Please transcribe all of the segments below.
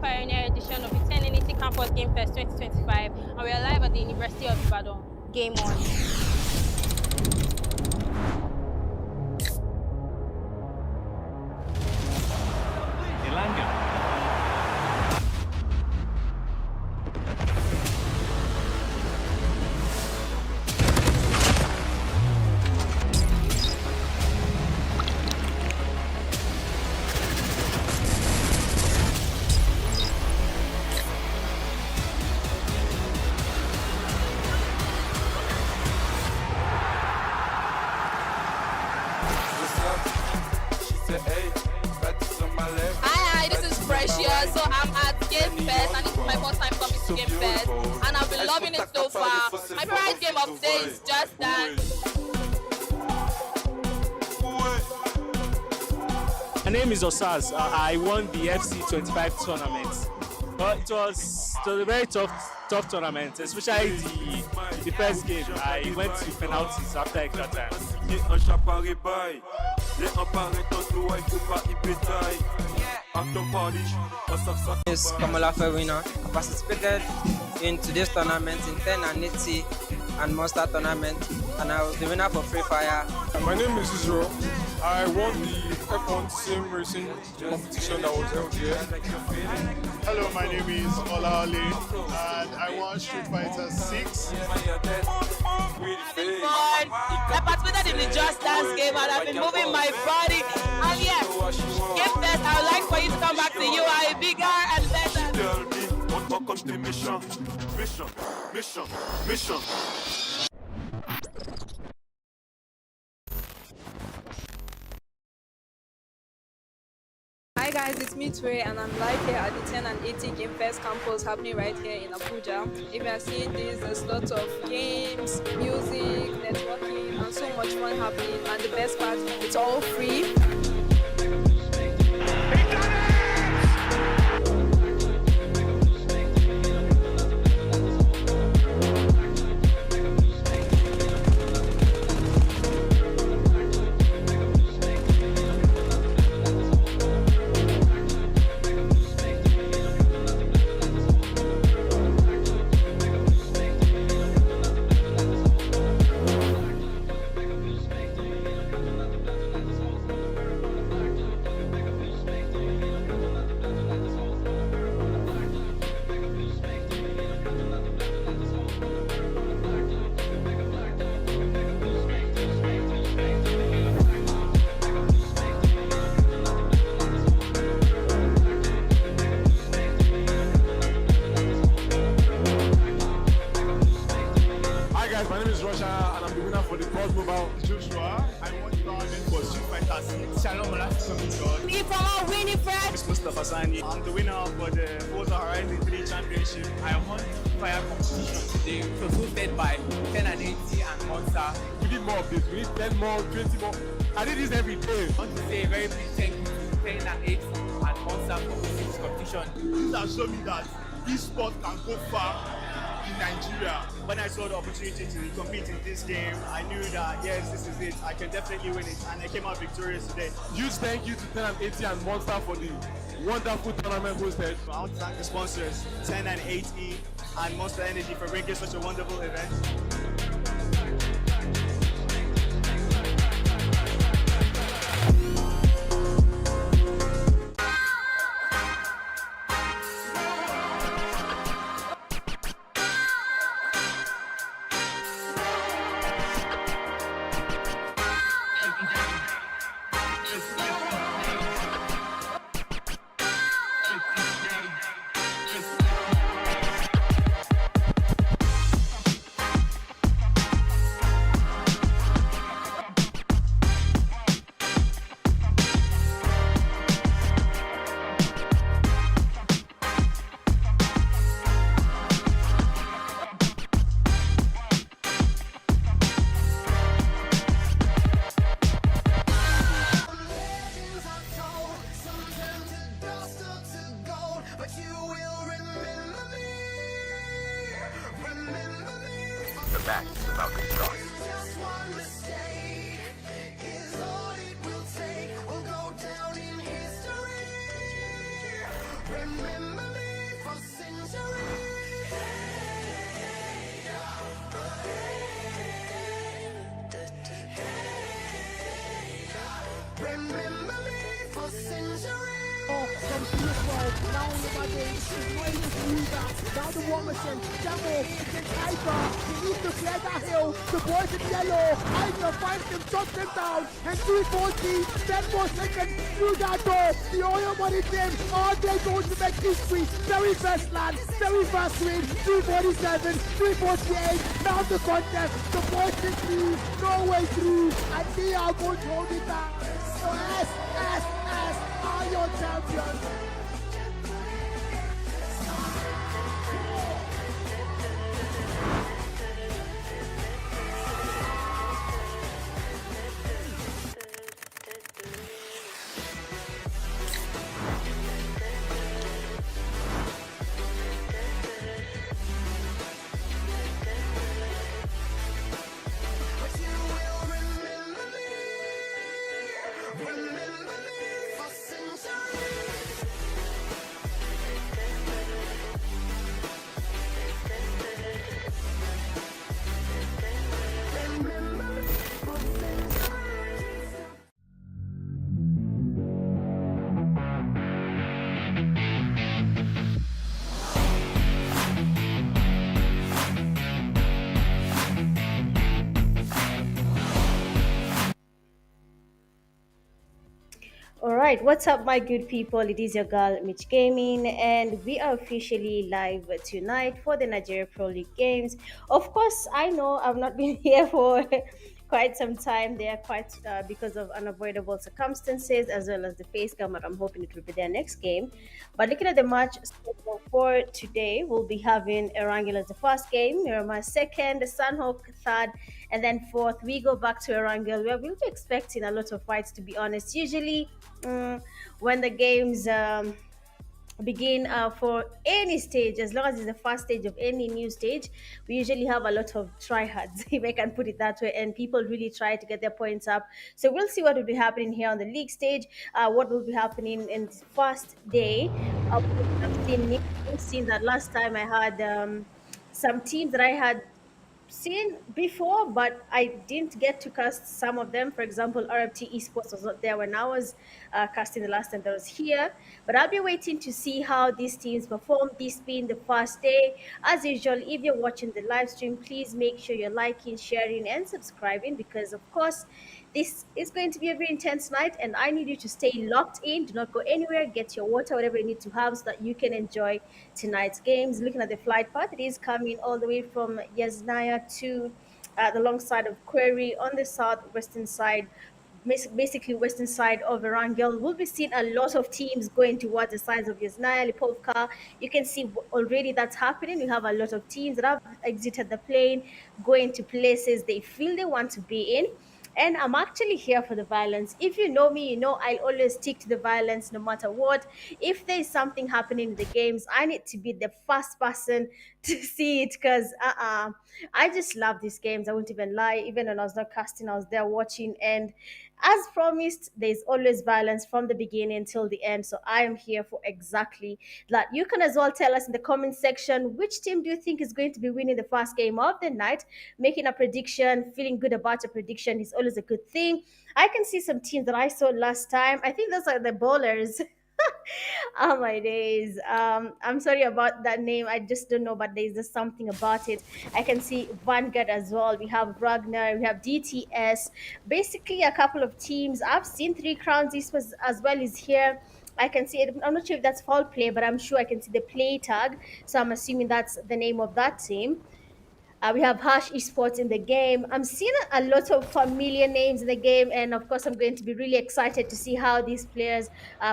pioneer edition of the 1080 Campus Game Fest 2025, and we are live at the University of Ibadan. Game on. Hi, this is Precious. So I'm at Game Fest, and this is my first time coming to Game Fest, and I've been loving it so far. My favorite game of today is Just Dance. My name is Osaz. I won the FC25 tournament. But it was a very tough tournament, especially the first game. I went to penalties after extra time. Is Kamala Ferwina. I participated in today's tournament in 10 and 80 and Monster tournament, and I was the winner for Free Fire. My name is Israel. I won the F1 sim racing competition that was held here. Hello, my name is Ola Ali, and I won Street Fighter 6. I participated in the Just Dance game, and I've been moving my body. And yeah, Game Fest, I would like for you to come back to UI bigger and better. Mission. Hi guys, it's me Tue, and I'm live here at the 10 and 80 Game Fest campus happening right here in Abuja. If you are seeing this, there's lots of games, music, networking, and so much fun happening. And the best part, it's all free. My name is Russia, and I'm the winner for the PUBG Mobile. Joshua, I won the tournament for Street Fighter 6. Shalom, Winifred. It's Mustafa Sani. I'm the winner for the Forza Horizon 3 Championship. I won the fire competition today. It was hosted by 10 and 80 and Monster. We need more of this. We need 10 more, 20 more. I did this every day. I want to say a very big thank you to 10 and 80 and Monster for hosting this competition. This has shown me that this sport can go far in Nigeria. When I saw the opportunity to compete in this game, I knew that yes, this is it. I can definitely win it, and I came out victorious today. Huge thank you to 10 and 80 and Monster for the wonderful tournament hosted. I want to thank the sponsors, 10 and 80 and Monster Energy, for bringing such a wonderful event. The match is about to start. Remember From Peterborough, now Madrid is winning this leader. Now the Warmison, Demo, against Iker. He needs to clear that hill. The boys in yellow. Iker finds him, shuts him down. And 340, 10 more seconds through that door. The Oil Money team are they going to make history? Very first land, very first win. 347, 348. Now the contest. The boys in three, no way through. And they are going to hold it down. So S are your champions. All right, what's up, my good people? It is your girl, Mitch Gaming, and we are officially live tonight for the Nigerian Pro League games. Of course, I know I've not been here for quite some time. They are quite because of unavoidable circumstances as well as the face cam. But I'm hoping it will be their next game. But looking at the match schedule for today, we'll be having Erangel as the first game, Miramar second, Sanhok third, and then fourth. We go back to Erangel, where we'll be expecting a lot of fights, to be honest. Usually, when the games begin for any stage, as long as it's the first stage of any new stage, we usually have a lot of tryhards, if I can put it that way, and people really try to get their points up. So we'll see what will be happening here on the league stage, what will be happening in the first day. I've seen that last time I had some teams that I had seen before, but I didn't get to cast some of them. For example, RFT Esports was not there when I was casting the last time that I was here. But I'll be waiting to see how these teams perform, this being the first day. As usual, if you're watching the live stream, please make sure you're liking, sharing, and subscribing, because, of course, this is going to be a very intense night, and I need you to stay locked in. Do not go anywhere. Get your water, whatever you need to have, so that you can enjoy tonight's games. Looking at the flight path, it is coming all the way from Yasnaya to the long side of Quarry on the southwestern side, basically western side of Erangel. We'll be seeing a lot of teams going towards the sides of Yasnaya, Lipovka. You can see already that's happening. We have a lot of teams that have exited the plane, going to places they feel they want to be in. And I'm actually here for the violence. If you know me, you know I'll always stick to the violence no matter what. If there's something happening in the games, I need to be the first person to see it, because I just love these games. I won't even lie. Even when I was not casting, I was there watching. And as promised, there's always violence from the beginning till the end. So I am here for exactly that. You can as well tell us in the comment section, which team do you think is going to be winning the first game of the night? Making a prediction, feeling good about a prediction is always a good thing. I can see some teams that I saw last time. I think those are the bowlers. Oh my days. I'm sorry about that name. I just don't know, but there's just something about it. I can see Vanguard as well. We have Ragnar, we have DTS. Basically, a couple of teams. I've seen Three Crowns Esports as well is here. I can see it. I'm not sure if that's foul play, but I'm sure I can see the play tag. So I'm assuming that's the name of that team. We have Hash Esports in the game. I'm seeing a lot of familiar names in the game, and of course, I'm going to be really excited to see how these players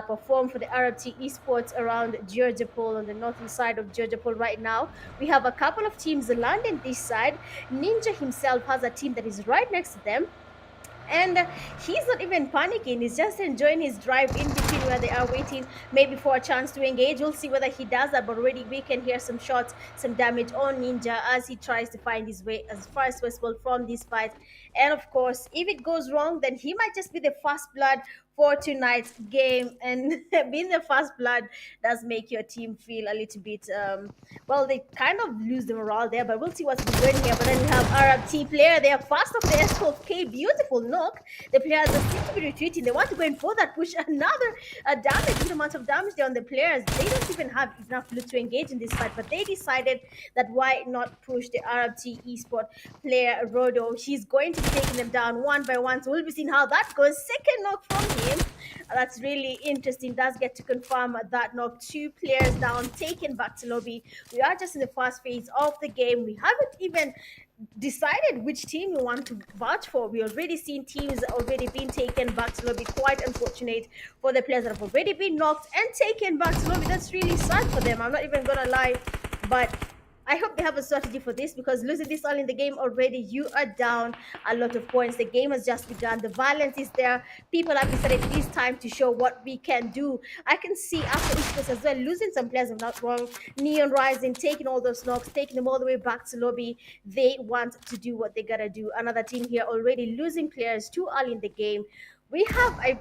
perform for the RFT Esports around Georgiapol on the northeast side of Georgiapol right now. We have a couple of teams landing this side. Ninja himself has a team that is right next to them. And he's not even panicking. He's just enjoying his drive in between where they are waiting maybe for a chance to engage. We'll see whether he does that, but already we can hear some shots, some damage on Ninja as he tries to find his way as far as possible from this fight. And of course, if it goes wrong, then he might just be the first blood for tonight's game. And being the first blood does make your team feel a little bit, well, they kind of lose the morale there, but we'll see what's been going here. But then we have RFT player there, fast off the S12K, beautiful knock. The players are seem to be retreating. They want to go in for that push. Another damage, good amount of damage there on the players. They don't even have enough loot to engage in this fight, but they decided that why not push the RFT esport player Rodo. He's going to be taking them down one by one, so we'll be seeing how that goes. Second knock from him. That's really interesting. Does get to confirm that knock. Two players down, taken back to lobby. We are just in the first phase of the game. We haven't even decided which team we want to vouch for. We already seen teams already being taken back to lobby. Quite unfortunate for the players that have already been knocked and taken back to lobby. That's really sad for them. I'm not even gonna lie, but I hope they have a strategy for this, because losing this early in the game already, you are down a lot of points. The game has just begun. The violence is there. People have decided it is time to show what we can do. I can see after Esports as well, losing some players, if not wrong. Neon Rising, taking all those knocks, taking them all the way back to lobby. They want to do what they gotta do. Another team here already losing players too early in the game. We have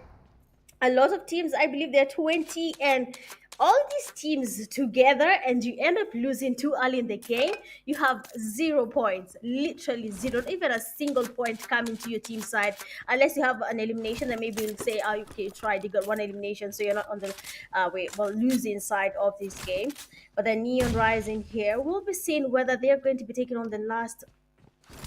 a lot of teams. I believe they're 20, and all these teams together, and you end up losing too early in the game. You have 0 points, literally zero, not even a single point coming to your team side, unless you have an elimination. Then maybe you'll say, oh, okay, you tried, you got one elimination, so you're not on the losing side of this game. But the Neon Rising here, we'll be seeing whether they're going to be taking on the last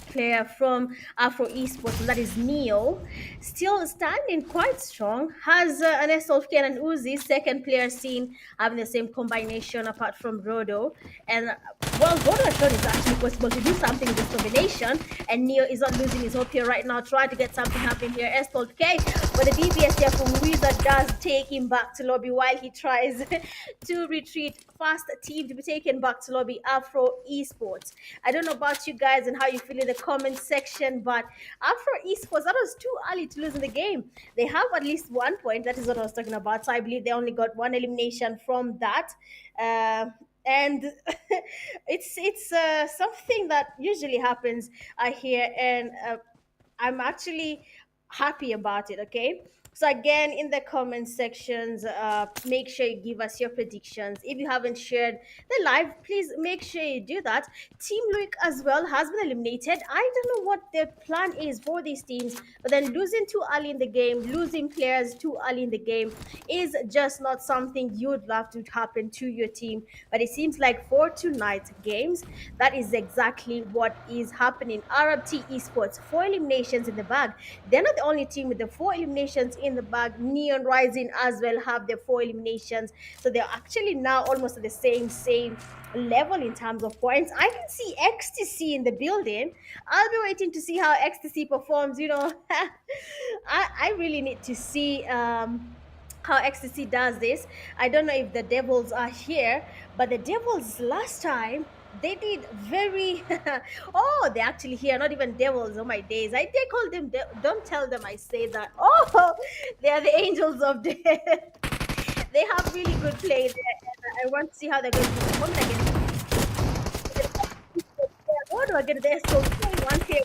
player from Afro Esports, and that is Neo, still standing quite strong. Has an SLK and an Uzi, second player seen having the same combination apart from Rodo. And well, Rodo has shown it's actually possible to do something with this combination, and Neo is not losing his hope here right now, trying to get something happening here. SLK, but the DPS here from Wizard does take him back to lobby while he tries to retreat. Fast team to be taken back to lobby, Afro Esports. I don't know about you guys and how you feel in the comment section, but Afro Esports, that was too early to lose in the game. They have at least 1 point. That is what I was talking about. So I believe they only got one elimination from that. And it's something that usually happens here, and I'm actually happy about it. Okay, so again, in the comment sections, make sure you give us your predictions. If you haven't shared the live, please make sure you do that. Team Luik as well has been eliminated. I don't know what their plan is for these teams, but then losing too early in the game, losing players too early in the game is just not something you'd love to happen to your team. But it seems like for tonight's games, that is exactly what is happening. RFT Esports, 4 eliminations in the bag. They're not the only team with the 4 eliminations in the bag. Neon Rising as well have their 4 eliminations. So they're actually now almost at the same level in terms of points. I can see Ecstasy in the building. I'll be waiting to see how Ecstasy performs. I really need to see how Ecstasy does this. I don't know if the Devils are here, but the Devils last time they did very oh, they're actually here, not even Devils. Oh my days, they call them don't tell them I say that. Oh, they are the Angels of Death. They have really good play there, and I want to see how they're going to perform against. What do I get there? So one here.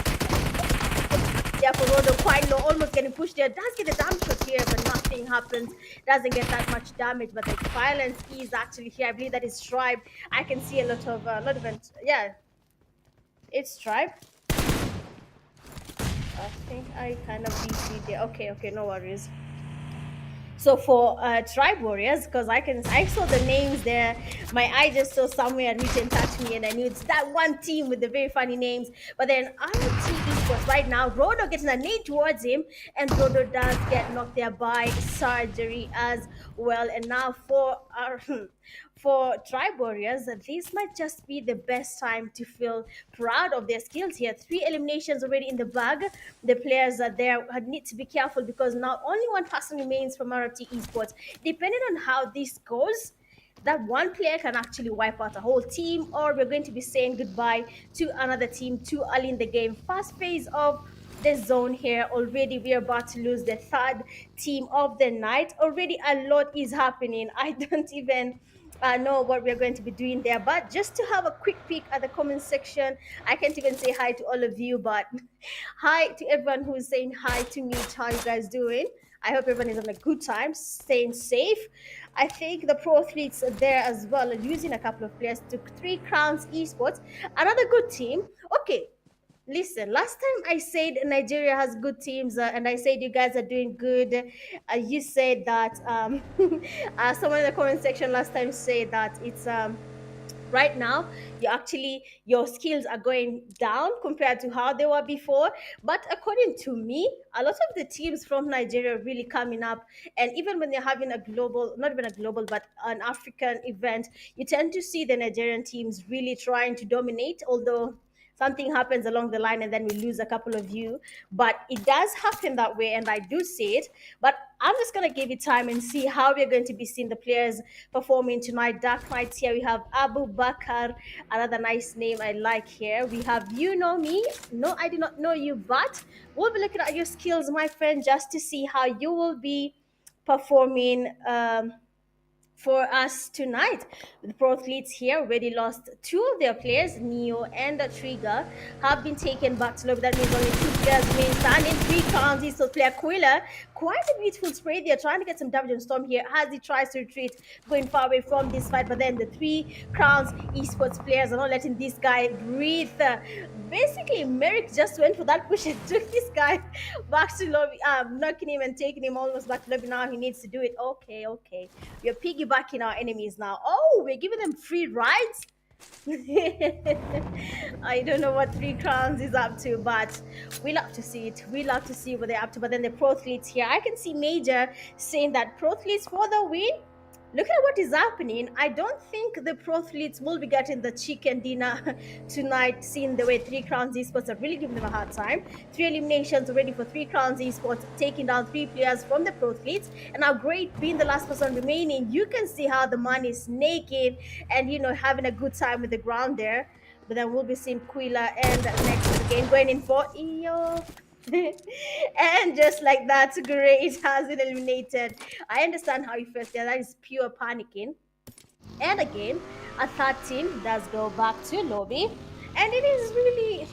Yeah, for Rodo, quite low, almost getting pushed there. Does get a damage shot here, but nothing happens. Doesn't get that much damage, but the violence is actually here. I believe that is Tribe. I can see a lot of, not even, yeah, it's Tribe. I think I kind of DC there. Okay, no worries. So for Tribe Warriors, because I saw the names there, my eye just saw somewhere written "touch me," and I knew it's that one team with the very funny names. But then RT Esports right now, Rodo getting a nade towards him, and Rodo does get knocked there by surgery as well. And now for our for Tribe Warriors, this might just be the best time to feel proud of their skills here. 3 eliminations already in the bag. The players are there need to be careful, because now only one person remains from RFT Esports. Depending on how this goes, that one player can actually wipe out a whole team, or we're going to be saying goodbye to another team too early in the game. First phase of the zone here already. We are about to lose the third team of the night. Already a lot is happening. I don't even know what we're going to be doing there, but just to have a quick peek at the comment section, I can't even say hi to all of you, but hi to everyone who's saying hi to me. How you guys doing? I hope everyone is having a good time, staying safe. I think the pro athletes are there as well, using a couple of players to Three Crowns Esports, another good team. Okay, listen, last time I said Nigeria has good teams, and I said you guys are doing good. You said that someone in the comment section last time said that it's right now you actually your skills are going down compared to how they were before. But according to me, a lot of the teams from Nigeria are really coming up, and even when they're having a global, not even a global but an African event, you tend to see the Nigerian teams really trying to dominate, although something happens along the line and then we lose a couple of you. But it does happen that way, and I do see it. But I'm just going to give it time and see how we're going to be seeing the players performing tonight. Dark Knights here. We have Abu Bakar, another nice name I like here. We have You Know Me. No, I do not know you, but we'll be looking at your skills, my friend, just to see how you will be performing. For us tonight. The pro athletes here already lost two of their players, Neo and Trigger, have been taken back to lobby. That means only two players remain standing. Three crowns, he's still player Quiller. Quite a beautiful spray there, trying to get some damage on Storm here as he tries to retreat, going far away from this fight. But then the Three Crowns esports players are not letting this guy breathe. Basically, Merrick just went for that push and took this guy back to lobby, knocking him and taking him almost back to lobby. Now he needs to do it. Okay, okay. We're piggybacking our enemies now. Oh, we're giving them free rides. I don't know what Three Crowns is up to, but we love to see it. We love to see what they're up to. But then the pro athletes here, I can see Major saying that pro athletes for the win. Look at what is happening. I don't think the pro athletes will be getting the chicken dinner tonight, seeing the way Three Crowns Esports are really giving them a hard time. 3 eliminations already for Three Crowns Esports, taking down 3 players from the pro athletes. And now Great being the last person remaining, you can see how the man is snaking and, having a good time with the ground there. But then we'll be seeing Quilla and next again going in for EO. And just like that, Great has been eliminated. I understand how you felt there. That is pure panicking. And again, a third team does go back to lobby. And it is really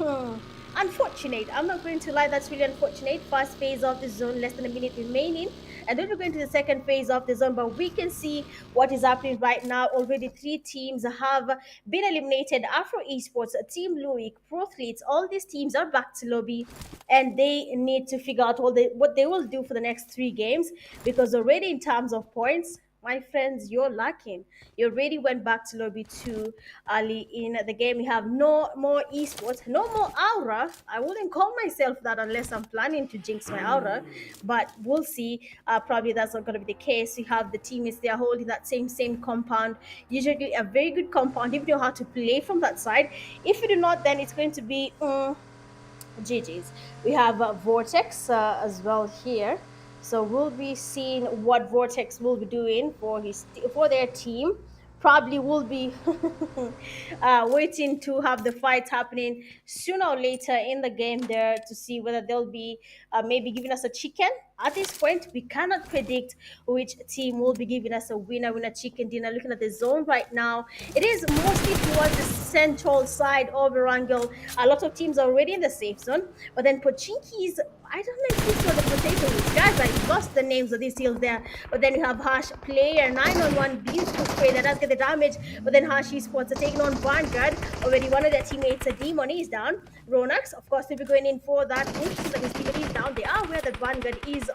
unfortunate. I'm not going to lie, that's really unfortunate. First phase of the zone, less than a minute remaining. And then we're going to the second phase of the zone, but we can see what is happening right now. Already 3 teams have been eliminated. Afro Esports, Team Luik, Pro Athletes, all these teams are back to lobby, and they need to figure out what they will do for the next 3 games, because already in terms of points, my friends, you're lacking. You already went back to lobby 2 early in the game. We have no more esports, no more aura. I wouldn't call myself that unless I'm planning to jinx my aura, but we'll see. Probably that's not going to be the case. We have the teammates, they are holding that same compound. Usually a very good compound if you know how to play from that side. If you do not, then it's going to be GG's. We have Vortex as well here. So we'll be seeing what Vortex will be doing for their team. Probably will be waiting to have the fight happening sooner or later in the game there to see whether they'll be maybe giving us a chicken. At this point, we cannot predict which team will be giving us a winner chicken dinner. Looking at the zone right now, it is mostly towards the central side of Erangel. A lot of teams are already in the safe zone, but then Pochinki's, I don't know if this was the potato heels. Guys, I lost the names of these heels there. But then you have Hash Player 9-on-1, beautiful spray that does get the damage. But then Hash Esports are taking on Vanguard. Already one of their teammates, a Demon, is down. Ronax, of course, will be going in for that push so that his teammate is down. They are aware that Vanguard is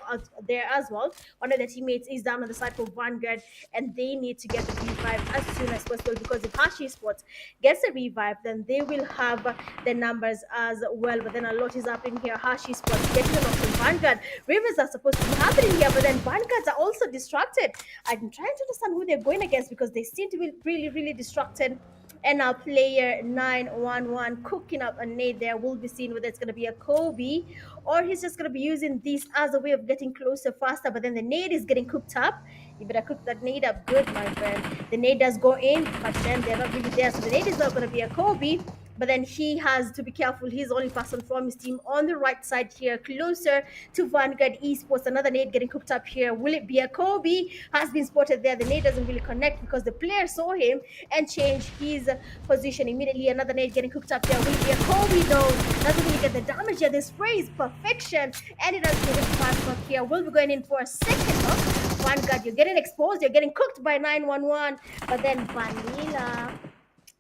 there as well. One of their teammates is down on the side for Vanguard, and they need to get the revive as soon as possible, because if Hash Esports gets a revive, then they will have the numbers as well. But then a lot is happening here. Hash Esports getting them off from Vanguard. Rivers are supposed to be happening here, but then Vanguards are also distracted. I'm trying to understand who they're going against, because they seem to be really distracted. And now player 911 cooking up a nade there. We'll be seeing whether it's going to be a Kobe or he's just going to be using this as a way of getting closer faster. But then the nade is getting cooked up. You better cook that nade up good, my friend. The nade does go in, but then they're not really there. So the nade is not going to be a Kobe. but then he has to be careful. He's the only person from his team on the right side here, closer to Vanguard Esports. Another nade getting cooked up here. Will it be a Kobe? Has been spotted there. The nade doesn't really connect because the player saw him and changed his position immediately. Another nade getting cooked up there. Will it be a Kobe though? Doesn't really get the damage here. This spray is perfection, and it has been a pass knock here. We'll be going in for a second knock. Vanguard, you're getting exposed. You're getting cooked by 911, but then Vanilla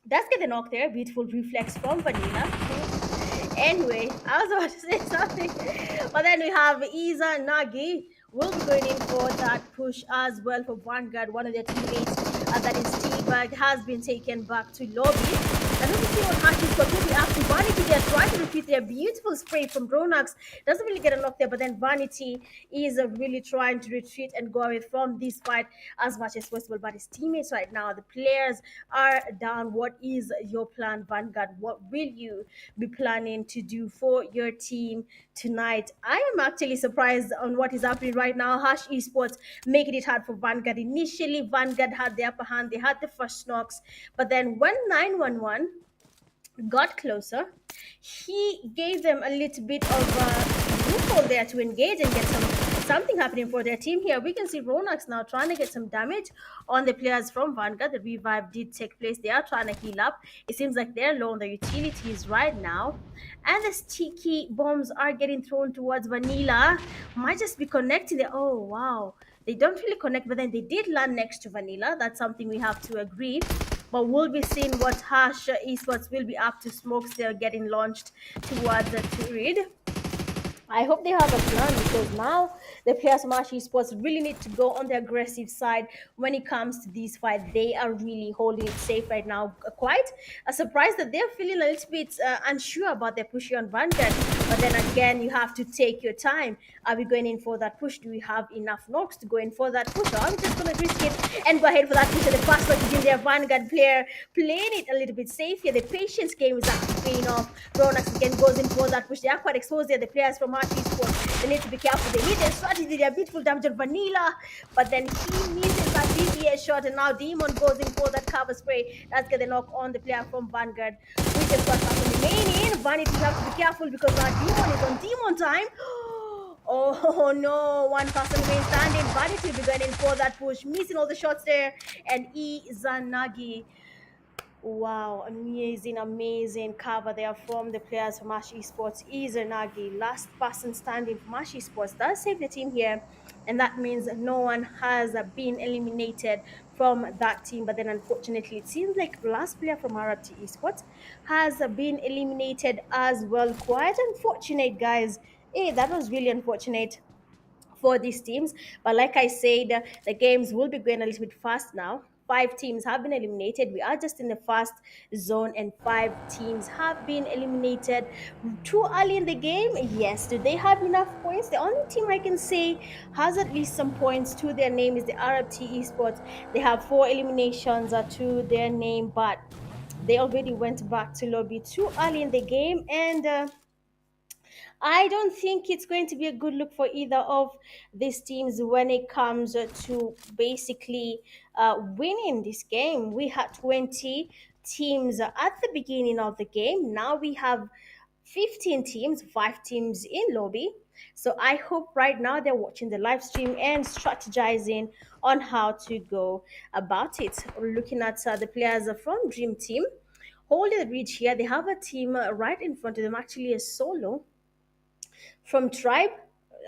does get the knock there. Beautiful reflex from Vanilla. Anyway, I was about to say something, but then we have Iza Nagi. Will be going in for that push as well for Vanguard. One of their teammates, that is T-Bag, has been taken back to lobby. And let me see what Hashi's got. Will be after Vanity. They're trying to repeat their beautiful spray from Ronax. Doesn't really get a knock there, but then Vanity is really trying to retreat and go away from this fight as much as possible. But his teammates right now, the players are down. What is your plan, Vanguard? What will you be planning to do for your team tonight? I am actually surprised on what is happening right now. Hash Esports making it hard for Vanguard. Initially, Vanguard had the upper hand. They had the first knocks, but then when 911 got closer, he gave them a little bit of a loophole there to engage and get something happening for their team here. We can see Ronax now trying to get some damage on the players from Vanguard. The revive did take place. They are trying to heal up. It seems like they're low on the utilities right now. And the sticky bombs are getting thrown towards Vanilla. Might just be connecting there. Oh, wow. They don't really connect, but then they did land next to Vanilla. That's something we have to agree. But we'll be seeing what Hash Esports will be up to. Smokes they're getting launched towards the Turid. I hope they have a plan, because now the players from Ash Esports really need to go on the aggressive side when it comes to these fights. They are really holding it safe right now. Quite a surprise that they're feeling a little bit unsure about their push on Vanguard. But then again, you have to take your time. Are we going in for that push? Do we have enough knocks to go in for that push? Or are we just going to risk it and go ahead for that push? And the fast back is in there. Vanguard player playing it a little bit safe here. The patience game is actually paying off. Ronax again goes in for that push. They are quite exposed there. The players from Archie Sports, they need to be careful. They need their strategy. They are beautiful damage on Vanilla, but then he misses that DBS shot, and now Demon goes in for that cover spray. That's gonna knock on the player from Vanguard. We just got something remaining. Vanity, you have to be careful because now Demon is on Demon time. Oh no, one person remains standing. Vanity will be going in for that push, missing all the shots there. And Izanagi. Wow, amazing cover there from the players from Ash Esports. Izanagi, last person standing from Ash Esports, does save the team here, and that means no one has been eliminated from that team. But then unfortunately, it seems like the last player from RT Esports has been eliminated as well. Quite unfortunate, guys. Hey, that was really unfortunate for these teams. But like I said, the games will be going a little bit fast now. 5 teams have been eliminated. We are just in the first zone, and 5 teams have been eliminated. Too early in the game? Yes. Do they have enough points? The only team I can say has at least some points to their name is the RFT Esports. They have 4 eliminations to their name, but they already went back to lobby too early in the game, and I don't think it's going to be a good look for either of these teams when it comes to basically winning this game. We had 20 teams at the beginning of the game. Now we have 15 teams, 5 teams in lobby. So I hope right now they're watching the live stream and strategizing on how to go about it. Looking at the players from Dream Team holding the bridge here, they have a team right in front of them, actually a solo from Tribe.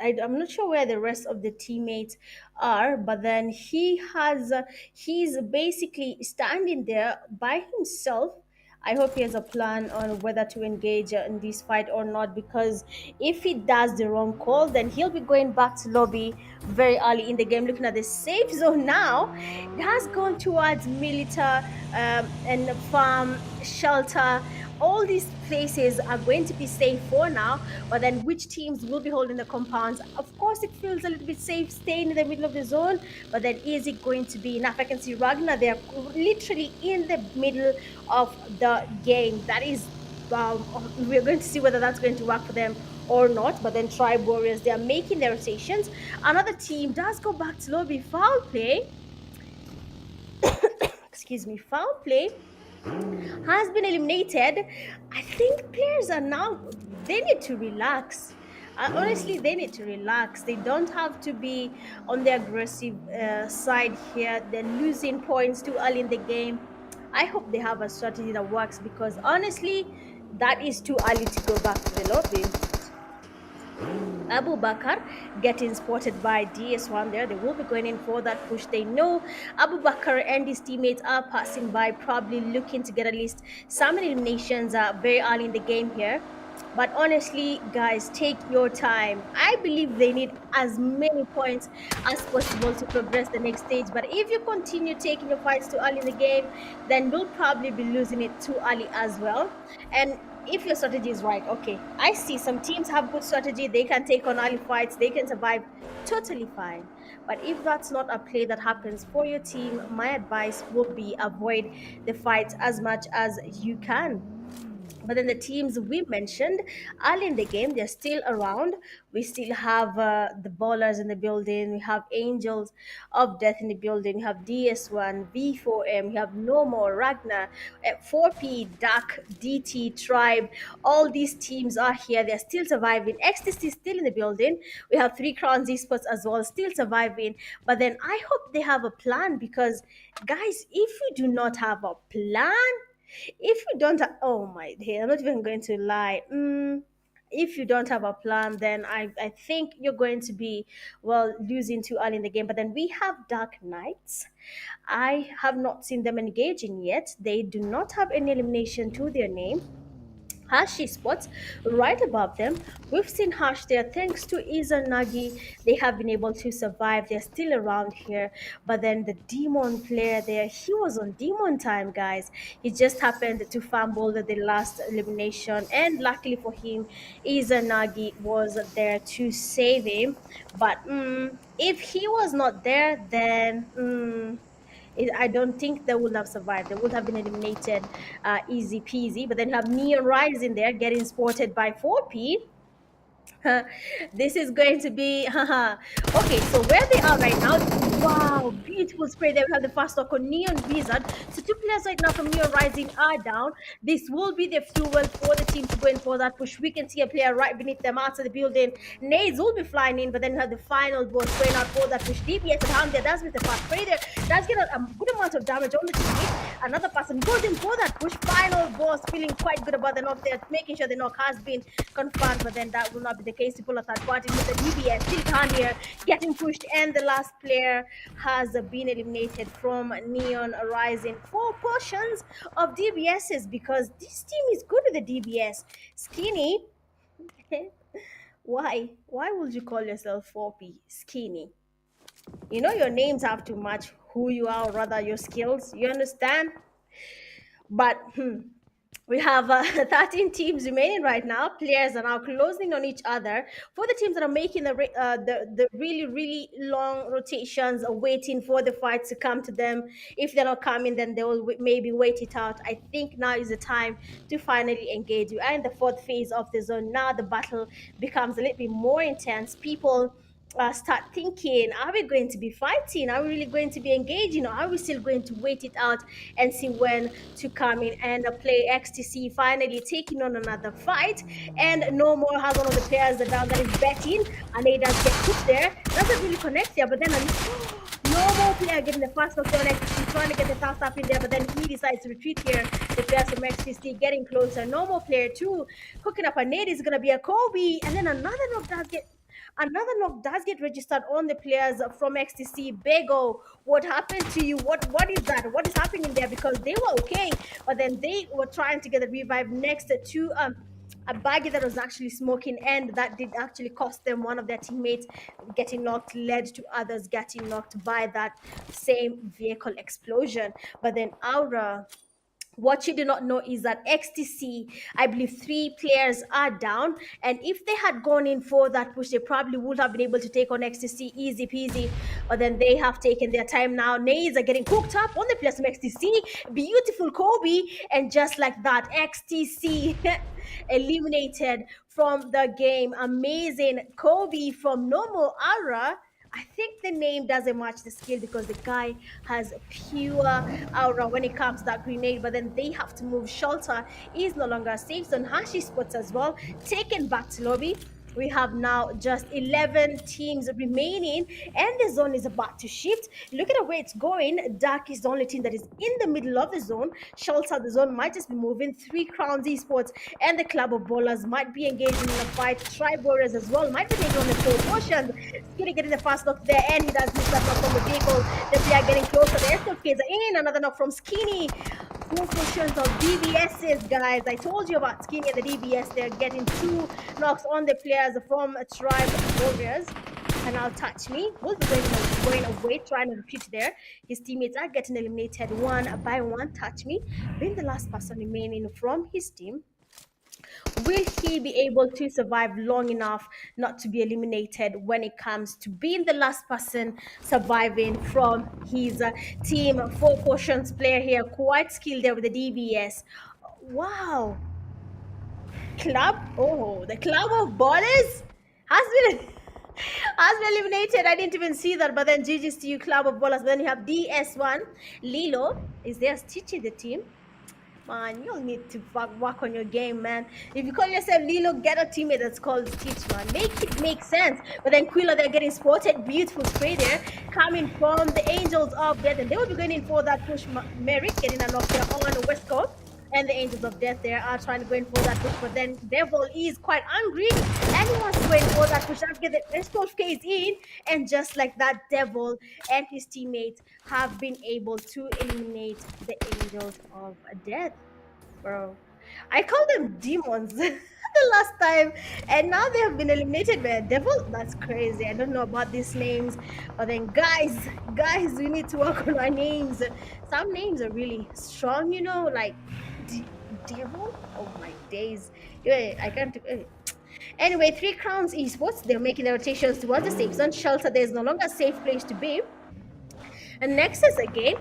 I'm not sure where the rest of the teammates are, but then he's basically standing there by himself. I hope he has a plan on whether to engage in this fight or not, because if he does the wrong call, then he'll be going back to lobby very early in the game. Looking at the safe zone now, it has gone towards Milita and farm, shelter. All these places are going to be safe for now, but then which teams will be holding the compounds? Of course, it feels a little bit safe staying in the middle of the zone, but then is it going to be enough? I can see Ragnar, they're literally in the middle of the game. That is, we're going to see whether that's going to work for them or not. But then Tribe Warriors, they are making their rotations. Another team does go back to lobby. Foul play. Excuse me, foul play has been eliminated. I think players are now, they need to relax. Honestly, they need to relax. They don't have to be on the aggressive side here. They're losing points too early in the game. I hope they have a strategy that works because honestly, that is too early to go back to the lobby. Abu Bakr getting spotted by DS1 there. They will be going in for that push. They know Abu Bakr and his teammates are passing by, probably looking to get at least some eliminations very early in the game here. But honestly, guys, take your time. I believe they need as many points as possible to progress the next stage. But if you continue taking your fights too early in the game, then you'll probably be losing it too early as well. And if your strategy is right, okay, I see some teams have good strategy, they can take on early fights, they can survive, totally fine. But if that's not a play that happens for your team, my advice would be avoid the fights as much as you can. But then the teams we mentioned early in the game, they're still around. We still have the ballers in the building. We have Angels of Death in the building. We have DS1, V4M. We have No More, Ragnar, 4P, Dark, DT, Tribe. All these teams are here. They're still surviving. XTC still in the building. We have Three Crowns Esports as well, still surviving. But then I hope they have a plan because, guys, if you do not have a plan, if you don't, oh my dear, I'm not even going to lie. If you don't have a plan, then I think you're going to be, well, losing too early in the game. But then we have Dark Knights. I have not seen them engaging yet. They do not have any elimination to their name. Hashi spots right above them. We've seen Hash there thanks to Izanagi. They have been able to survive. They're still around here. But then the demon player there, he was on demon time, guys. He just happened to fumble the last elimination. And luckily for him, Izanagi was there to save him. But if he was not there, then I don't think they would have survived. They would have been eliminated easy peasy. But then you have Neon Rise in there getting spotted by 4P. This is going to be okay. So where they are right now, wow, beautiful spray there. We have the fast talk on Neon Wizard. So two players right now from Neon Rising are down. This will be the fuel for the team to go in for that push. We can see a player right beneath them out of the building. Nades will be flying in, but then we have the final boss going out for that push. DBS and Ham there, that's with the fast spray there. That's getting a good amount of damage on the team. Another person goes in for that push. Final boss feeling quite good about the knock there, making sure the knock has been confirmed, but then that will not be the case to pull a third party with the DBS. Still down here, getting pushed, and the last player has been eliminated from Neon Rising. 4 portions of DBSs because this team is good with the DBS. Skinny, why? Why would you call yourself 4P? Skinny. You know your names have to match who you are, or rather your skills. You understand? But we have 13 teams remaining right now. Players are now closing on each other. For the teams that are making the really really long rotations, waiting for the fights to come to them. If they're not coming, then they will maybe wait it out. I think now is the time to finally engage. We are in the fourth phase of the zone. Now the battle becomes a little bit more intense. People start thinking, are we going to be fighting? Are we really going to be engaging? Or are we still going to wait it out and see when to come in and play XTC finally taking on another fight? And No More has one of the players down that is betting, and they does get cooked there. Doesn't really connect there, but then No More player getting the fast knock on XTC, trying to get the fast up in there, but then he decides to retreat here. The players from XTC getting closer. No More player too, hooking up a nade is going to be a Kobe, and then another knock does get registered on the players from XTC. Bego, what happened to you? What is that? What is happening there? Because they were okay, but then they were trying to get the revive next to a baggy that was actually smoking, and that did actually cost them one of their teammates getting knocked, led to others getting knocked by that same vehicle explosion. But then Aura, what you do not know is that XTC, I believe 3 players are down. And if they had gone in for that push, they probably would have been able to take on XTC easy peasy. But then they have taken their time now. Nades are getting cooked up on the players from XTC. Beautiful Kobe. And just like that, XTC eliminated from the game. Amazing Kobe from Nomo Ara. I think the name doesn't match the skill because the guy has pure aura when it comes to that grenade, but then they have to move. Shelter is no longer safe zone. Hashi spots as well, taken back to lobby. We have now just 11 teams remaining, and the zone is about to shift. Look at the way it's going. Dark is the only team that is in the middle of the zone. Shelter, the zone might just be moving. Three Crowns Esports and the Club of Bowlers might be engaging in a fight. Tribe Warriors as well might be taking on the four portions. Skinny getting the fast knock there, and he does miss that knock from the vehicle. The player getting closer. The escort kids are in. Another knock from Skinny. Four portions of DBSs, guys. I told you about Skinny and the DBS. They're getting two knocks on the players from Tribe Warriors. And now touch me. Will be going away, trying to repeat there. His teammates are getting eliminated one by one. Touch me, being the last person remaining from his team. Will he be able to survive long enough not to be eliminated when it comes to being the last person surviving from his team? Four portions player here, quite skilled there with the DBS. Wow. Club, oh, the Club of Ballers has been has been eliminated. I didn't even see that, but then GG's to you, Club of Ballers. But then you have DS1. Lilo is there stitching the team. Man, you'll need to work on your game, man. If you call yourself Lilo, get a teammate that's called Stitch, man. Make it make sense. But then Quilla, they're getting spotted. Beautiful spray there. Coming from the Angels of Death. And they will be going in for that push. Merrick getting a knock there on West Coast. And the Angels of Death there are trying to go in for that push. But then Devil is quite angry. And he wants to go in for that push. I'll get the Escort case in. And just like that, Devil and his teammates have been able to eliminate the Angels of Death. Bro, I called them demons the last time, and now they have been eliminated by a devil. That's crazy. I don't know about these names, but then guys, we need to work on our names. Some names are really strong, you know, like devil. Oh my days. Yeah, I can't. Anyway, Three Crowns Esports, they're making their rotations towards the safe zone. Shelter, there's no longer a safe place to be. And Nexus again.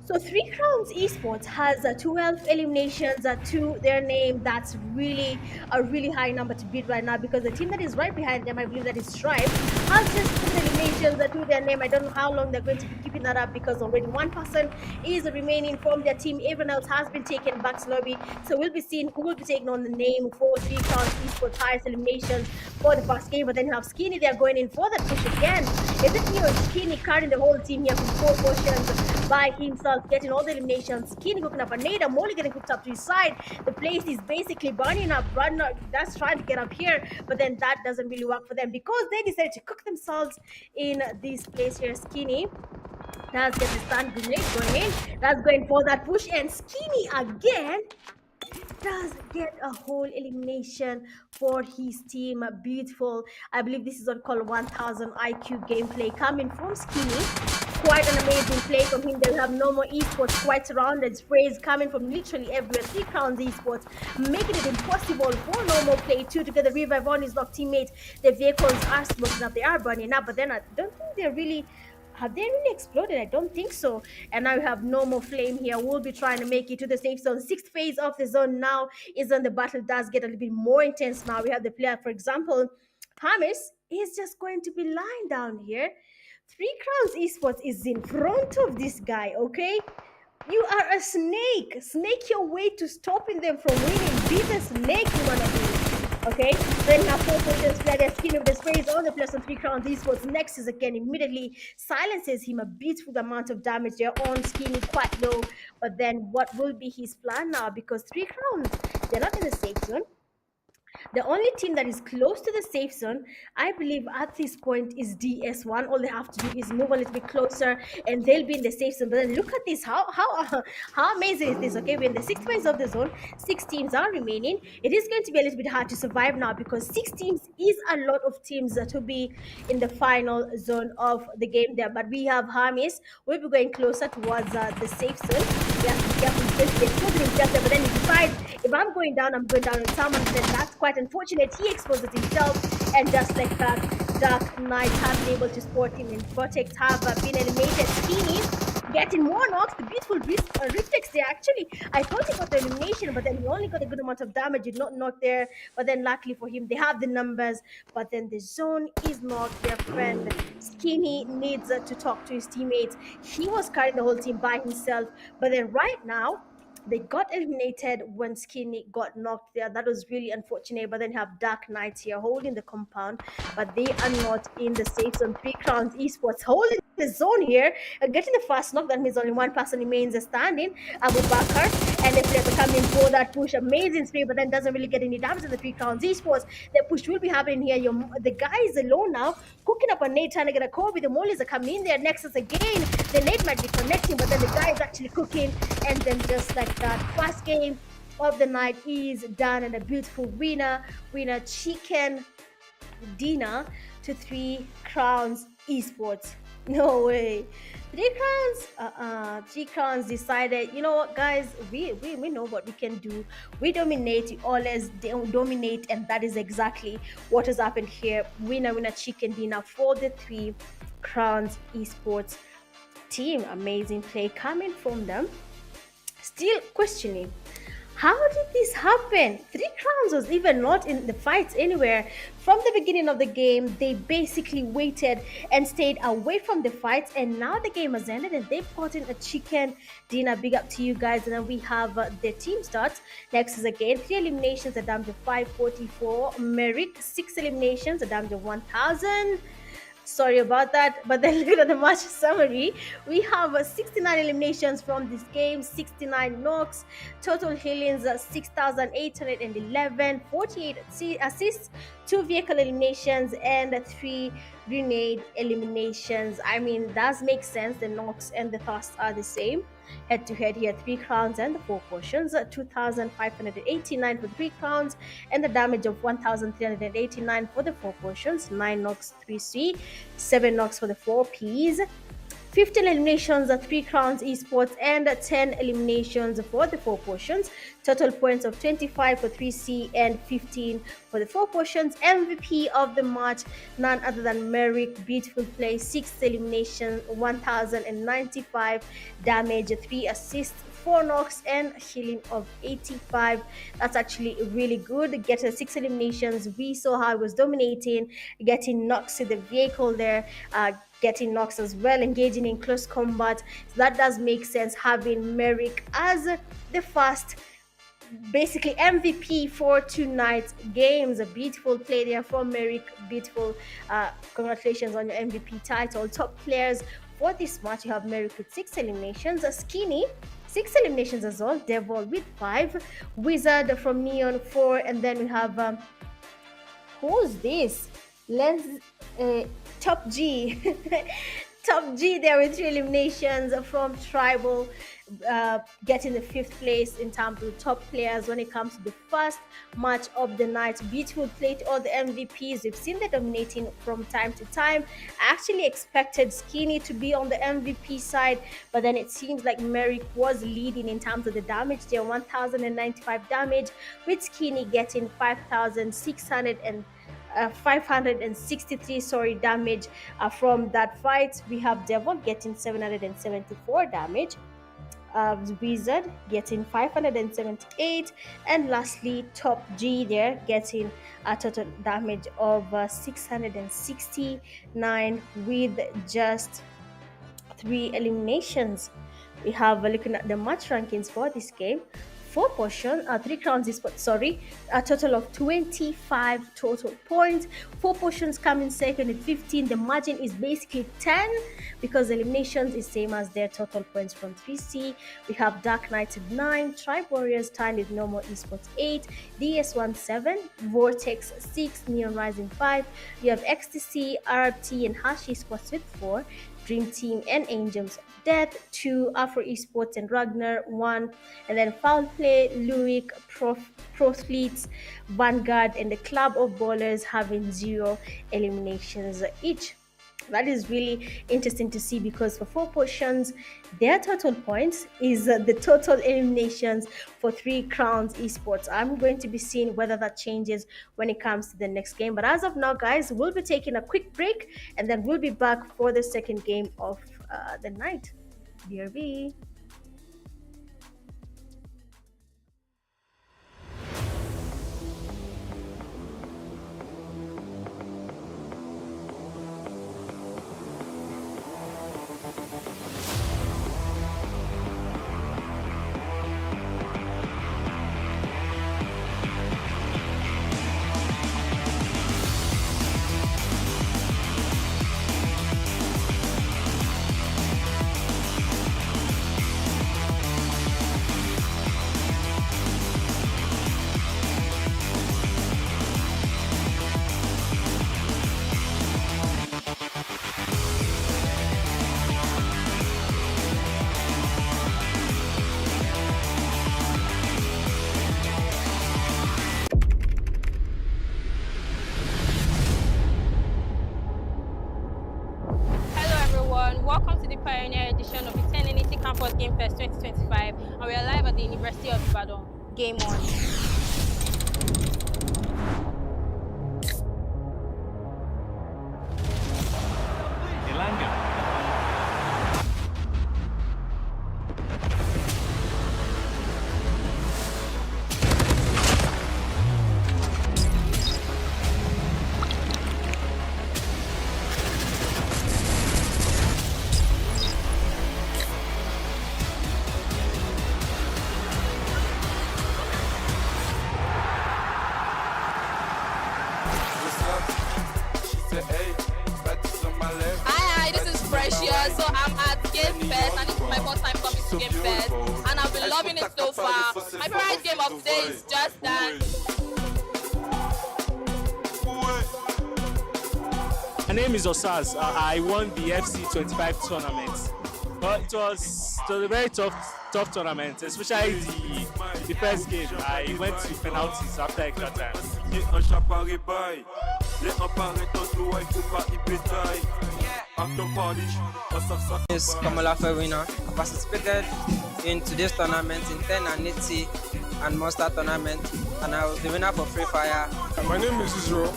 So Three Crowns Esports has 12 eliminations to their name. That's really a really high number to beat right now, because the team that is right behind them, I believe that is Stripe, has just 2 eliminations to their name. I don't know how long they're going to be keeping that up, because already one person is remaining from their team. Everyone else has been taken back to lobby. So we'll be seeing who will be taking on the name for Three Crowns Esports highest eliminations for the first game. But then you have Skinny, they're going in for that push again. Is it you, Skinny, carrying the whole team here for 4 portions by himself, getting all the eliminations? Skinny hooking up a nade, Molly getting hooked up to his side. The place is basically burning up. That's trying to get up here, but then that doesn't really work for them, because they decided to cook themselves in this place here. Skinny does get the stun grenade going in. That's going for that push, and Skinny again does get a whole elimination for his team. Beautiful. I believe this is what called 1000 IQ gameplay coming from Skinny. Quite an amazing play from him. They'll have no more esports quite surrounded. Sprays coming from literally everywhere. Three Crowns Esports making it impossible for normal play. Two to get the revive on his knock teammate. The vehicles are smoking up. They are burning up, but then I don't think they're really. Have they really exploded? I don't think so. And now we have no more flame here. We'll be trying to make it to the safe zone. 6th phase of the zone now is on. The battle does get a little bit more intense now. We have the player, for example, Hamis is just going to be lying down here. Three Crowns Esports is in front of this guy, okay? You are a snake. Snake your way to stopping them from winning. Be the snake you wanna be. Okay? Then you have 4 portions player Skinny with the sprays on the plus of Three Crowns Esports. Nexus again immediately silences him. A beautiful amount of damage there on Skinny, quite low. But then what will be his plan now? Because Three Crowns, they're not in the safe zone. The only team that is close to the safe zone, I believe at this point, is DS1. All they have to do is move a little bit closer and they'll be in the safe zone. But then look at this. How amazing is this? Okay, we're in the 6th phase of the zone. 6 teams are remaining. It is going to be a little bit hard to survive now, because 6 teams is a lot of teams to be in the final zone of the game there. But we have Hamis. We'll be going closer towards the safe zone. We have to be careful because they exposed himself there. But then he decides, if I'm going down, I'm going down with someone. Then that's quite unfortunate. He exposes himself, and just like that, Dark Knight have been able to spot him, and Vortex have been eliminated. Skinny getting more knocks. The beautiful Riftex there. Actually, I thought he got the elimination, but then he only got a good amount of damage. Did not knock there. But then, luckily for him, they have the numbers. But then the zone is not their friend. Skinny needs to talk to his teammates. He was carrying the whole team by himself. But then, right now, they got eliminated when Skinny got knocked there. That was really unfortunate. But then you have Dark Knight here holding the compound, but they are not in the safe zone. Three Crowns Esports holding the zone here, getting the first knock. That means only one person remains standing, Abu Bakar, and the players are coming for that push. Amazing spray, but then doesn't really get any damage in the Three Crowns Esports. The push will be happening here. The guy is alone now, cooking up a nade, trying to get a Kobe. The Mollies are coming in there. Nexus again. The nade might be connecting, but then the guy is actually cooking, and then just like that, first game of the night is done, and a beautiful winner chicken dinner to Three Crowns Esports. No way. Three Crowns, Three Crowns decided, you know what, guys, we know what we can do. We dominate, we always dominate, and that is exactly what has happened here. Winner chicken dinner for the Three Crowns Esports team. Amazing play coming from them. Still questioning, how did this happen? Three Crowns was even not in the fights anywhere. From the beginning of the game, they basically waited and stayed away from the fights, and now the game has ended and they've gotten a chicken dinner. Big up to you guys. And then we have the team starts. Next is again 3 eliminations, a damage of 544. Merrick, 6 eliminations, a damage of 1000. Sorry about that, but then look at the match summary. We have 69 eliminations from this game, 69 knocks, total healings 6,811, 48 assists, 2 vehicle eliminations, and 3 grenade eliminations. I mean, does make sense. The knocks and the thrusts are the same. Head to head here, 3 crowns and the 4 potions, 2,589 for 3 crowns, and the damage of 1,389 for the 4 potions, 9 knocks, 3C, 7 knocks for the 4 Ps. 15 eliminations, 3 crowns esports, and 10 eliminations for the 4 potions. Total points of 25 for 3C and 15 for the 4 potions. MVP of the match, none other than Merrick. Beautiful play, 6 eliminations, 1,095 damage, 3 assists, 4 knocks, and healing of 85. That's actually really good. Getting 6 eliminations. We saw how he was dominating, getting knocks to the vehicle there, getting knocks as well, engaging in close combat. So that does make sense, having Merrick as the first basically MVP for tonight's games. A beautiful play there from Merrick. Beautiful. Congratulations on your MVP title. Top players for this match, you have Merrick with 6 eliminations, Skinny 6 eliminations as well, Devil with 5, Wizard from Neon 4, and then we have who's this? Lens Top G. Top G there with 3 eliminations from Tribal, getting the 5th place in terms of top players when it comes to the first match of the night. Beautiful play to all the MVPs. We've seen them dominating from time to time. I actually expected Skinny to be on the MVP side, but then it seems like Merrick was leading in terms of the damage there. 1,095 damage, with Skinny getting 563 damage from that fight. We have Devon getting 774 damage, Wizard getting 578, and lastly Top G there getting a total damage of 669 with just 3 eliminations. We have looking at the match rankings for this game. 4 potions, 3 crowns is, sorry, a total of 25 total points. 4 potions come in second with 15. The margin is basically 10 because eliminations is same as their total points from 3C. We have Dark Knights with 9, Tribe Warriors tied with Normal Esports 8, DS1 7, Vortex 6, Neon Rising 5. You have Ecstasy, RRT, and Hash Esports with 4, Dream Team and Angels of Death 2, Afro Esports and Ragnar 1, and then Foul Play, Luick, Prothletes, Vanguard, and the Club of Ballers having 0 eliminations each. That is really interesting to see because for 4 potions, their total points is the total eliminations for 3 crowns esports. I'm going to be seeing whether that changes when it comes to the next game. But as of now, guys, we'll be taking a quick break and then we'll be back for the second game of the night. BRB. Welcome to the Pioneer edition of the 10NET Campus Game Fest 2025, and we are live at the University of Ibadan. Game on. Hi, this is Precious. So I'm at Game Fest, and this is my first time coming to Game Fest, and I've been loving it so far. My favorite game of today is Just Dance. My name is Osaz. I won the FC 25 tournament. But it was a very tough tournament, especially the first game. I went to penalties after extra time. Is Kamala Ferwina. I participated in today's tournament in 10 and 80 and Monster tournament, and I was the winner for Free Fire. My name is Israel.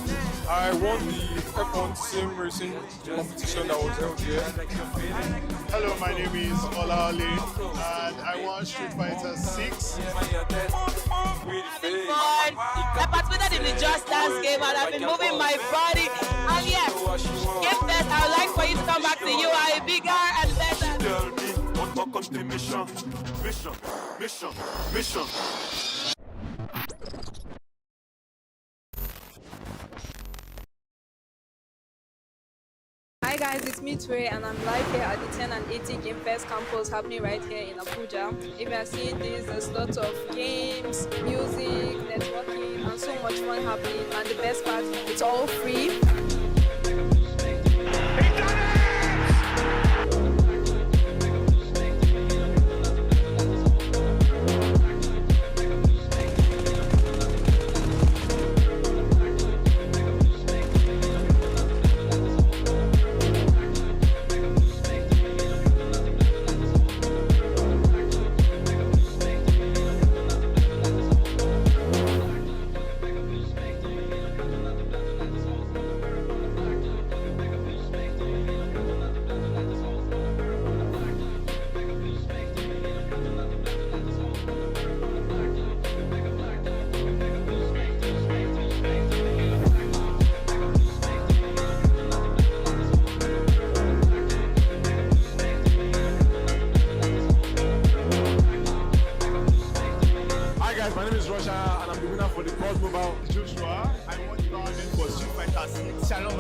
I won the F1 sim racing competition that was held here. Hello, my name is Ola Ali, and I won Street Fighter 6. I participated in the Just Dance game, and I've been moving my body. And yes, Game Fest, I would like for you to come back to UI bigger and better. Mission. Hi guys, it's me Trey, and I'm live here at the 10 and 80 Game Fest campus happening right here in Abuja. If you are seeing this, there's lots of games, music, networking, and so much fun happening. And the best part, it's all free. My name is Russia, and I'm the winner for the PUBG Mobile. Joshua, I won the tournament for Street Fighter 6. Shalom,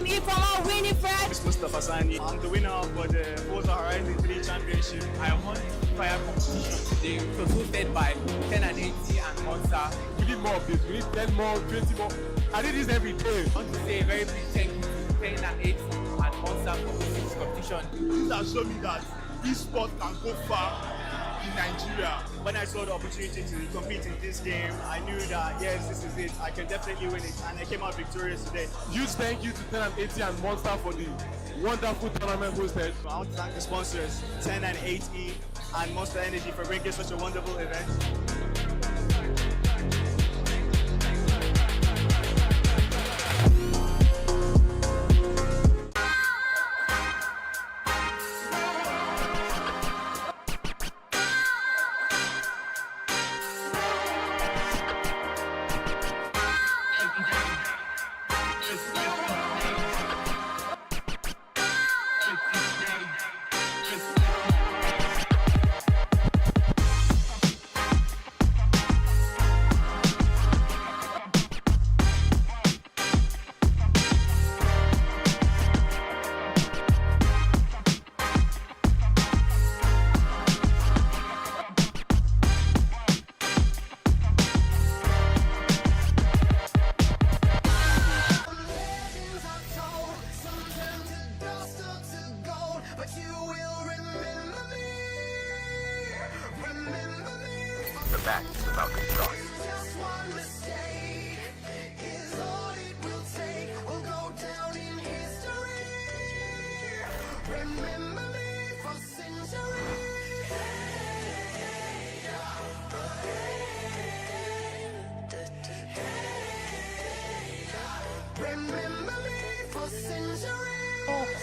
Me from our Winifred. It's Mustafa Sani. I'm the winner for the Forza Horizon 3 Championship. I won fire competition today. It was hosted by 10 and 80 and Monster. We need more of this. We need 10 more, 20 more. I did this every day. I want to say a very big thank you to 10 and 80 and Monster for hosting this competition. This has shown me that e-sport can go far in Nigeria. When I saw the opportunity to compete in this game, I knew that yes, this is it. I can definitely win it, and I came out victorious today. Huge thank you to 10 and 80 and Monster for the wonderful tournament hosted. I want to thank the sponsors, 10 and 80 and Monster Energy, for bringing such a wonderful event.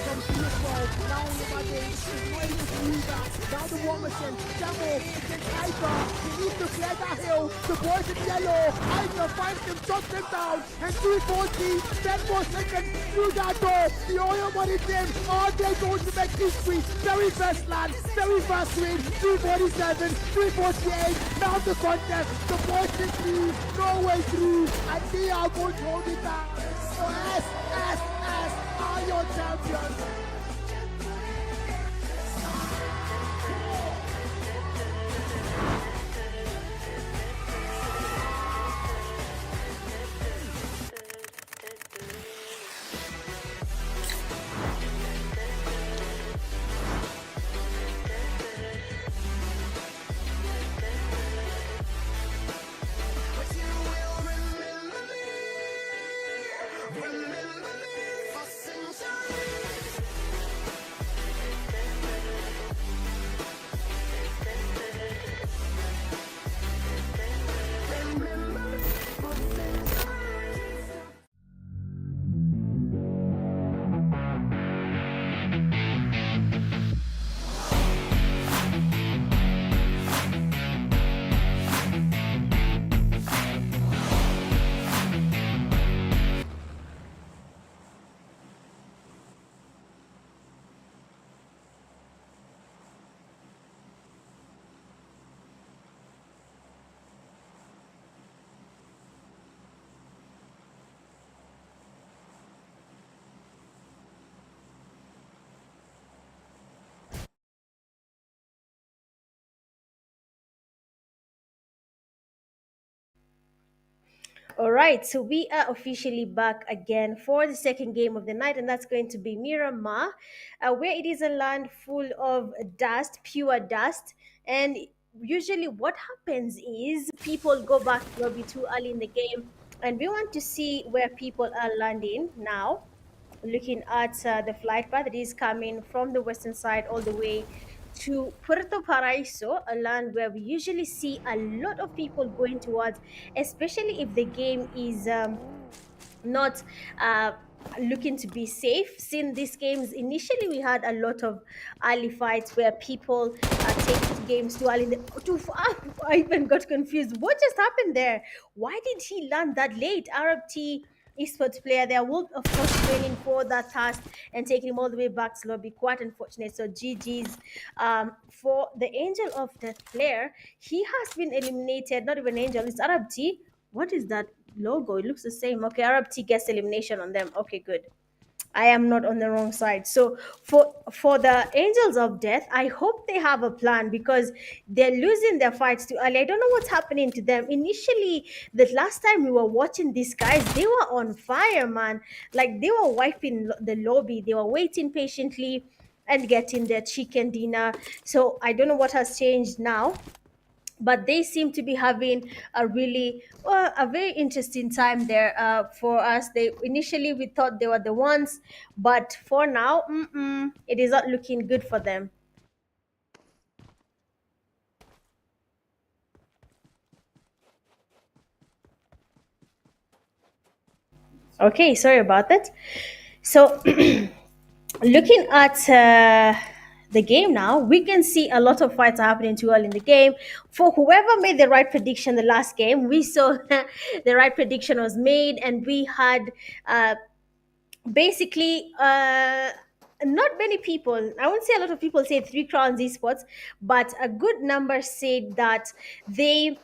From PS12, now on the Monday, Israeli Ruga, now the Warmison, Demo, against Ica, he needs to clear that hill, the boys in yellow, Ica finds him, shuts him down, and 340, 10 more seconds, through that door, the oil money's in, all day goes to make history, very first land, very first win, 347, 348, now the contest, the boys in lead, no way through, and they are going to hold it down, so S are your champions. All right, so we are officially back again for the second game of the night, and that's going to be Miramar, where it is a land full of dust, pure dust. And usually, what happens is people go back to lobby too early in the game, and we want to see where people are landing now. Looking at the flight path that is coming from the western side all the way to Puerto Paraiso, a land where we usually see a lot of people going towards, especially if the game is not looking to be safe. Since these games, initially we had a lot of early fights where people take games too early. Too far. I even got confused. What just happened there? Why did he land that late? Arab T esports player there will of course training for that task and taking him all the way back to lobby. Quite unfortunate. So GG's for the Angel of Death player. He has been eliminated. Not even Angel, it's Arab T. What is that logo? It looks the same. Okay, Arab T gets elimination on them. Okay, good. I am not on the wrong side. So for the Angels of Death, I hope they have a plan because they're losing their fights too early. I don't know what's happening to them. Initially, the last time we were watching these guys, they were on fire, man. Like they were wiping the lobby. They were waiting patiently and getting their chicken dinner. So I don't know what has changed now, but they seem to be having a really a very interesting time there for us. They initially we thought they were the ones, but for now, it is not looking good for them. Okay, sorry about that. So looking at the game now, we can see a lot of fights are happening too early in the game. For whoever made the right prediction the last game, we saw the right prediction was made, and we had basically not many people, I won't say a lot of people say Three Crowns Esports, but a good number said that they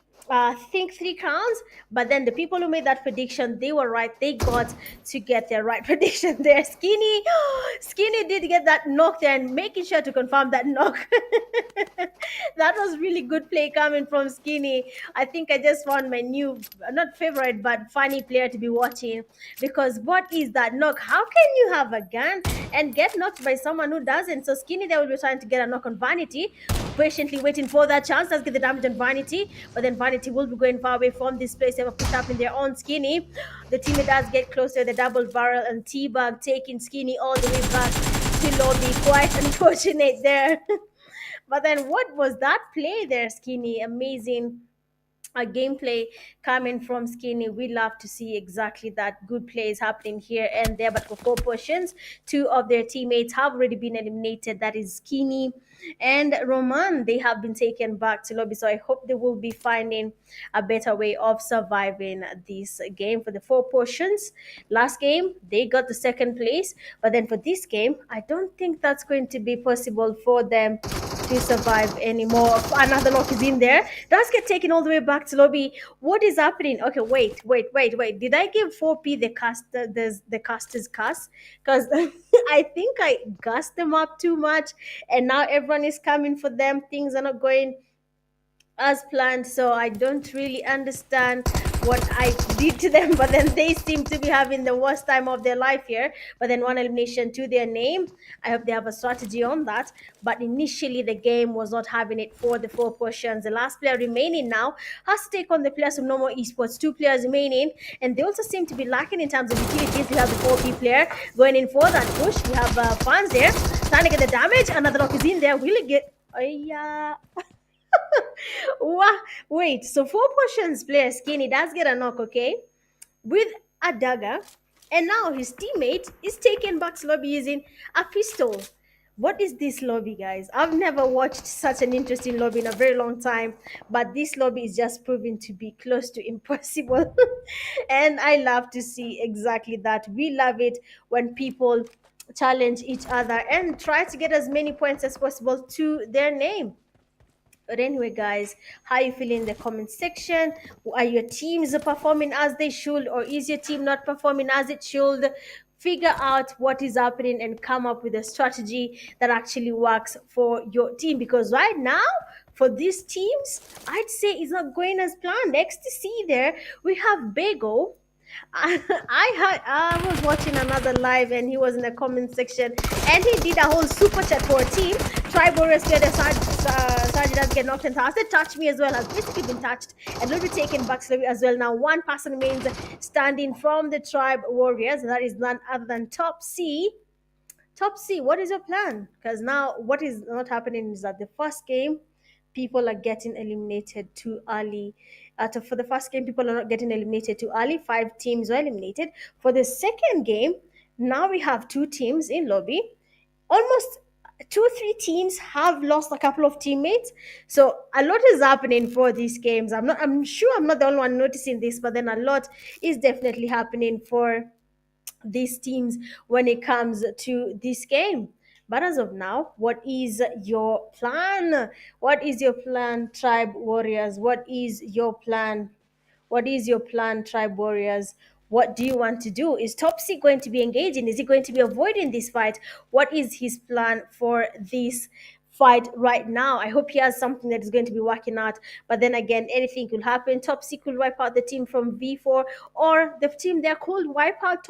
think 3 crowns. But then the people who made that prediction, they were right. They got to get their right prediction there. Skinny, Skinny did get that knock there, and making sure to confirm that knock. That was really good play coming from Skinny. I think I just found my new, not favorite, but funny player to be watching, because what is that knock? How can you have a gun and get knocked by someone who doesn't? So Skinny there will be trying to get a knock on Vanity, patiently waiting for that chance. Let's get the damage on Vanity, but then Vanity will be going far away from this place. They have put up in their own. Skinny, the teammate does get closer, the double barrel and T-Bag taking Skinny all the way back to lobby. Quite unfortunate there. But then what was that play there, Skinny? Amazing gameplay coming from Skinny. We love to see exactly that. Good plays happening here and there. But for 4 portions, two of their teammates have already been eliminated. That is Skinny and Roman. They have been taken back to lobby. So I hope they will be finding a better way of surviving this game. For the 4 portions, last game they got the second place. But then for this game, I don't think that's going to be possible for them to survive anymore. Another knock is in there. Does get taken all the way back to lobby. What is happening? Okay, wait. Did I give 4P the caster's cuss? Because I think I gassed them up too much, and now everyone is coming for them. Things are not going as planned, so I don't really understand what I did to them, but then they seem to be having the worst time of their life here. But then one elimination to their name. I hope they have a strategy on that. But initially the game was not having it for the 4 portions. The last player remaining now has to take on the players from No More Esports. 2 players remaining, and they also seem to be lacking in terms of utilities. We have the 4P player going in for that push. We have fans there trying to get the damage. Another lock is in there. Will it get? Oh yeah. Wait, so 4 portions player Skinny does get a knock, okay, with a dagger, and now his teammate is taken back to lobby using a pistol. What is this lobby, guys? I've never watched such an interesting lobby in a very long time, but this lobby is just proving to be close to impossible. And I love to see exactly that. We love it when people challenge each other and try to get as many points as possible to their name. But anyway, guys, how you feeling in the comment section? Are your teams performing as they should, or is your team not performing as it should? Figure out what is happening and come up with a strategy that actually works for your team. Because right now, for these teams, I'd say it's not going as planned. XTC there, we have Bego. I was watching another live, and he was in the comment section, and he did a whole super chat for a team. Tribe Warriors where the Sergeant does get knocked and said touch me as well, has basically been touched and will be taken back slowly as well. Now one person remains standing from the Tribe Warriors, and that is none other than Top C. Top C, what is your plan? Because now what is not happening is that the first game, people are getting eliminated too early. For the first game, people are not getting eliminated too early. 5 teams were eliminated. For the second game, now we have 2 teams in lobby. Almost 2 3 teams have lost a couple of teammates. So a lot is happening for these games. I'm sure I'm not the only one noticing this, but then a lot is definitely happening for these teams when it comes to this game. But as of now, what is your plan? What is your plan, Tribe Warriors? What is your plan? What is your plan, Tribe Warriors? What do you want to do? Is Topsy going to be engaging? Is he going to be avoiding this fight? What is his plan for this fight right now? I hope he has something that is going to be working out. But then again, anything could happen. Topsy could wipe out the team from V4, or the team there could wipe out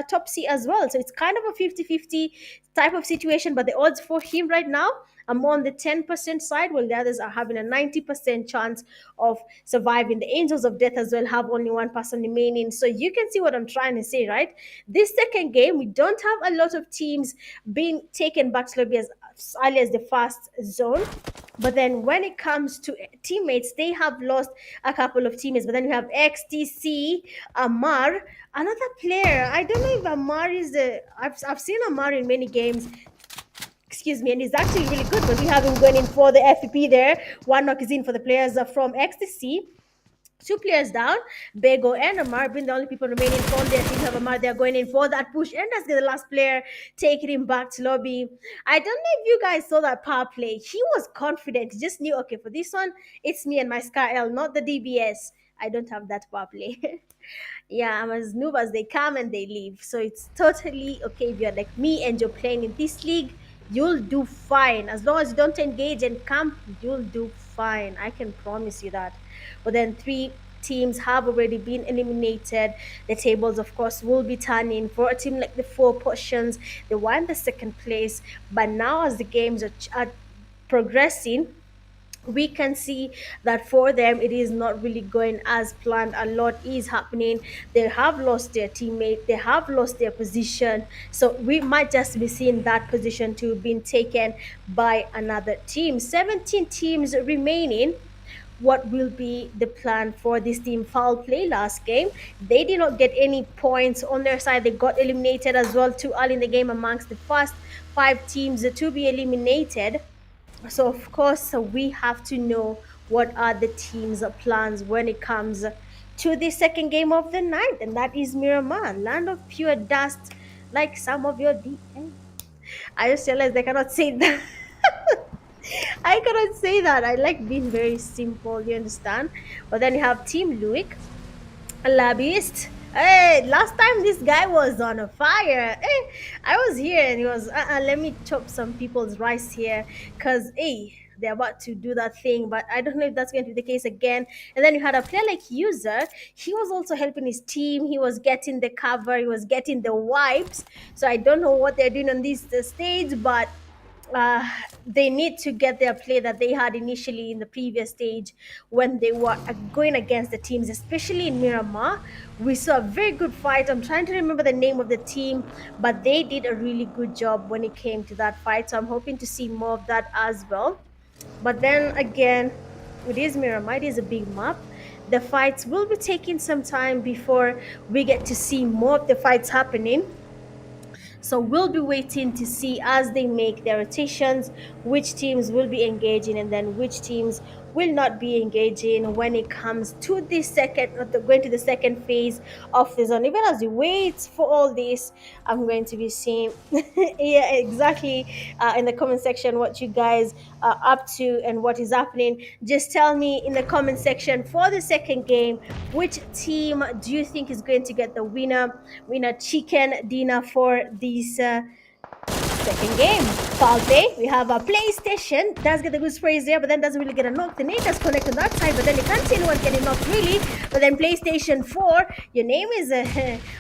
Topsy as well. So it's kind of a 50-50 type of situation. But the odds for him right now, I'm on the 10% side, while the others are having a 90% chance of surviving. The Angels of Death as well have only 1 person remaining. So you can see what I'm trying to say, right? This second game, we don't have a lot of teams being taken back to lobby as early as the first zone. But then when it comes to teammates, they have lost a couple of teammates. But then you have XTC, Amar, another player. I don't know if Amar is the... I've seen Amar in many games. Excuse me, and he's actually really good, but we have him going in for the FPP there. One knock is in for the players from XTC. Two players down, Bego and Amar being the only people remaining from their team have Amar. They're going in for that push, and that's the last player taking him back to lobby. I don't know if you guys saw that power play. He was confident. He just knew, okay, for this one, it's me and my Sky L, not the DBS. I don't have that power play. Yeah, I'm as noob as they come and they leave. So it's totally okay if you're like me and you're playing in this league, you'll do fine. As long as you don't engage and camp, you'll do fine. I can promise you that. But then three teams have already been eliminated. The tables, of course, will be turning for a team like the Four Potions. They won the second place, but now as the games are progressing, we can see that for them it is not really going as planned. A lot is happening. They have lost their teammate, they have lost their position, so we might just be seeing that position to being taken by another team. 17 teams remaining. What will be the plan for this team? Foul play last game, they did not get any points on their side. They got eliminated as well too early in the game amongst the first five teams to be eliminated. So of course, we have to know what are the team's plans when it comes to the second game of the night, and that is Miramar, land of pure dust, like some of your DM. I just realized I cannot say that. I cannot say that. I like being very simple, you understand? But then you have Team Luik, a lobbyist. Hey, last time this guy was on a fire. Hey, I was here and he was, let me chop some people's rice here. Because, hey, they're about to do that thing, but I don't know if that's going to be the case again. And then you had a player like User. He was also helping his team. He was getting the cover. He was getting the wipes. So I don't know what they're doing on this stage, but they need to get their play that they had initially in the previous stage when they were going against the teams, especially in Miramar. We saw a very good fight. I'm trying to remember the name of the team, but they did a really good job when it came to that fight. So I'm hoping to see more of that as well. But then again, it is Miramar, it is a big map. The fights will be taking some time before we get to see more of the fights happening. So we'll be waiting to see as they make their rotations which teams will be engaging and then which teams will not be engaging when it comes to the going to the second phase of the zone. Even as we wait for all this, I'm going to be seeing yeah, exactly, in the comment section what you guys are up to and what is happening. Just tell me in the comment section for the second game, which team do you think is going to get the winner chicken dinner for this second game. Foul play. We have a PlayStation. Does get the good sprays there, but then doesn't really get a knock. The name does connect on that side, but then you can't see anyone getting knocked really. But then PlayStation 4, your name is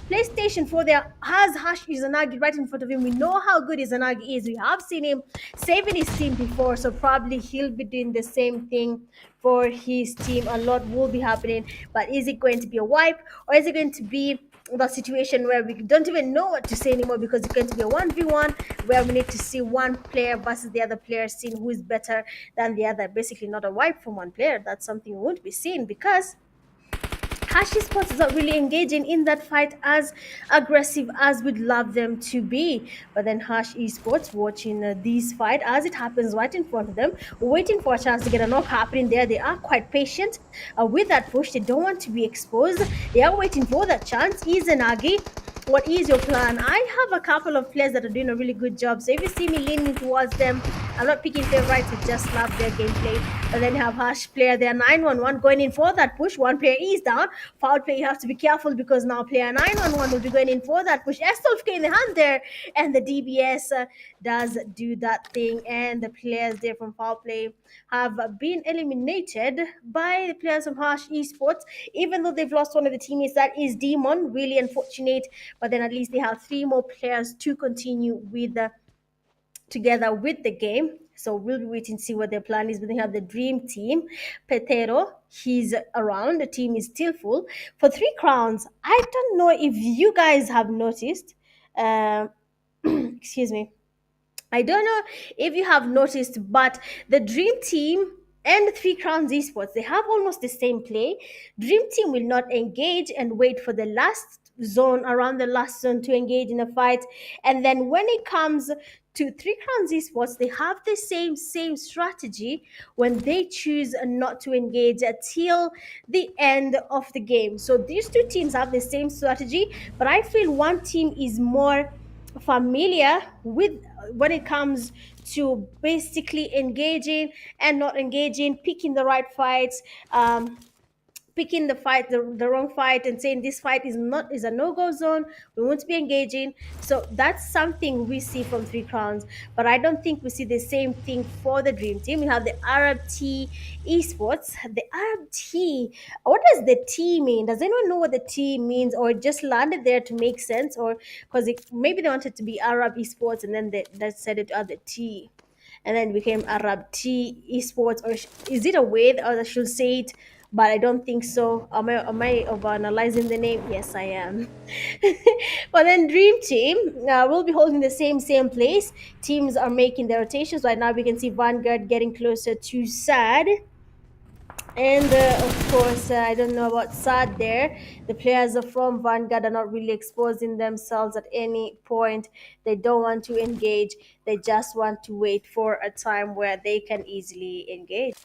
PlayStation 4 there has Hash Izanagi right in front of him. We know how good Izanagi is. We have seen him saving his team before, so probably he'll be doing the same thing for his team. A lot will be happening, but is it going to be a wipe or is it going to be the situation where we don't even know what to say anymore because it's going to be a 1v1 where we need to see one player versus the other player, seeing who is better than the other? Basically, not a wipe from one player. That's something we won't be seeing because Hashi Sports is not really engaging in that fight as aggressive as we'd love them to be. But then Hash Esports watching this fight as it happens right in front of them, waiting for a chance to get a knock happening there. They are quite patient with that push. They don't want to be exposed. They are waiting for that chance. Izanagi, what is your plan? I have a couple of players that are doing a really good job. So if you see me leaning towards them, I'm not picking favorites. I just love their gameplay. But then you have Hash player there, 911 going in for that push. One player is down. Foul play, you have to be careful because now player 911 will be going in for that push. S12K in the hand there. And the DBS does do that thing. And the players there from foul play have been eliminated by the players from Hash Esports. Even though they've lost one of the teammates, that is Demon. Really unfortunate. But then at least they have three more players to continue with together with the game. So we'll be waiting to see what their plan is. But they have the dream team. Petero, he's around. The team is still full. For 3 crowns, I don't know if you guys have noticed. Excuse me. I don't know if you have noticed, but the Dream Team and 3 Crowns Esports, they have almost the same play. Dream Team will not engage and wait for the last zone, around the last zone to engage in a fight. And then when it comes to Three Crowns Esports, they have the same strategy when they choose not to engage till the end of the game. So these two teams have the same strategy, but I feel one team is more familiar with when it comes to basically engaging and not engaging, picking the right fights, picking the wrong fight and saying this fight is a no-go zone, we won't be engaging. So that's something we see from Three Crowns, but I don't think we see the same thing for the dream team. We have the Arab T Esports. The Arab T, what does the T mean? Does anyone know what the T means, or it just landed there to make sense, or because maybe they wanted to be Arab Esports and then they said it at the T and then became Arab T Esports, or is it a way that I should say it? But I don't think so. Am I over analyzing the name? Yes, I am. But then Dream Team will be holding the same place. Teams are making their rotations right now. We can see Vanguard getting closer to Sad. And of course, I don't know about Sad there. The players are from Vanguard are not really exposing themselves at any point. They don't want to engage. They just want to wait for a time where they can easily engage.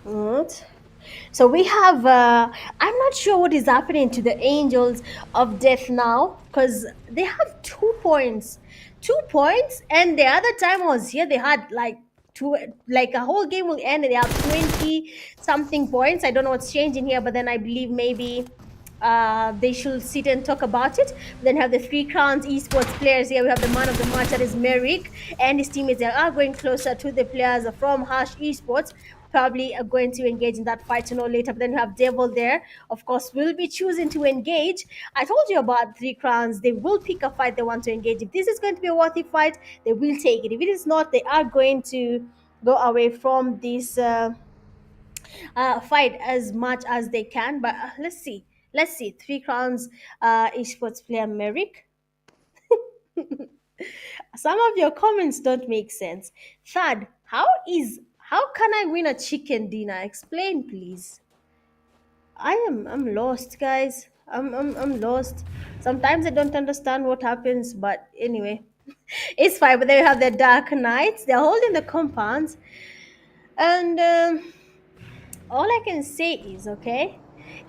Right. So we have, I'm not sure what is happening to the Angels of Death now because they have 2 points. 2 points, and the other time I was here, they had like two, like a whole game will end and they have 20 something points. I don't know what's changing here, but then I believe maybe they should sit and talk about it. Then have the Three Crowns esports players here. We have the man of the match, that is Merrick, and his teammates. They are going closer to the players from Hash Esports. Probably are going to engage in that fight later. But then you have Devil there. Of course, will be choosing to engage. I told you about Three Crowns. They will pick a fight they want to engage. If this is going to be a worthy fight, they will take it. If it is not, they are going to go away from this fight as much as they can. But let's see. Let's see. Three Crowns esports player Merrick. Some of your comments don't make sense. Third, how can I win a chicken dinner? Explain, please. I'm lost, guys. I'm lost. Sometimes I don't understand what happens, but anyway, it's fine. But then we have the Dark Knights. They're holding the compounds, and all I can say is, okay,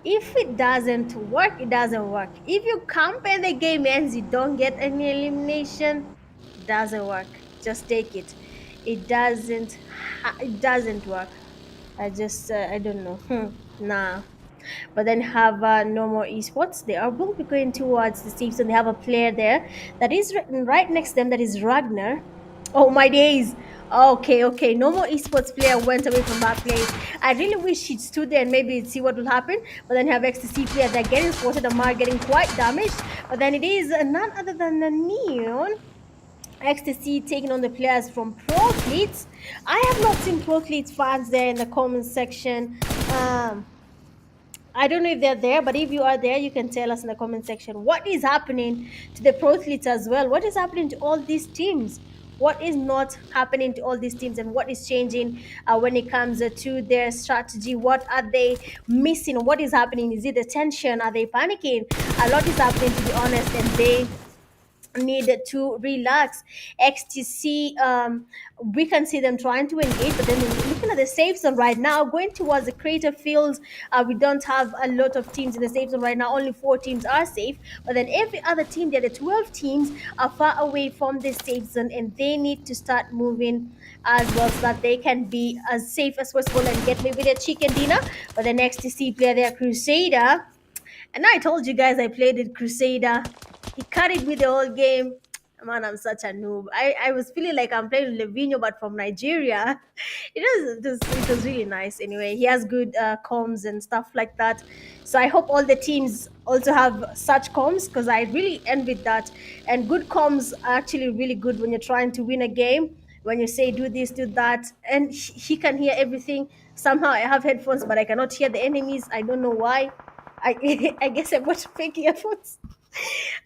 if it doesn't work, it doesn't work. If you camp and the game ends, you don't get any elimination, doesn't work. Just take it. It doesn't work. I don't know. Nah. But then have no more esports. They are will be going towards the Steves, and they have a player there that is right next to them. That is Ragnar. Oh my days. Okay. No more esports player went away from that place. I really wish he'd stood there and maybe see what will happen. But then have XTC player that getting spotted. Amar getting quite damaged. But then it is none other than the Neon. Ecstasy taking on the players from Pro Fleets. I have not seen Pro Fleets fans there in the comment section. I don't know if they're there, but if you are there, you can tell us in the comment section what is happening to the pro athletes as well. What is happening to all these teams? What is not happening to all these teams, and what is changing when it comes to their strategy? What are they missing? What is happening? Is it the tension? Are they panicking? A lot is happening, to be honest, and they need to relax. XTC, we can see them trying to engage, but then looking at the safe zone right now, going towards the crater fields, we don't have a lot of teams in the safe zone right now. Only 4 teams are safe, but then every other team there, the 12 teams, are far away from the safe zone, and they need to start moving as well so that they can be as safe as possible and get maybe their chicken dinner. But the next XTC player there, Crusader, and I told you guys I played it Crusader. He carried me the whole game. Man, I'm such a noob. I was feeling like I'm playing Levino, but from Nigeria. It was really nice. Anyway, he has good comms and stuff like that. So I hope all the teams also have such comms, because I really envy that. And good comms are actually really good when you're trying to win a game. When you say do this, do that, and he can hear everything. Somehow I have headphones, but I cannot hear the enemies. I don't know why. I guess I bought fake earphones.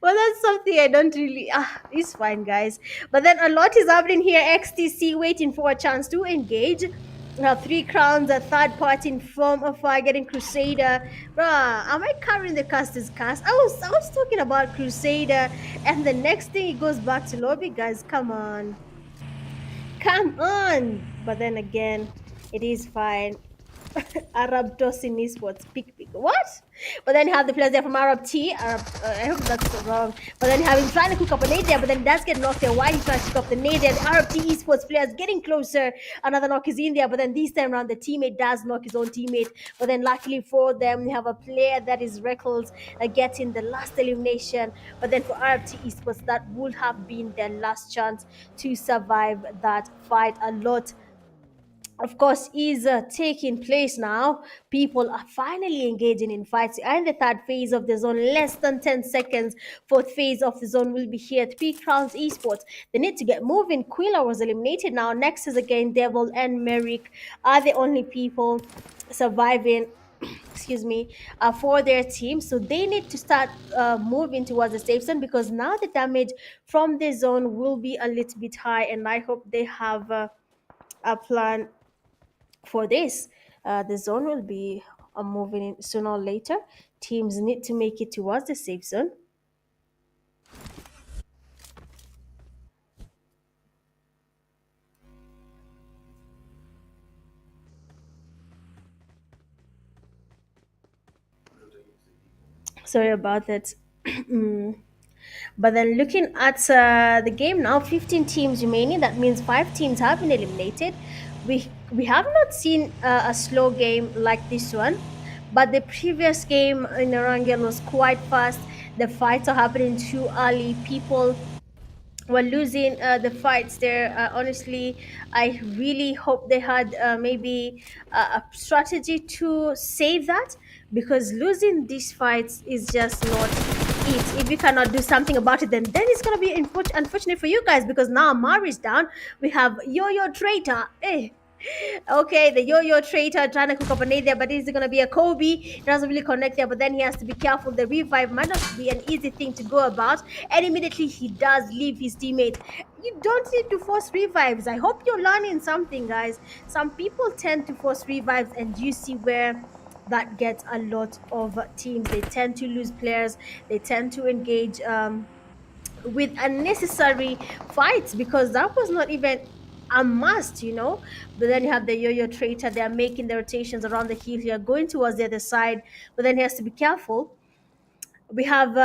Well, that's something I don't really. It's fine, guys. But then a lot is happening here. XTC waiting for a chance to engage. We have Three Crowns, a third party in form of getting Crusader. Bruh, am I carrying the casters cast? I was talking about Crusader, and the next thing it goes back to lobby, guys. Come on. Come on. But then again, it is fine. Arab tossing esports. Pick. What? But then you have the players there from Arab T. I hope that's wrong. But then you have him trying to cook up a nade there, but then does get knocked there. Why he trying to cook up the nade there? The Arab T esports players getting closer. Another knock is in there, but then this time around the teammate does knock his own teammate. But then luckily for them, you have a player that is Reckles getting the last elimination. But then for Arab T esports, that would have been their last chance to survive that fight. A lot of course is taking place now. People are finally engaging in fights and the third phase of the zone, less than 10 seconds. Fourth phase of the zone will be here. Three Crowns Esports, they need to get moving. Quilla was eliminated. Now next is again Devil and Merrick are the only people surviving excuse me, for their team. So they need to start moving towards the safe zone, because now the damage from the zone will be a little bit high, and I hope they have a plan for this. The zone will be moving in sooner or later. Teams need to make it towards the safe zone. Sorry about that. But then looking at the game now, 15 teams remaining. That means 5 teams have been eliminated. We have not seen a slow game like this one, but the previous game in Erangel was quite fast. The fights are happening too early. People were losing the fights there. Honestly, I really hope they had maybe a strategy to save that, because losing these fights is just not it. If you cannot do something about it, then it's gonna be unfortunate for you guys, because now Mari's down. We have Yo-Yo Traitor. Okay, the yo-yo traitor trying to cook up a nade there, but is it gonna be a Kobe? It doesn't really connect there, but then he has to be careful. The revive might not be an easy thing to go about, and immediately he does leave his teammate. You don't need to force revives. I hope you're learning something, guys. Some people tend to force revives, and you see where that gets a lot of teams. They tend to lose players. They tend to engage with unnecessary fights, because that was not even a must. But then you have the yo-yo traitor. They are making the rotations around the hill here, going towards the other side, but then he has to be careful. We have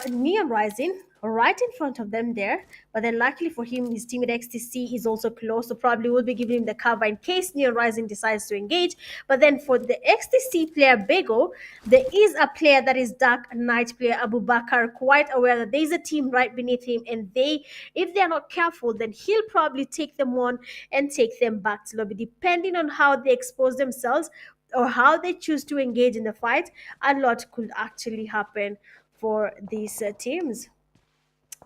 Neon Rising right in front of them there, but then luckily for him, his teammate XTC is also close, so probably will be giving him the cover in case Neon Rising decides to engage. But then for the XTC player Bego, there is a player that is Dark Knight player Abu Bakar, quite aware that there is a team right beneath him, and if they are not careful, then he'll probably take them on and take them back to lobby, depending on how they expose themselves or how they choose to engage in the fight. A lot could actually happen for these teams.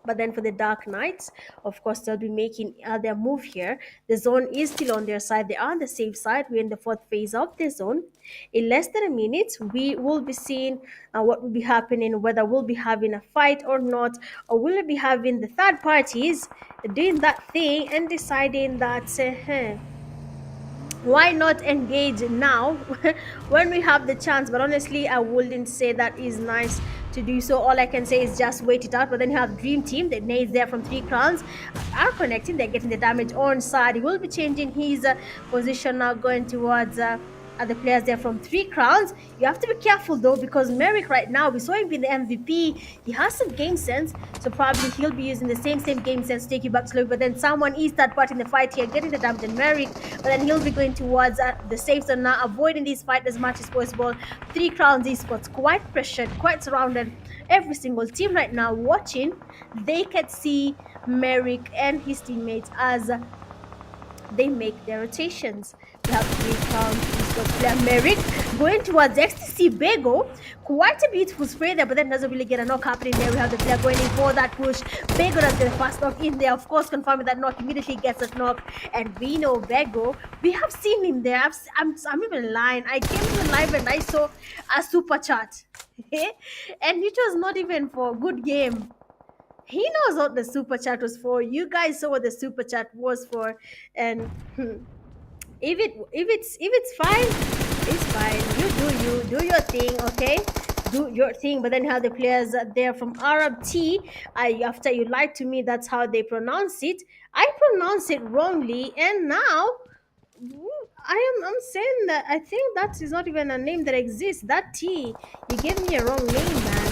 But then for the Dark Knights, of course, they'll be making their move here. The zone is still on their side. They are on the safe side. We're in the fourth phase of the zone. In less than a minute, we will be seeing what will be happening, whether we'll be having a fight or not, or will we be having the third parties doing that thing and deciding that why not engage now when we have the chance. But honestly, I wouldn't say that is nice to do so. All I can say is just wait it out. But then you have Dream Team, the nades there from Three Crowns are connecting. They're getting the damage on side. He will be changing his position now, going towards the players there from Three Crowns. You have to be careful though, because Merrick right now, we saw him being the MVP. He has some game sense, so probably he'll be using the same game sense to take you back slowly. But then someone is that part in the fight here, getting the damage on Merrick. But then he'll be going towards the safe zone now, avoiding this fight as much as possible. Three Crowns esports quite pressured, quite surrounded. Every single team right now watching, they can see Merrick and his teammates as they make their rotations. We have Three Crowns esports player Merrick going towards XTC Bego. Quite a beautiful spray there, but then doesn't really get a knock happening there. We have the player going in for that push. Bego does get a fast knock in there. Of course, confirming that knock, immediately gets that knock. And we know Bego, we have seen him there. I'm even lying. I came to live and I saw a super chat. And it was not even for a good game. He knows what the super chat was for. You guys saw what the super chat was for. And If it's fine, it's fine. You do your thing, okay? Do your thing. But then you have the players there from Arab T. I After you lied to me, that's how they pronounce it. I pronounce it wrongly, and now I'm saying that I think that is not even a name that exists. That T, you gave me a wrong name, man.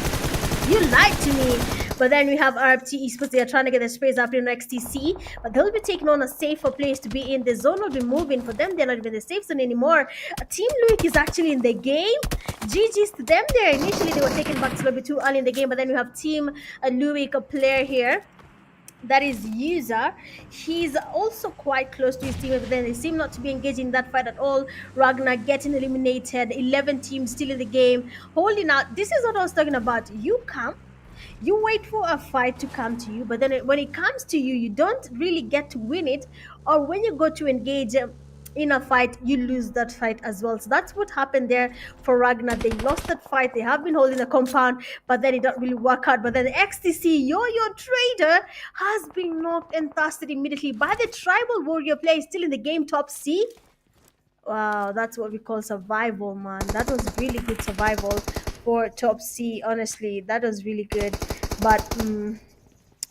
You lied to me. But then we have RFT Esports. They are trying to get the space up in XTC, but they'll be taking on a safer place to be in. The zone will be moving for them. They're not even the safe zone anymore. Team Luik is actually in the game. GG's to them there. Initially, they were taken back to lobby too early in the game, but then we have Team Luik, a player here. That is user. He's also quite close to his team, but then they seem not to be engaging in that fight at all. Ragnar getting eliminated. 11 teams still in the game, holding out. This is what I was talking about. You wait for a fight to come to you, but then when it comes to you, you don't really get to win it. Or when you go to engage in a fight, you lose that fight as well. So that's what happened there for Ragnar. They lost that fight. They have been holding the compound, but then it don't really work out. But then the XTC Yo-Yo Trader has been knocked and thusted immediately by the Tribal Warrior player still in the game, top C. Wow, that's what we call survival, man. That was really good survival for top C. Honestly, that was really good. But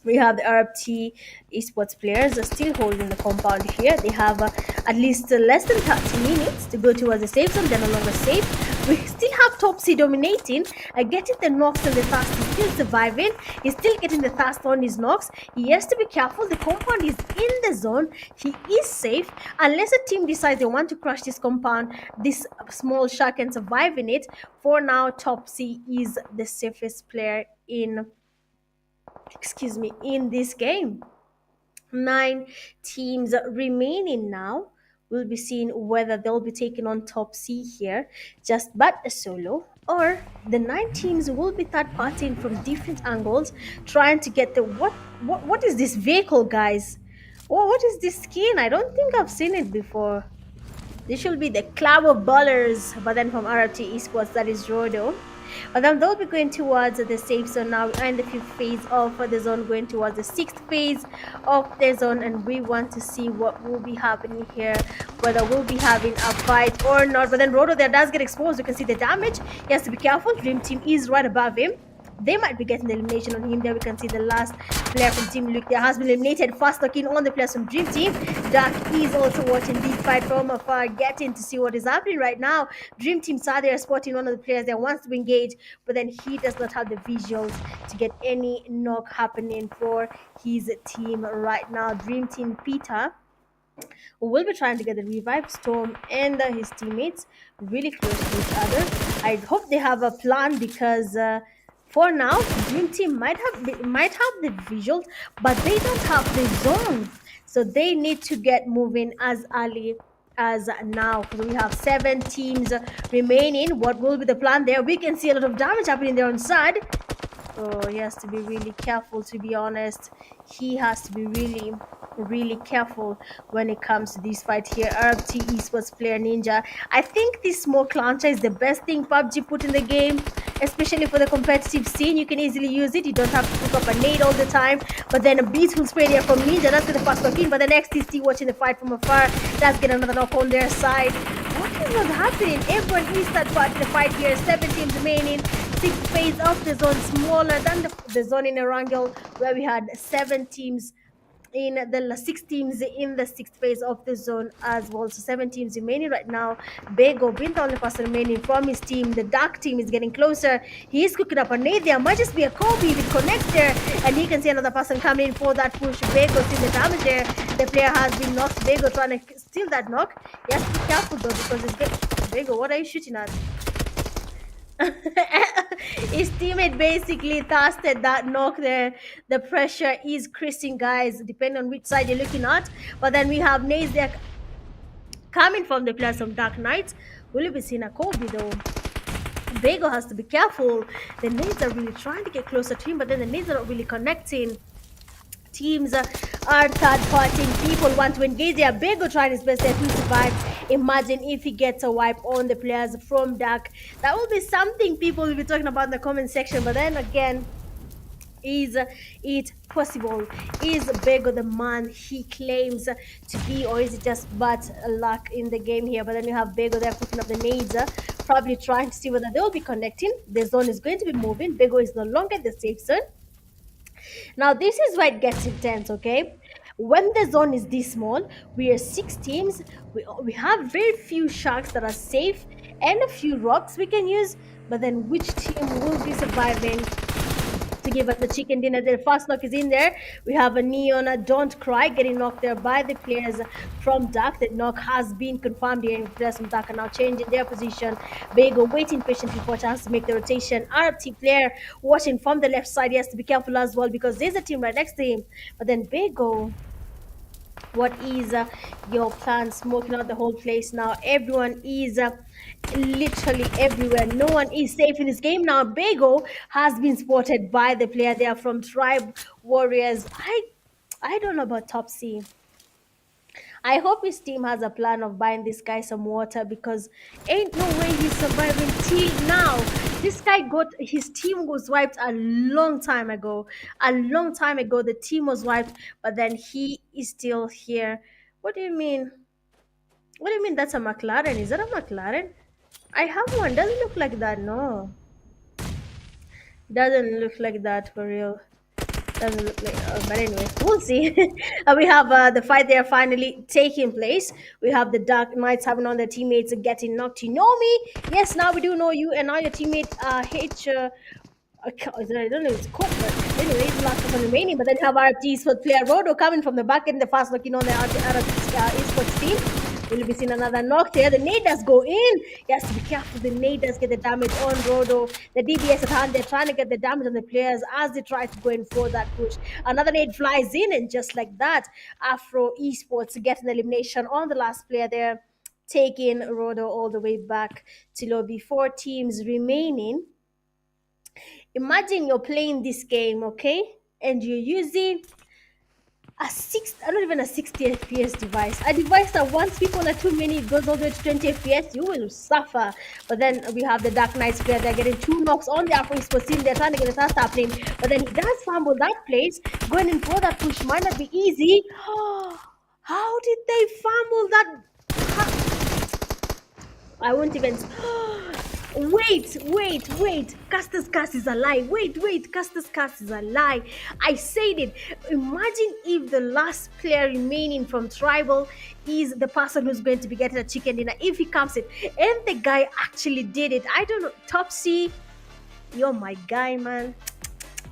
we have the RFT esports players are still holding the compound here. They have at least less than 30 minutes to go towards the safe zone. They're no longer safe. We still have Topsy dominating, getting the knocks and the fast. He's still surviving. He's still getting the fast on his knocks. He has to be careful. The compound is in the zone. He is safe. Unless a team decides they want to crush this compound, this small shark can survive in it. For now, Topsy is the safest player in this game. 9 teams remaining now. We'll be seeing whether they'll be taking on top C here, just but a solo, or the 9 teams will be third partying from different angles, trying to get the what is this vehicle, guys? What is this skin? I don't think I've seen it before. This should be the Club of Ballers, but then from RFT Esports, that is Rodo. But then they'll be going towards the safe zone now. We're in the 5th phase of the zone, going towards the 6th phase of the zone, and we want to see what will be happening here, whether we'll be having a fight or not. But then Rodo there does get exposed. You can see the damage. He has to be careful. Dream Team is right above him. They might be getting the elimination on him there. We can see the last player from Team Luke there has been eliminated. Fast looking on the players from Dream Team. Dark is also watching the fight from afar, getting to see what is happening right now. Dream Team saw there spotting one of the players that wants to engage, but then he does not have the visuals to get any knock happening for his team right now. Dream Team Peter will be trying to get the revive. Storm and his teammates really close to each other. I hope they have a plan, because for now, Dream Team might have the visuals, but they don't have the zone. So they need to get moving as early as now. So we have 7 teams remaining. What will be the plan there? We can see a lot of damage happening there on side. Oh, he has to be really careful, to be honest. He has to be really careful when it comes to this fight here. RFT Esports player Ninja. I think this smoke launcher is the best thing PUBG put in the game, especially for the competitive scene. You can easily use it. You don't have to pick up a nade all the time. But then a beautiful spray there from Ninja. That's the first knock in. But the next is still watching the fight from afar. That's get another knock on their side. What is not happening? Everyone is that part of the fight here. 7 teams remaining. 6th phase of the zone, smaller than the zone in Erangel, where we had 7 teams in the 6 teams in the 6th phase of the zone as well. So 7 teams remaining right now. Bego being the only person remaining from his team. The dark team is getting closer. He is cooking up a nade. There might just be a Kobe if it connects there, and he can see another person coming in for that push. Bego seeing the damage there. The player has been knocked. Bego trying to steal that knock. He has to be careful though, because it's getting... Bego, what are you shooting at? His teammate basically casted that knock there. The pressure is increasing, guys, depending on which side you're looking at. But then we have nades there coming from the players of Dark Knights. Will you be seeing a Kobe though? Bego has to be careful. The nades are really trying to get closer to him, but then the nades are not really connecting. Teams are third party. People want to engage there. Bego trying his best there to survive. Imagine if he gets a wipe on the players from Dark. That will be something people will be talking about in the comment section. But then again, Is it possible? Is Bego the man he claims to be, or is it just but luck in the game here? But then you have Bego there putting up the nades, probably trying to see whether they'll be connecting. The zone is going to be moving. Bego is no longer the safe zone. Now, this is where it gets intense, okay? When the zone is this small, we are six teams. We have very few sharks that are safe and a few rocks we can use. But then, which team will be surviving to give us the chicken dinner? The first knock is in there. We have a Neon, a Don't Cry, getting knocked there by the players from Dark. The knock has been confirmed here. Players from Dark are now changing their position. Bego waiting patiently for a chance to make the rotation. RT player watching from the left side. He has to be careful as well because there's a team right next to him. But then Bego, what is your plan? Smoking out the whole place now. Everyone is literally everywhere. No one is safe in this game now. Bego has been spotted by the player there from Tribe Warriors. I don't know about Top C. I hope his team has a plan of buying this guy some water because ain't no way he's surviving till now. This guy got his team was wiped a long time ago. A long time ago, the team was wiped, but then he is still here. What do you mean? What do you mean that's a McLaren? Is that a McLaren? I have one. Doesn't look like that, no. Doesn't look like that for real. Doesn't look like, but anyways, we'll see. We have the fight there finally taking place. We have the Dark Knights having on their teammates getting knocked. You know me? Yes, now we do know you, and now your teammate H. I don't know if it's Cook, but anyway, he's the last person remaining. But then you have our esports player Rodo coming from the back end, the fast looking on the esports team. Will be seeing another knock there. The nade does go in. He has to be careful. The nade does get the damage on Rodo. The DBS at hand, they're trying to get the damage on the players as they try to go in for that push. Another nade flies in, and just like that, Afro Esports get an elimination on the last player there, taking Rodo all the way back to lobby. Four teams remaining. Imagine you're playing this game, okay, and you're using not even a 60 FPS device, a device that once people are too many, it goes all the way to 20 FPS, you will suffer. But then we have the Dark Knights player, they're getting two knocks on the Afro Esports team, they're trying to get a start happening, but then he does fumble that place. Going in for that push might not be easy. How did they fumble that? I won't even. Wait. Caster's Cast is a lie. Wait. Caster's Cast is a lie. I said it. Imagine if the last player remaining from Tribal is the person who's going to be getting a chicken dinner. If he comes in. And the guy actually did it. I don't know. Top C, you're my guy, man.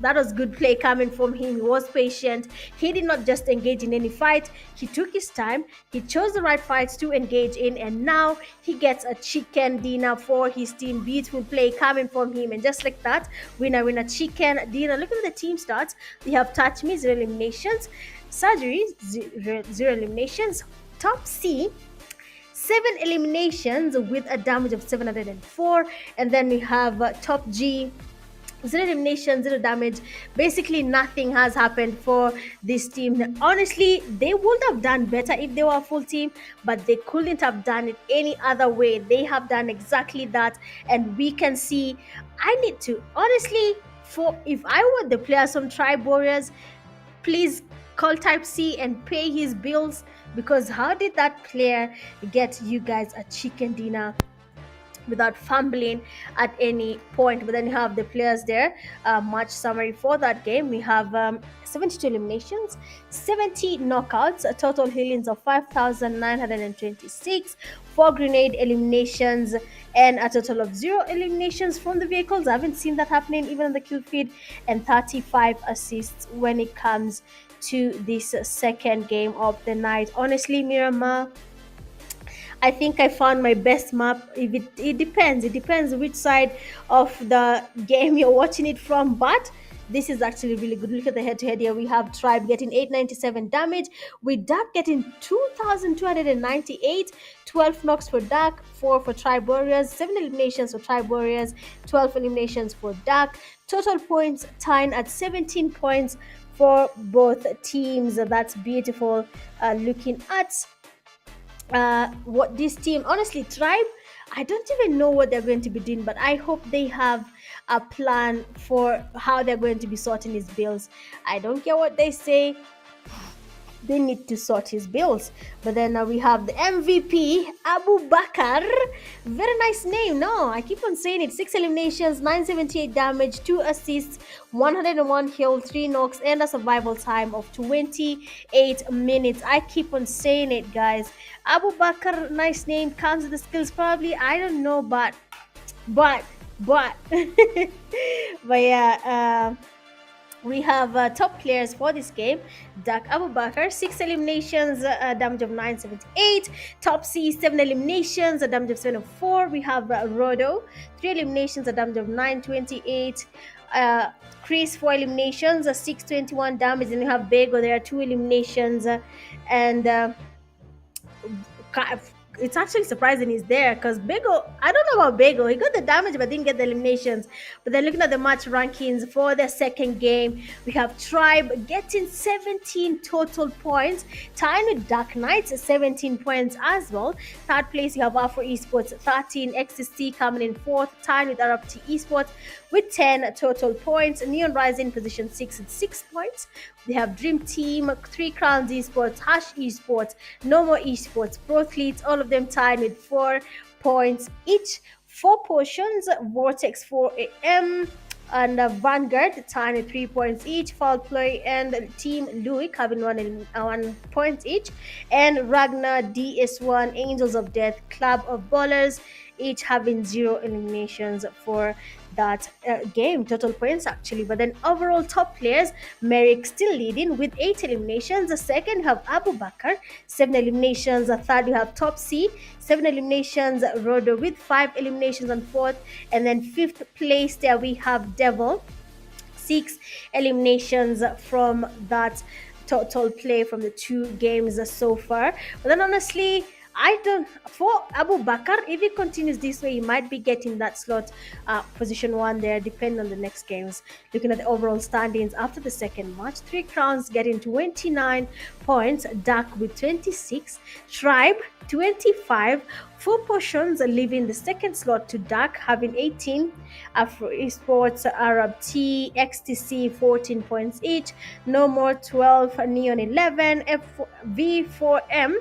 That was good play coming from him. He was patient. He did not just engage in any fight. He took his time. He chose the right fights to engage in, and now he gets a chicken dinner for his team. Beautiful play coming from him, and just like that, winner chicken dinner. Look at the team stats. We have Touch Me, 0 eliminations. Surgery, 0 eliminations. Top C, 7 eliminations with a damage of 704, and then we have Top G, 0 elimination, 0 damage. Basically, nothing has happened for this team. Honestly, they would have done better if they were a full team, but they couldn't have done it any other way. They have done exactly that, and we can see. I need to honestly, for if I were the players from Tribe Warriors, please call Type C and pay his bills, because how did that player get you guys a chicken dinner without fumbling at any point? But then you have the players there. Match summary for that game: we have 72 eliminations, 70 knockouts, a total healings of 5,926, 4 grenade eliminations, and a total of 0 eliminations from the vehicles. I haven't seen that happening even on the kill feed, and 35 assists when it comes to this second game of the night. Honestly, Miramar, I think I found my best map. If it depends. It depends which side of the game you're watching it from. But this is actually really good. Look at the head-to-head here. We have Tribe getting 897 damage, with Dark getting 2,298, 12 knocks for Dark, 4 for Tribe Warriors, 7 eliminations for Tribe Warriors, 12 eliminations for Dark. Total points tying at 17 points for both teams. That's beautiful. Looking at what this team, honestly, Tribe, I don't even know what they're going to be doing, but I hope they have a plan for how they're going to be sorting his bills. I don't care what they say, they need to sort his bills. But then we have the MVP, Abu Bakar. Very nice name. No, I keep on saying it. 6 eliminations, 978 damage, 2 assists, 101 kill, 3 knocks, and a survival time of 28 minutes. I keep on saying it, guys. Abu Bakar, nice name. Comes with the skills, probably. I don't know, but, but, but yeah. We have top players for this game. Dak Abubakar, 6 eliminations, damage of 978. Top C, 7 eliminations, a damage of 704. We have Rodo, 3 eliminations, a damage of 928. Chris, 4 eliminations, 621 damage. Then you have Bego, there are 2 eliminations. And it's actually surprising he's there because Bego, I don't know about Bego. He got the damage but didn't get the eliminations. But then looking at the match rankings for the second game, we have Tribe getting 17 total points, tying with Dark Knights 17 points as well. Third place, you have Afro Esports 13, XST coming in fourth, tying with RFT Esports with 10 total points. Neon Rising position 6 with 6 points. They have Dream Team, 3 Crowns Esports, Hash Esports, No More Esports, Pro Athletes, all of them tied with 4 points each. 4 Potions, Vortex 4 AM, and Vanguard tied with 3 points each. Foul Play and Team Louis having 1 point each. And Ragnar, DS1, Angels of Death, Club of Ballers, each having 0 eliminations for that game, total points actually. But then overall top players, Merrick still leading with 8 eliminations. The second, you have Abu Bakar, 7 eliminations. The third, you have Top C, 7 eliminations. Rodo with 5 eliminations on fourth. And then fifth place, there we have Devil, 6 eliminations from that total play from the 2 games so far. But then honestly, I don't, for Abu Bakar, if he continues this way, he might be getting that slot position 1 there, depending on the next games. Looking at the overall standings after the second match, 3 Crowns getting 29 points, Dark with 26, Tribe 25, 4 Potions leaving the second slot to Dark having 18, Afro Esports, Arab T, XTC 14 points each, No More 12, Neon 11, V4M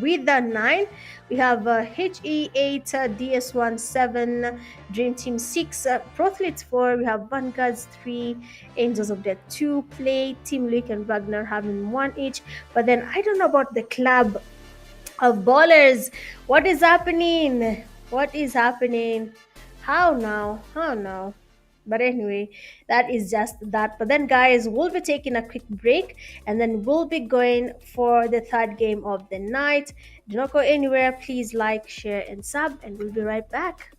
with the 9. We have HE8, DS1 7, Dream Team 6, Pro Athletes 4. We have Vanguards 3, Angels of Death 2, Play, Team Luke and Ragnar having 1 each. But then I don't know about the Club of Ballers. What is happening? What is happening? How now? How now? But anyway, that is just that. But then guys, we'll be taking a quick break and then we'll be going for the third game of the night. Do not go anywhere. Please like, share and sub, and we'll be right back.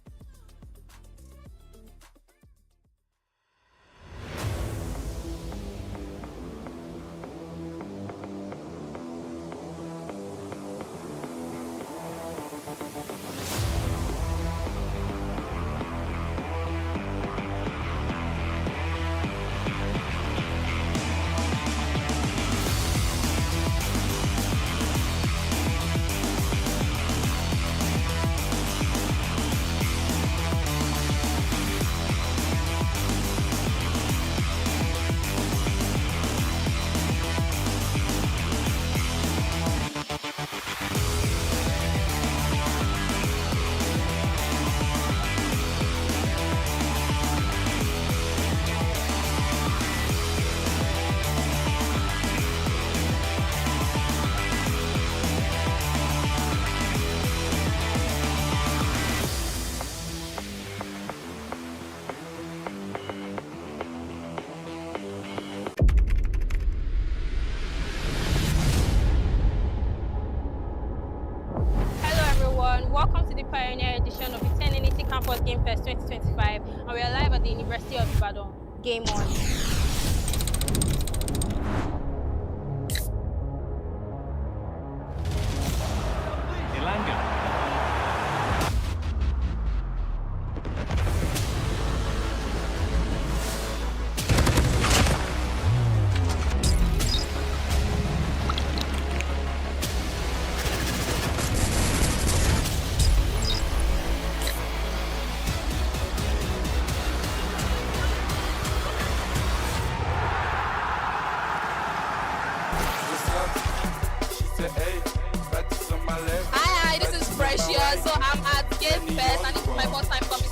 Welcome to the Pioneer edition of the 10NET Campus Game Fest 2025, and we are live at the University of Ibadan. Game on.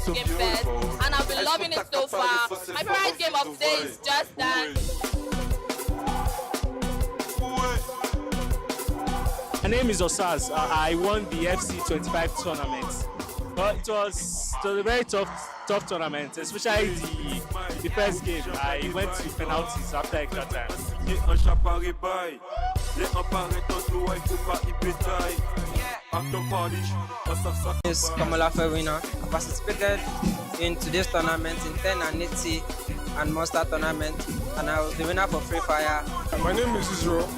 to Game Fest, and I've been loving it so far. My favorite game of the day is Just Dance. My name is Osaz. I won the FC 25 tournament. But it was a very tough tournament, especially the first game. I went to penalties after extra time. Is Kamalafe winner. I participated in today's tournament in 10 and 80 and Monster tournament, and I was the winner for Free Fire. My name is Israel.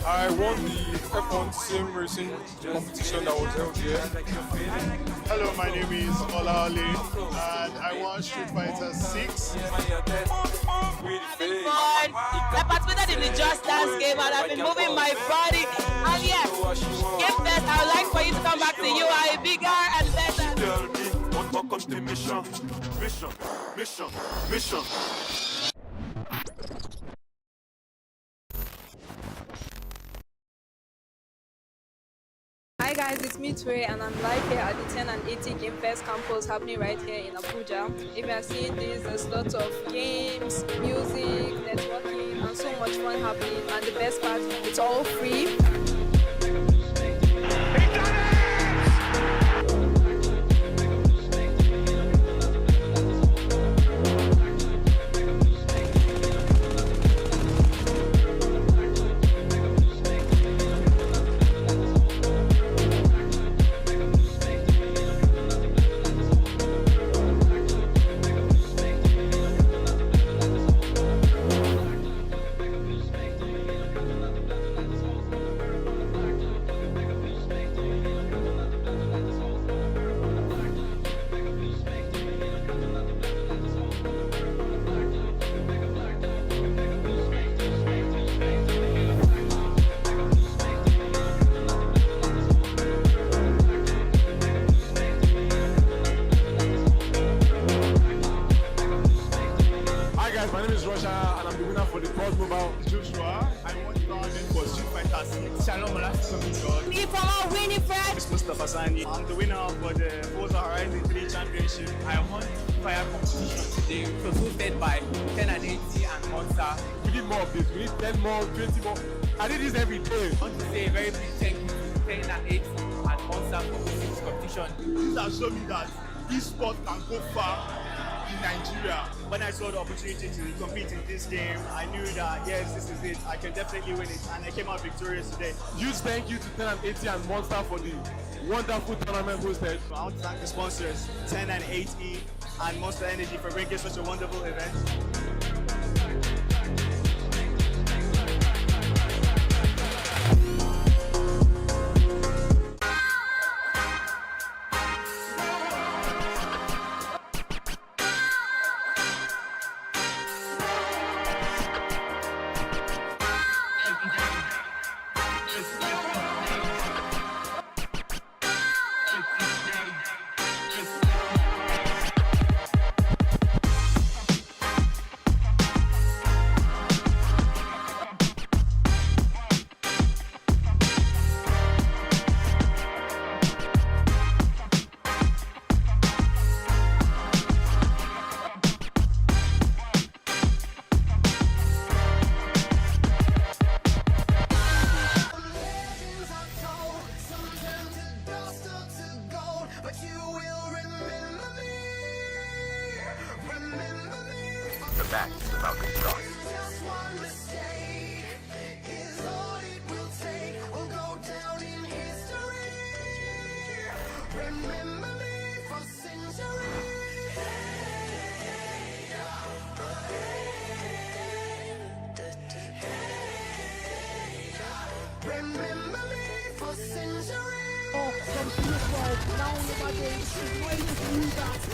I won the F1 sim racing competition that was held here. Hello, my name is Olaole, and I won Street Fighter 6. I participated in the Just Dance game, and I've been moving my body. And yes, Game Fest, I would like for you to come back to UI bigger and better. Mission. Hi guys, it's me Tue, and I'm live here at the 10 and 80 Game Fest campus happening right here in Abuja. If you are seeing this, there's lots of games, music, networking, and so much fun happening. And the best part, it's all free. My name is Russia, and I'm the winner for the PUBG Mobile. Joshua, I won the tournament for Street Fighter 6. Shalom, Me from our winning friend. It's Mustafa Sani. I'm the winner for the Forza Horizon 3 Championship. I won fire competition today. It was hosted by 10 and 80 and Monster. We need more of this. We need 10 more, 20 more. I did this every day. I want to say a very big thank you to 10 and 80 and Monster for hosting this competition. This has shown me that e-sport can go far in Nigeria. When I saw the opportunity to compete in this game, I knew that yes, this is it. I can definitely win it, and I came out victorious today. Huge thank you to 10 and 80 and Monster for the wonderful tournament hosted. I want to thank the sponsors, 10 and 80 and Monster Energy, for bringing such a wonderful event. Back is about to start.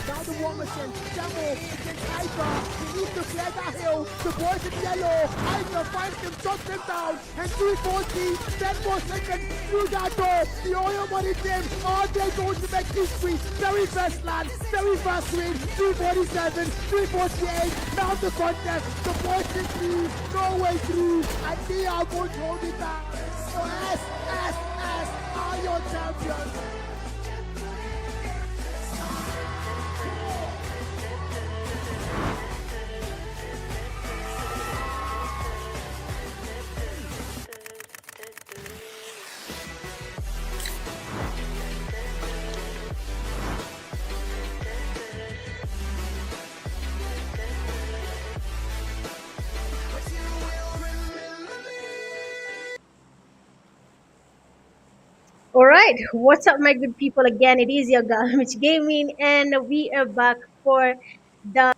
Now the one machine, Demo, Decisive, he needs to clear that hill, the boys in yellow, Ivan finds him, shuts him down, and 340, 10 more seconds, through that door, the oil money team, all day going to make history, very first land, very first win, 347, 348, now the contest, the boys in lead, no way through, and they are going to hold it down, so S are your champions. All right, what's up, my good people? Again, it is your girl, Mitch Gaming, and we are back for the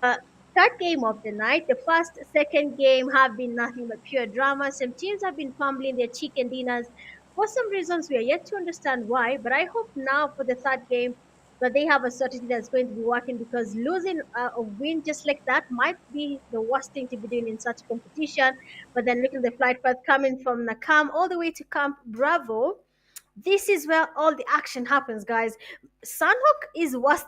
third game of the night. The first, second game have been nothing but pure drama. Some teams have been fumbling their chicken dinners for some reasons we are yet to understand why. But I hope now for the third game that they have a strategy that's going to be working because losing a win just like that might be the worst thing to be doing in such competition. But then look at the flight path coming from Nakam all the way to Camp Bravo. This is where all the action happens, guys. Sanhok is worse.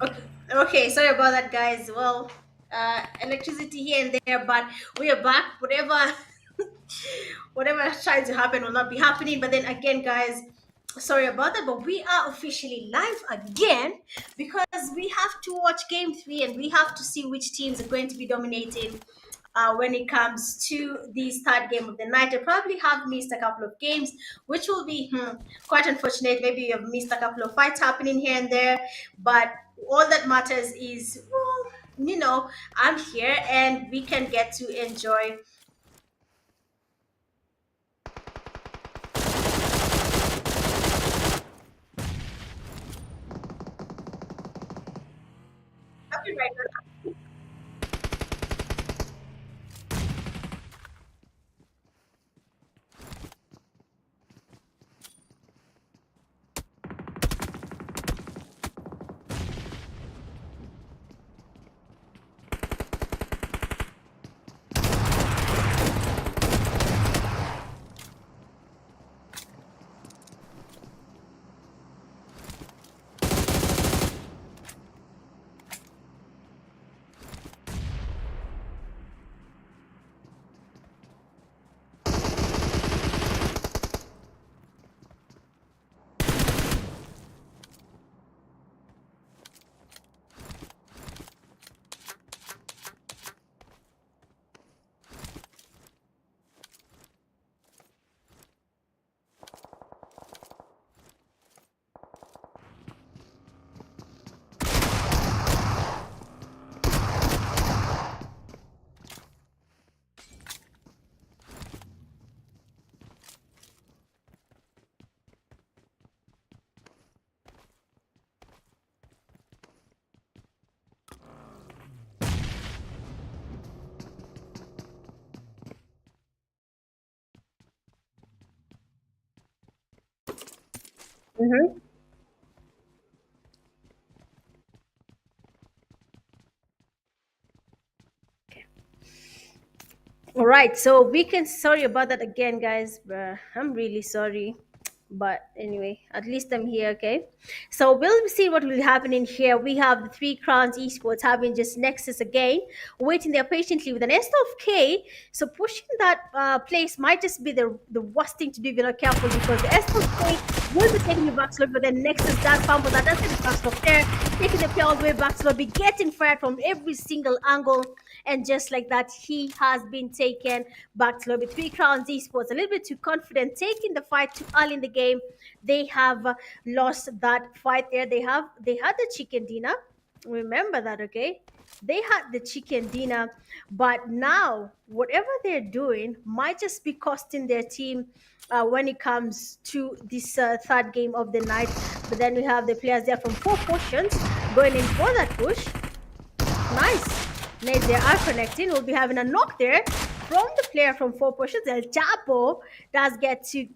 Okay, okay, sorry about that, guys. Well, electricity here and there, but we are back. Whatever, whatever is trying to happen will not be happening. But then again, guys, sorry about that. But we are officially live again because we have to watch Game Three and we have to see which teams are going to be dominating. When it comes to this third game of the night, I probably have missed a couple of games, which will be quite unfortunate. Maybe you have missed a couple of fights happening here and there, but all that matters is, well, I'm here and we can get to enjoy. Right now. Mm-hmm. All right, so we can sorry about that again, guys. I'm really sorry, but anyway, at least I'm here. Okay, so we'll see what will happen in here. We have the Three Crowns Esports having just Nexus again, waiting there patiently with an S of K. So pushing that place might just be the worst thing to do if you're not careful, because the S of K will be taking you back slow, but then Nexus does fumble that. That's the back off there, taking the play all the way back slow, be getting fired from every single angle. And just like that, he has been taken back to lobby. Three Crowns Esports, a little bit too confident, taking the fight too early in the game. They have lost that fight there. They had the chicken dinner. Remember that, okay? They had the chicken dinner, but now whatever they're doing might just be costing their team when it comes to this third game of the night. But then we have the players there from Four Potions going in for that push. Nice. Nice, they are connecting. We'll be having a knock there from the player from Four Potions. El Chapo does get to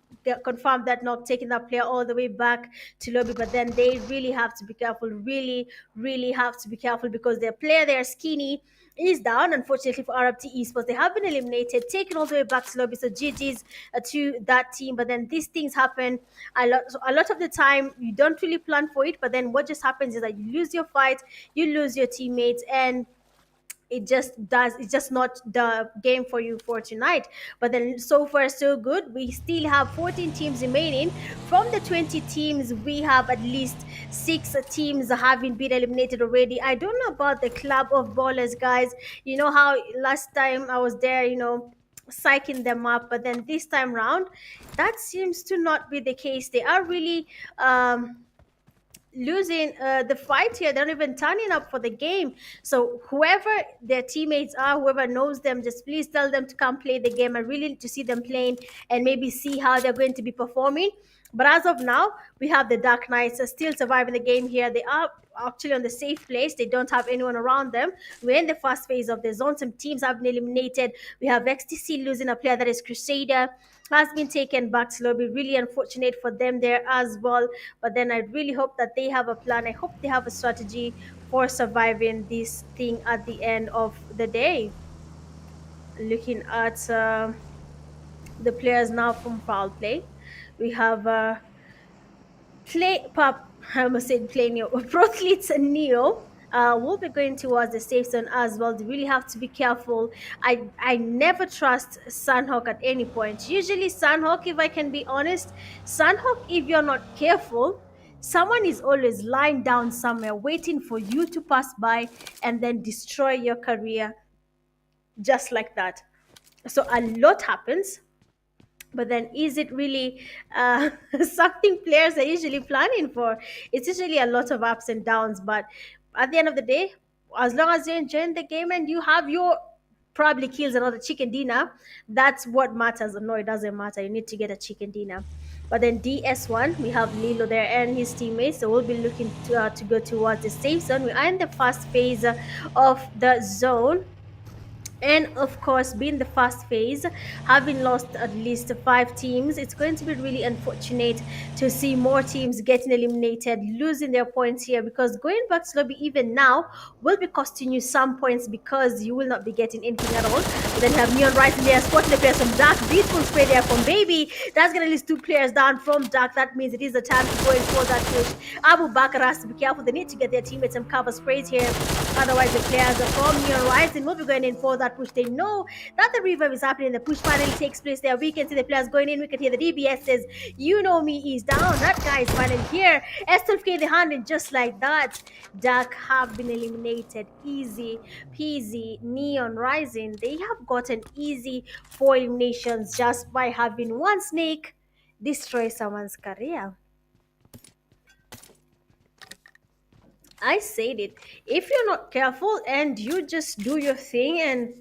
confirm that knock, taking that player all the way back to lobby. But then they really have to be careful. Really, really have to be careful, because their player there, Skinny, is down. Unfortunately for RFT Esports, they have been eliminated, taken all the way back to lobby. So GG's to that team. But then these things happen a lot of the time. You don't really plan for it, but then what just happens is that you lose your fight, you lose your teammates, and it's just not the game for you for tonight. But then so far so good. We still have 14 teams remaining. From the 20 teams, we have at least 6 teams having been eliminated already. I don't know about the club of ballers, guys. You know how last time I was there, psyching them up, but then this time round that seems to not be the case. They are really losing the fight here. They're not even turning up for the game. So whoever their teammates are, whoever knows them, just please tell them to come play the game. I really need to see them playing and maybe see how they're going to be performing. But as of now, we have the Dark Knights still surviving the game here. They are actually on the safe place. They don't have anyone around them. We're in the first phase of the zone. Some teams have been eliminated. We have XTC losing a player that is Crusader, has been taken back to lobby. Really unfortunate for them there as well. But then I really hope that they have a plan. I hope they have a strategy for surviving this thing at the end of the day. Looking at the players now from foul play, we have play pop. I almost said play Neo. Prothletes and Neo. Will be going towards the safe zone as well. They really have to be careful. I never trust Sanhok at any point. Usually Sanhok, if I can be honest, Sanhok, if you're not careful, someone is always lying down somewhere waiting for you to pass by and then destroy your career just like that. So a lot happens, but then is it really something players are usually planning for? It's usually a lot of ups and downs, but at the end of the day, as long as you're enjoying the game and you have your probably kills another chicken dinner, that's what matters. No, it doesn't matter, you need to get a chicken dinner. But then DS1, we have Lilo there and his teammates, so we'll be looking to go towards the safe zone. We are in the first phase of the zone, and of course, being the first phase, having lost at least 5 teams, it's going to be really unfortunate to see more teams getting eliminated, losing their points here, because going back to lobby even now will be costing you some points, because you will not be getting anything at all. But then you have Neon Rising there, spotting the players from Dark. Beautiful spray there from Baby. That's going to list 2 players down from Dark. That means it is the time to go in for that push. Abu Bakr has to be careful. They need to get their teammates some cover sprays here. Otherwise, the players are from Neon Rising will be going in for that push. They know that the reverb is happening. The push finally takes place there. We can see the players going in. We can hear the DBS says, "You know me," is down. That guy is finally here. S12K the hand, and just like that, Dark have been eliminated. Easy peasy. Neon Rising, they have gotten easy 4 eliminations just by having one snake destroy someone's career. I said it. If you're not careful and you just do your thing and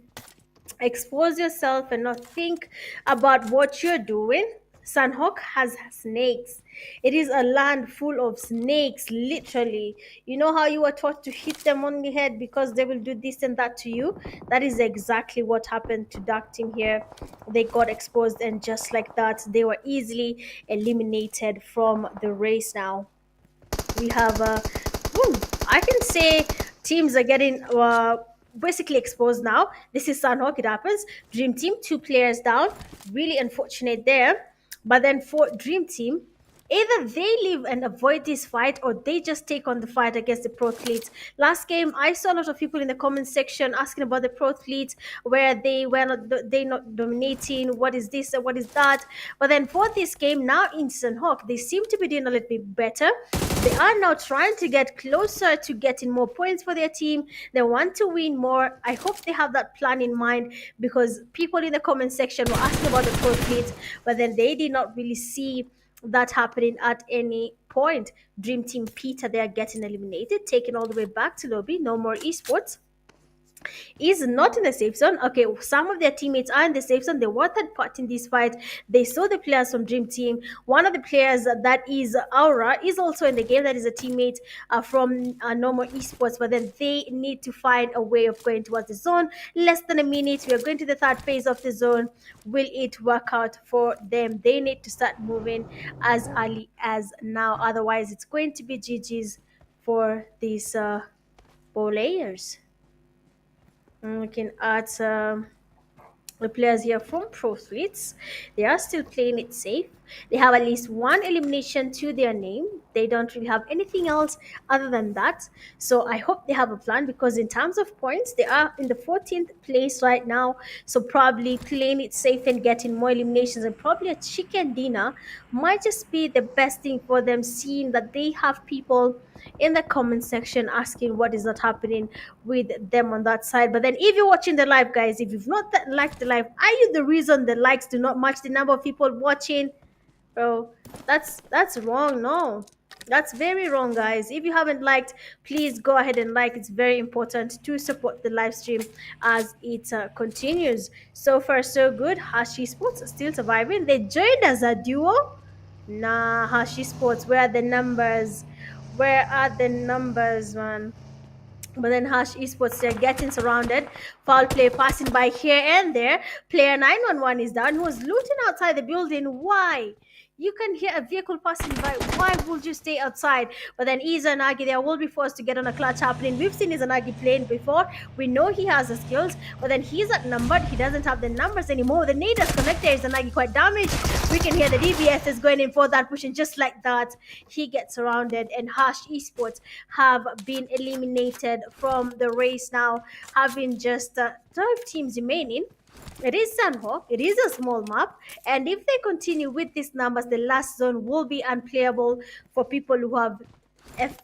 expose yourself and not think about what you're doing, Sanhok has snakes. It is a land full of snakes, literally. You know how you were taught to hit them on the head because they will do this and that to you? That is exactly what happened to Dark Team here. They got exposed, and just like that, they were easily eliminated from the race now. We have I can say teams are getting basically exposed now. This is Sanhok, it happens. Dream Team, 2 players down. Really unfortunate there. But then for Dream Team, either they leave and avoid this fight or they just take on the fight against the prothletes. Last game, I saw a lot of people in the comment section asking about the prothletes, where they were not dominating, what is this and what is that. But then for this game, now in Sanhok, they seem to be doing a little bit better. They are now trying to get closer to getting more points for their team. They want to win more. I hope they have that plan in mind, because people in the comment section were asking about the prothletes, but then they did not really see that happening at any point. Dream Team Peter, they are getting eliminated, taken all the way back to lobby. No more esports is not in the safe zone. Okay, some of their teammates are in the safe zone. They were that part in this fight. They saw the players from Dream Team. One of the players that is Aura is also in the game. That is a teammate from Normal Esports. But then they need to find a way of going towards the zone. Less than a minute. We are going to the third phase of the zone. Will it work out for them? They need to start moving as early as now. Otherwise, it's going to be GG's for these players. Looking at the players here from Pro Fleets, they are still playing it safe. They have at least one elimination to their name. They don't really have anything else other than that. So I hope they have a plan, because in terms of points, they are in the 14th place right now. So probably playing it safe and getting more eliminations, and probably a chicken dinner might just be the best thing for them, seeing that they have people in the comment section asking what is not happening with them on that side. But then if you're watching the live, guys, if you've not liked the live, are you the reason the likes do not match the number of people watching? Bro, that's wrong. No, that's very wrong, guys. If you haven't liked, please go ahead and like. It's very important to support the live stream as it continues. So far so good. Hashi Sports still surviving. They joined as a duo. Nah, Hashi Sports, where are the numbers? Where are the numbers, man? But then Hush Esports, they're getting surrounded. Foul play passing by here and there. Player 911 is down, who was looting outside the building. Why? You can hear a vehicle passing by. Why would you stay outside? But then Izanagi, they will be forced to get on a clutch happening. We've seen Izanagi playing before. We know he has the skills, but then he's outnumbered. He doesn't have the numbers anymore. The nade is connected. Izanagi quite damaged. We can hear the DBS is going in for that push, and just like that, he gets surrounded. And Hush Esports have been eliminated from the race now, having just 12 teams remaining. It is Sanhok. It is a small map, and if they continue with these numbers, the last zone will be unplayable for people who have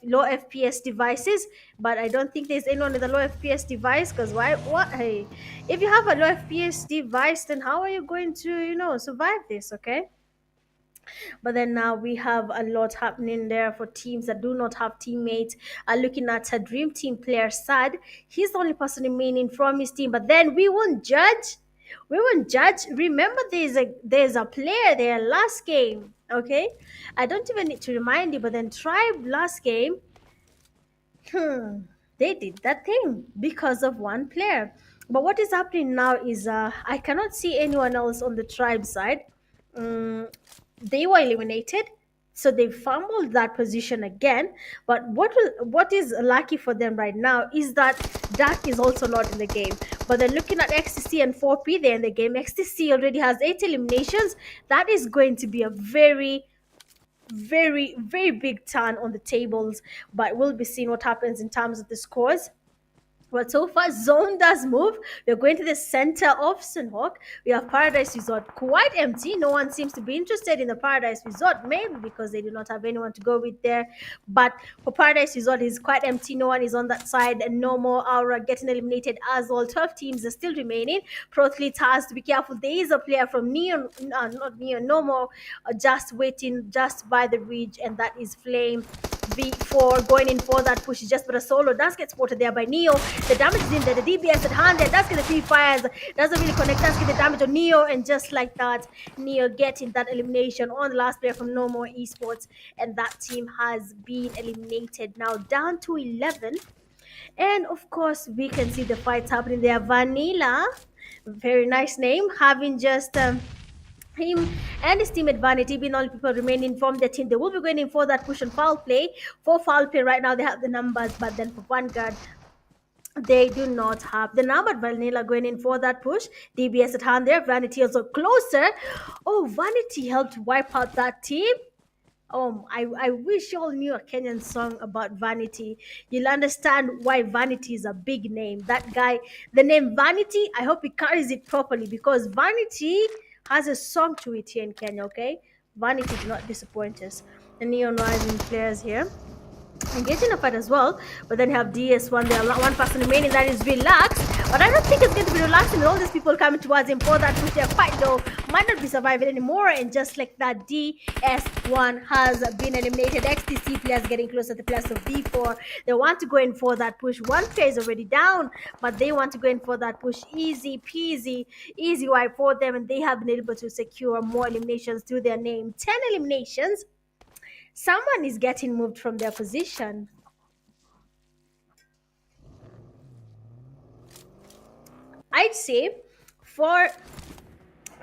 low FPS devices. But I don't think there's anyone with a low FPS device, because why? What? Hey, if you have a low FPS device, then how are you going to survive this? Okay. But then now we have a lot happening there for teams that do not have teammates. Looking at a dream team player, Sad, he's the only person remaining from his team. But then we won't judge. We won't judge. Remember, there's a player there last game. Okay, I don't even need to remind you. But then Tribe last game, they did that thing because of one player. But what is happening now is I cannot see anyone else on the Tribe side. Mm, they were eliminated, so they fumbled that position again. But what is lucky for them right now is that Dark is also not in the game. But then looking at XTC and 4P, they're in the game. XTC already has 8 eliminations. That is going to be a very, very, very big turn on the tables. But we'll be seeing what happens in terms of the scores. But so far, zone does move. We're going to the center of Sanhok. We have Paradise Resort quite empty. No one seems to be interested in the Paradise Resort, maybe because they do not have anyone to go with there. But for Paradise Resort, it's quite empty. No one is on that side. And no more Aura getting eliminated as well. 12 teams are still remaining. Prothletes has to be careful. There is a player from Neon, not Neon, no more, just waiting just by the ridge, and that is Flame. before going in for that push. It's just but a solo does get spotted there by Neo. The damage is in there. The DBS at hand there. Does get the three fires. Doesn't really connect. Does get the damage on Neo, and just like that, Neo getting that elimination on the last player from No More Esports, and that team has been eliminated. Now down to 11. And of course, we can see the fights happening there. Vanilla, very nice name, having just him and his teammate Vanity being all people remaining from the team. They will be going in for that push and foul play. For foul play right now, they have the numbers, but then for Vanguard, they do not have the number. Vanilla going in for that push. DBS at hand there. Vanity also closer. Oh, Vanity helped wipe out that team. I wish you all knew a Kenyan song about Vanity. You'll understand why Vanity is a big name. That guy, the name Vanity, I hope he carries it properly because Vanity has a song to it here in Kenya, okay? Vanity do not disappoint us. The neon rising players here engaging a fight as well, but then you have DS1 there, one person remaining that is relaxed, but I don't think it's going to be relaxing with all these people coming towards him for that push. Their fight though might not be surviving anymore, and just like that, DS1 has been eliminated. XTC players getting closer to the players of V4. They want to go in for that push. One player is already down, but they want to go in for that push. Easy peasy, easy wipe for them, and they have been able to secure more eliminations to their name. 10 eliminations. Someone is getting moved from their position. I'd say for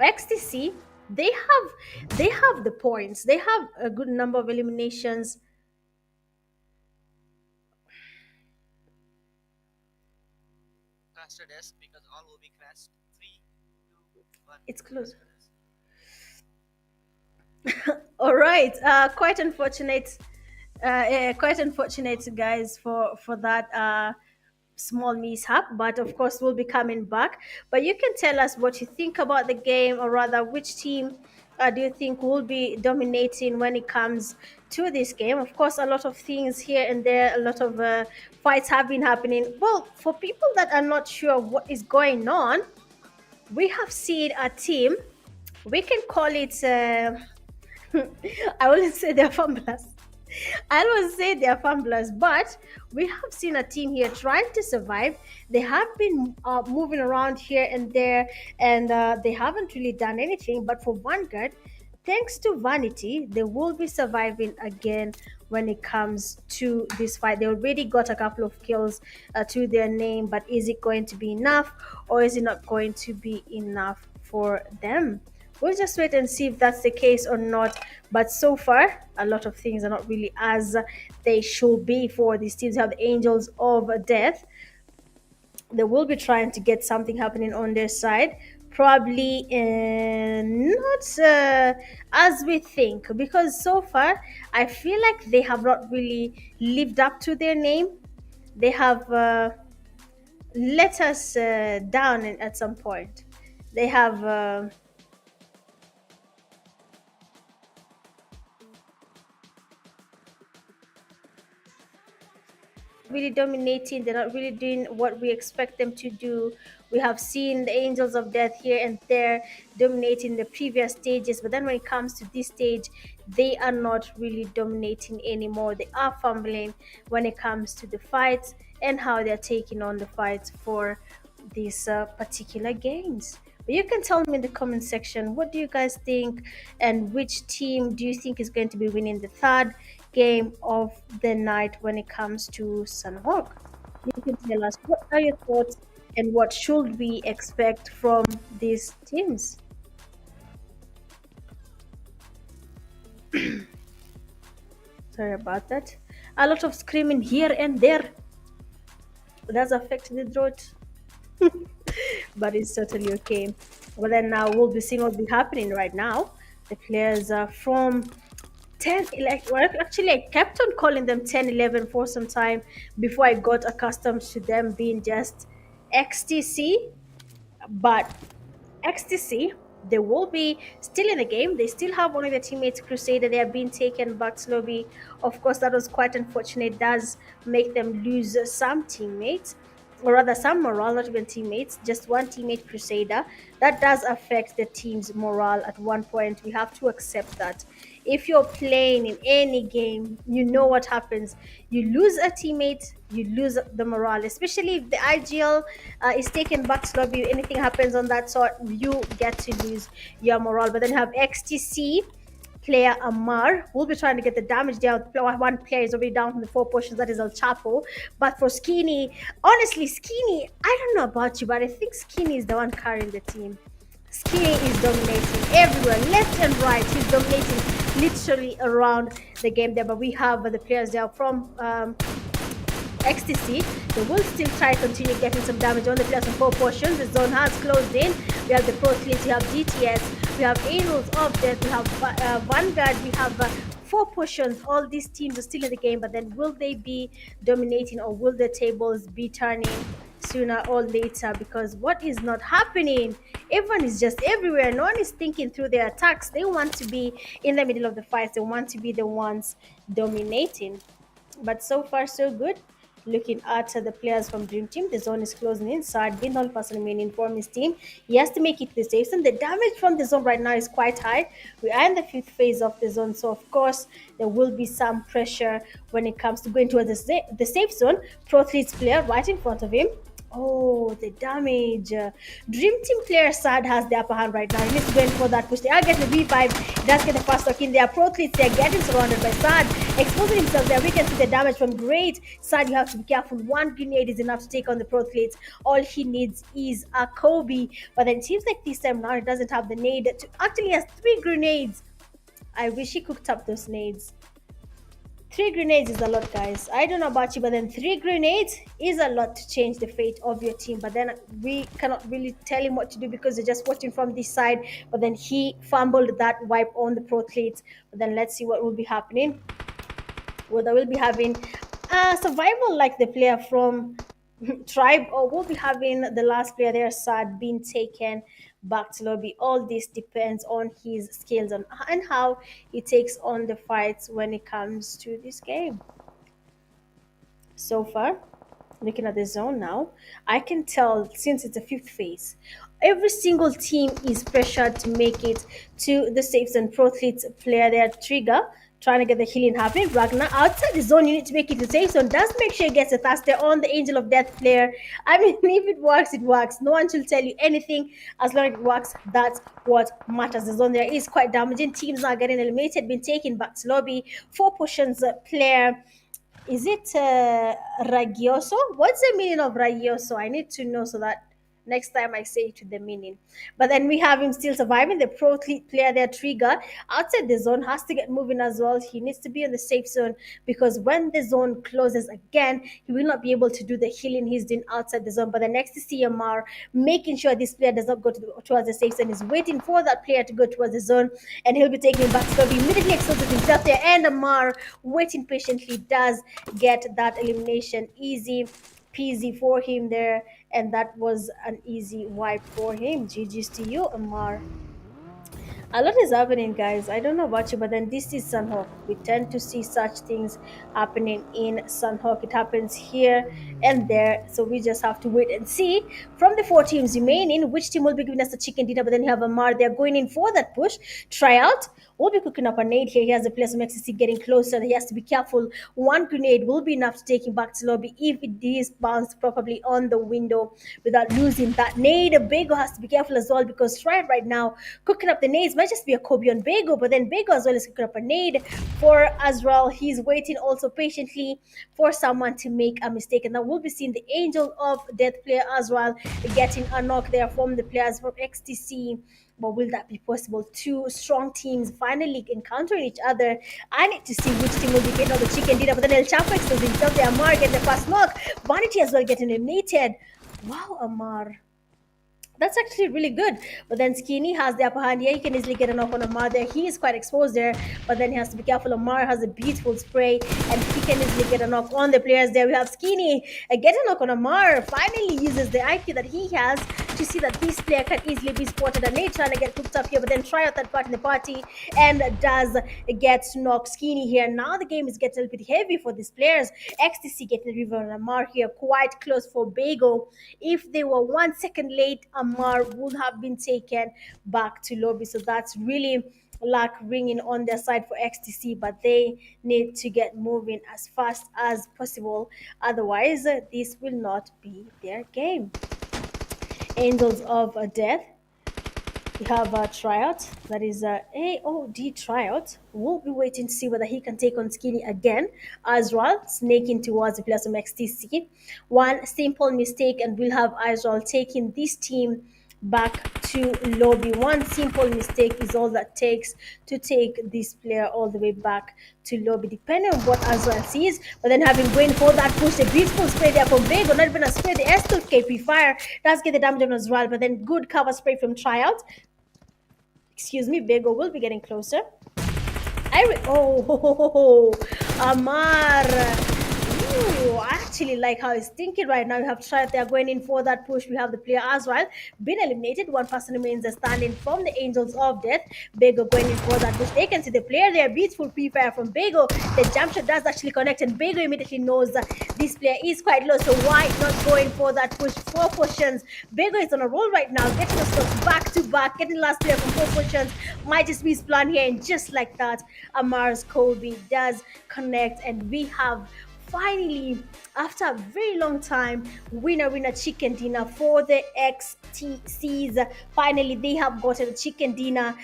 XTC, they have the points. They have a good number of eliminations. It's close. All right. Quite unfortunate. Quite unfortunate, guys, for that small mishap. But of course, we'll be coming back. But you can tell us what you think about the game, or rather, which team do you think will be dominating when it comes to this game? Of course, a lot of things here and there. A lot of fights have been happening. Well, for people that are not sure what is going on, we have seen a team. We can call it. I wouldn't say they're fumblers. I would say they're fumblers, but we have seen a team here trying to survive. They have been moving around here and there, and they haven't really done anything. But for Vanguard, thanks to Vanity, they will be surviving again when it comes to this fight. They already got a couple of kills to their name, but is it going to be enough, or is it not going to be enough for them? We'll just wait and see if that's the case or not. But so far, a lot of things are not really as they should be for these teams. Have the Angels of Death. They will be trying to get something happening on their side. Probably not as we think, because so far I feel like they have not really lived up to their name. They have let us down at some point. They have really dominating. They're not really doing what we expect them to do. We have seen the Angels of Death here and there dominating the previous stages, but then when it comes to this stage, they are not really dominating anymore. They are fumbling when it comes to the fights and how they're taking on the fights for these particular games. But you can tell me in the comment section, what do you guys think, and which team do you think is going to be winning the third game of the night when it comes to Sanhok? You can tell us what are your thoughts and what should we expect from these teams. Sorry about that. A lot of screaming here and there. That's affecting the throat. But it's totally okay. Well, then now we'll be seeing what's happening right now. The players are from 10, well, actually I kept on calling them 10, 11 for some time before I got accustomed to them being just XTC. But XTC, they will be still in the game. They still have one of their teammates, Crusader. They are being taken back slowly. Of course, that was quite unfortunate. It does make them lose some teammates, or rather some morale, not even teammates, just one teammate, Crusader. That does affect the team's morale at one point. We have to accept that. If you're playing in any game, you know what happens. You lose a teammate, you lose the morale, especially if the IGL is taken back to lobby. Anything happens on that sort, you get to lose your morale. But then you have XTC player Amar will be trying to get the damage down. One player is already down from the four potions, that is El Chapo. But for Skinny, honestly, Skinny, I don't know about you, but I think Skinny is the one carrying the team. Skinny is dominating everywhere, left and right. He's dominating literally around the game there. But we have the players there from XTC. They will still try to continue getting some damage on the players from four portions. The zone has closed in. We have the Pro League, we have GTS, we have Angels of Death, we have Vanguard, we have four portions. All these teams are still in the game, but then will they be dominating, or will the tables be turning sooner or later? Because what is not happening? Everyone is just everywhere. No one is thinking through their attacks. They want to be in the middle of the fight. They want to be the ones dominating. But so far, so good. Looking at the players from Dream Team, the zone is closing inside. Being the only person remaining from his team, he has to make it to the safe zone. The damage from the zone right now is quite high. We are in the fifth phase of the zone, so of course there will be some pressure when it comes to going towards the safe zone. Pro Athletes player right in front of him. Oh, the damage. Dream Team player Sad has the upper hand right now. He needs to go in for that push. They are getting the V5. He does get the fast talk in there. Pro Athletes, they're getting surrounded by Sad. Exposing himself there. We can see the damage from Great. Sad, you have to be careful. One grenade is enough to take on the Pro Athletes. All he needs is a Kobe. But then it seems like this time now he doesn't have the nade. Actually, he has 3 grenades. I wish he cooked up those nades. 3 grenades is a lot, guys. I don't know about you, but then 3 grenades is a lot to change the fate of your team. But then we cannot really tell him what to do because they're just watching from this side. But then he fumbled that wipe on the Pro Athletes. But then let's see what will be happening. Whether we'll be having survival like the player from Tribe, or we'll be having the last player there, Sad, being taken back to lobby. All this depends on his skills and how he takes on the fights when it comes to this game. So far, looking at the zone now, I can tell since it's a fifth phase, every single team is pressured to make it to the safe zone. Pro Athletes player their trigger, trying to get the healing happening. Ragnar outside the zone, you need to make it to the safe zone. Does make sure he gets a faster on the Angel of Death player. I mean, if it works, it works. No one should tell you anything. As long as it works, that's what matters. The zone there is quite damaging. Teams are getting eliminated, been taken back to lobby. 4 potions player. Is it Ragioso? What's the meaning of Ragioso? I need to know so that next time I say it with the meaning. But then we have him still surviving. The pro player there, Trigger, outside the zone, has to get moving as well. He needs to be in the safe zone because when the zone closes again, he will not be able to do the healing he's doing outside the zone. But the next to CMR, making sure this player does not go towards the safe zone, is waiting for that player to go towards the zone, and he'll be taking him back. So he immediately exposes himself there, and Amar, waiting patiently, does get that elimination. Easy peasy for him there, and that was an easy wipe for him. GG's to you, Amar. A lot is happening, guys. I don't know about you, but then this is Sanhok. We tend to see such things happening in Sanhok. It happens here and there, so we just have to wait and see. From the 4 teams remaining, which team will be giving us the chicken dinner? But then you have Amar. They're going in for that push. Tryout will be cooking up a nade here. He has a player from XCC getting closer. He has to be careful. 1 grenade will be enough to take him back to lobby if it is bounced properly on the window without losing that nade. Bego has to be careful as well because Tribe right now cooking up the nades might just be a Kobe on Bego, but then Bego as well is cooking up a nade for Azrael. He's waiting also patiently for someone to make a mistake, and now we'll be seeing the Angel of Death player Azrael getting a knock there from the players from XTC. But will that be possible? 2 strong teams finally encountering each other. I need to see which team will be getting all the chicken dinner. But then El Chapo exposes himself there. Amar getting the first knock. Vanity as well getting eliminated. Wow, Amar. That's actually really good. But then Skinny has the upper hand here. He can easily get a knock on Amar there. He is quite exposed there, but then he has to be careful. Amar has a beautiful spray, and he can easily get a knock on the players there. We have Skinny get a knock on Amar. Finally uses the IQ that he has to see that this player can easily be spotted. And they trying to get cooked up here, but then try out that part in the party and does get knocked. Skinny here. Now the game is getting a little bit heavy for these players. XTC getting the river on Amar here. Quite close for Bego. If they were 1 second late, Amar would have been taken back to lobby. So that's really luck ringing on their side for XTC, but they need to get moving as fast as possible. Otherwise, this will not be their game. Angels of Death. We have a tryout, that is a AOD tryout. We'll be waiting to see whether he can take on Skinny again as well, snaking towards the players from XTC. One simple mistake, and we'll have Israel taking this team back to lobby. One simple mistake is all that takes to take this player all the way back to lobby, depending on what Azrael sees. But then having going for that push, a beautiful spray there from Bego, not even a spray, the S2 KP fire does get the damage on Azrael, but then good cover spray from Tryout. Excuse me, Bego will be getting closer. Amar. Ooh, I actually like how he's thinking right now. We have tried, they're going in for that push. We have the player as well. Been eliminated. One person remains standing from the Angels of Death. Bego going in for that push. They can see the player there. Beautiful pre-fire from Bego. The jump shot does actually connect, and Bego immediately knows that this player is quite low. So why not going for that push? 4 positions. Bego is on a roll right now, getting the stocks back to back, getting the last player from 4 positions. Might just be his plan here, and just like that, Amar's Kobe does connect, and we have finally, after a very long time, winner chicken dinner for the XTCs. Finally, they have gotten a chicken dinner.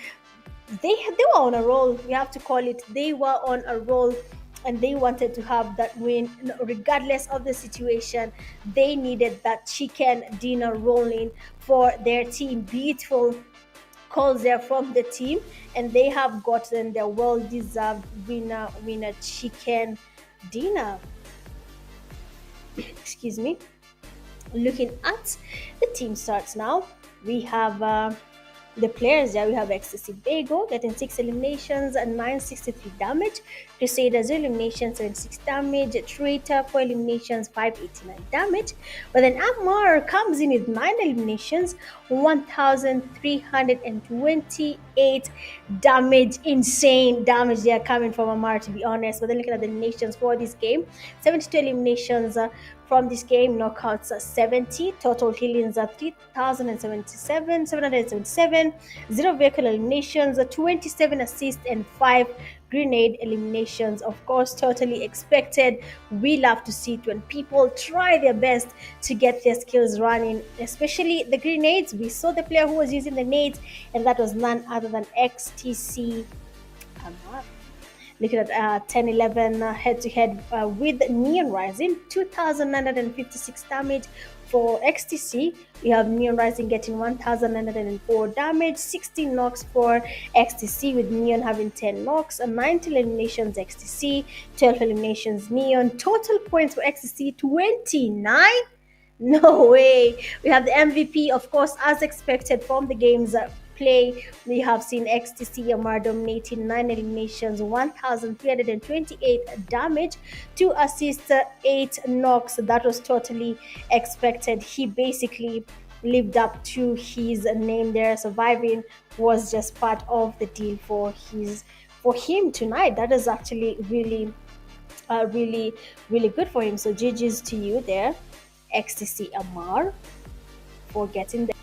They were on a roll, we have to call it. They were on a roll, and they wanted to have that win regardless of the situation. They needed that chicken dinner rolling for their team. Beautiful calls there from the team, and they have gotten their well-deserved winner chicken dinner. Excuse me. Looking at the team starts now, we have the players there. We have Ecstasy Bego getting 6 eliminations and 963 damage. Crusader 0 eliminations, 76 damage. Traitor 4 eliminations, 589 damage. But then Amar comes in with 9 eliminations, 1328 damage. Insane damage they are coming from Amar, to be honest. But then looking at the eliminations for this game, 72 eliminations from this game, knockouts 70, total healings 777, 0 vehicle eliminations, 27 assists, and 5 grenade eliminations. Of course, totally expected. We love to see it when people try their best to get their skills running, especially the grenades. We saw the player who was using the nades, and that was none other than XTC Amar. Looking at 10-11 head-to-head with Neon Rising, 2,956 damage for XTC. We have Neon Rising getting 1,904 damage, 16 knocks for XTC, with Neon having 10 knocks, and 90 eliminations XTC, 12 eliminations Neon. Total points for XTC 29. No way. We have the MVP, of course, as expected from the game's play. We have seen XTC Amar dominating 9 eliminations, 1,328 damage, 2 assists, 8 knocks. That was totally expected. He basically lived up to his name there. Surviving was just part of the deal for him tonight. That is actually really good for him. So GG's to you there, XTC Amar, for getting there.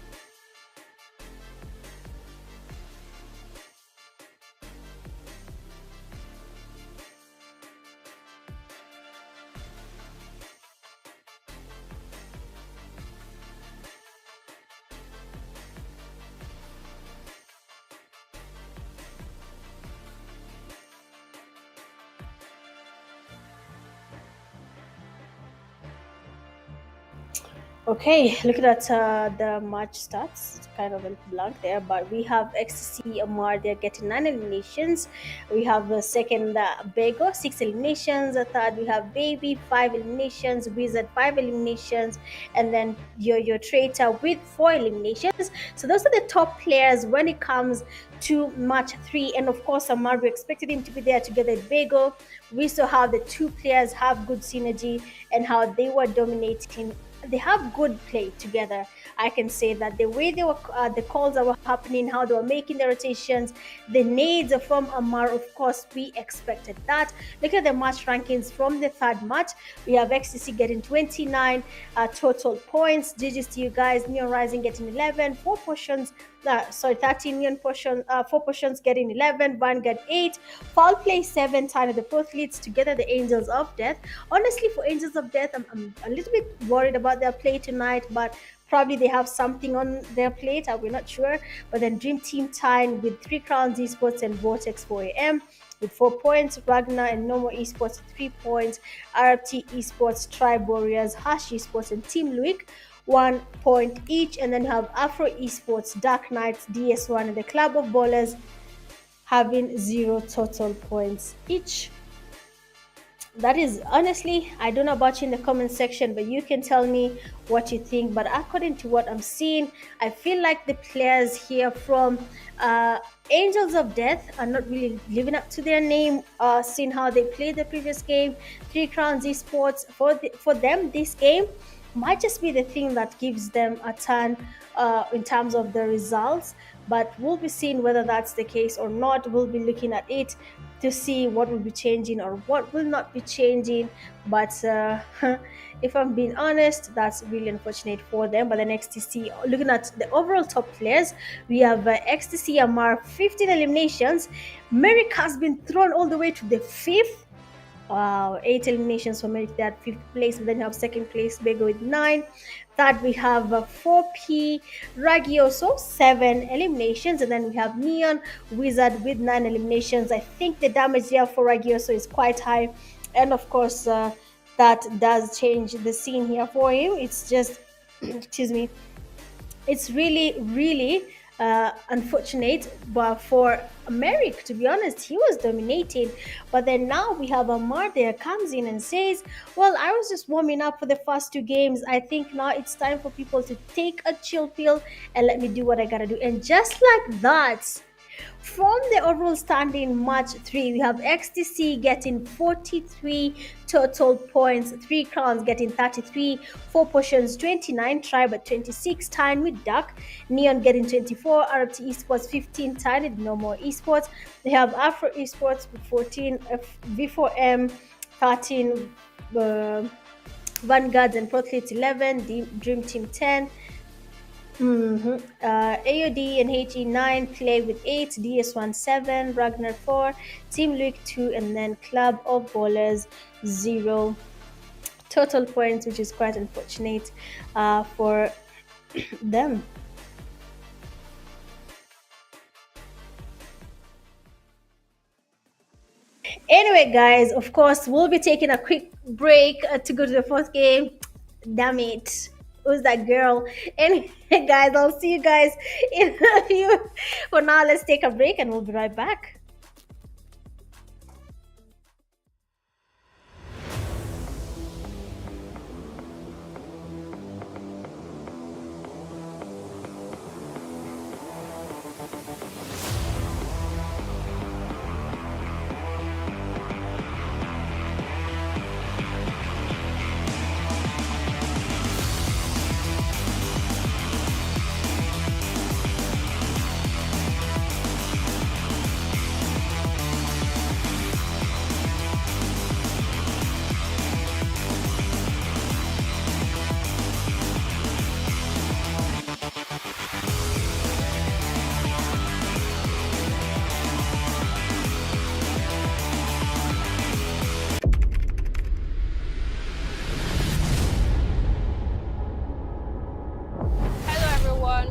Okay, looking at the match stats, it's kind of a blank there, but we have XTC Amar, they're getting 9 eliminations. We have the second Bego, 6 eliminations. The third, we have Baby, 5 eliminations. Wizard, 5 eliminations. And then your Traitor with 4 eliminations. So those are the top players when it comes to match 3. And of course, Amar, we expected him to be there together with Bego. We saw how the two players have good synergy and how they were dominating they have good play together. I can say that the way they were, the calls that were happening, how they were making the rotations, the needs from Amar, of course, we expected that. Look at the match rankings from the third match. We have XTC getting 29 total points. GG's to you guys. Neon Rising getting 11, 4 portions. 13 neon portion, 4 portions getting 11, Vanguard 8, Foul Play 7, Time of the Fourth leads together the Angels of Death. Honestly, for Angels of Death, I'm a little bit worried about their play tonight, but probably they have something on their plate. We're not sure. But then Dream Team Time with 3 Crowns Esports and Vortex 4am with 4 points, Ragnar and Nomo Esports with 3 points, RFT Esports, Tribe Warriors, Hash Esports, and Team Luik 1 point each. And then you have Afro Esports, Dark Knights, DS1, and the Club of Ballers having 0 total points each. That is, honestly, I don't know about you in the comment section, but you can tell me what you think. But according to what I'm seeing, I feel like the players here from Angels of Death are not really living up to their name, seeing how they played the previous game. 3 Crowns Esports, for them, this game might just be the thing that gives them a turn in terms of the results. But we'll be seeing whether that's the case or not. We'll be looking at it to see what will be changing or what will not be changing. But if I'm being honest, that's really unfortunate for them. But then XTC, looking at the overall top players, we have XTC Amar, 15 eliminations. Merrick has been thrown all the way to the 5th. Wow, 8 eliminations for Merrick. They had 5th place. But then you have 2nd place, Bego with 9. Third, we have 4P Ragioso, 7 eliminations. And then we have Neon Wizard with 9 eliminations. I think the damage there for Ragioso is quite high. And of course, that does change the scene here for him. It's just, excuse me, it's really unfortunate, but for Merrick, to be honest, he was dominating. But then now we have Amar there comes in and says, well, I was just warming up for the first 2 games. I think now it's time for people to take a chill pill and let me do what I gotta do. And just like that, from the overall standing match 3, we have XTC getting 43 total points, 3 Crowns getting 33, 4 Potions 29, Tribe at 26, tied with Duck, Neon getting 24, RFT Esports 15, tied with No More Esports. They have Afro Esports with 14, V4M 13, Vanguards and Prothletes 11, Dream Team 10. AOD and HE9 play with 8, DS1 7, Ragnar 4, Team Luik 2, and then Club of Ballers 0 total points, which is quite unfortunate for them. Anyway, guys, of course, we'll be taking a quick break to go to the 4th game. Damn it. Who's that girl? Anyway, guys, I'll see you guys in a few. For now, let's take a break and we'll be right back.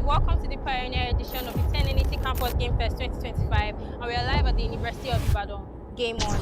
Welcome to the Pioneer edition of the 10NET Campus Game Fest 2025, and we are live at the University of Ibadan. Game on.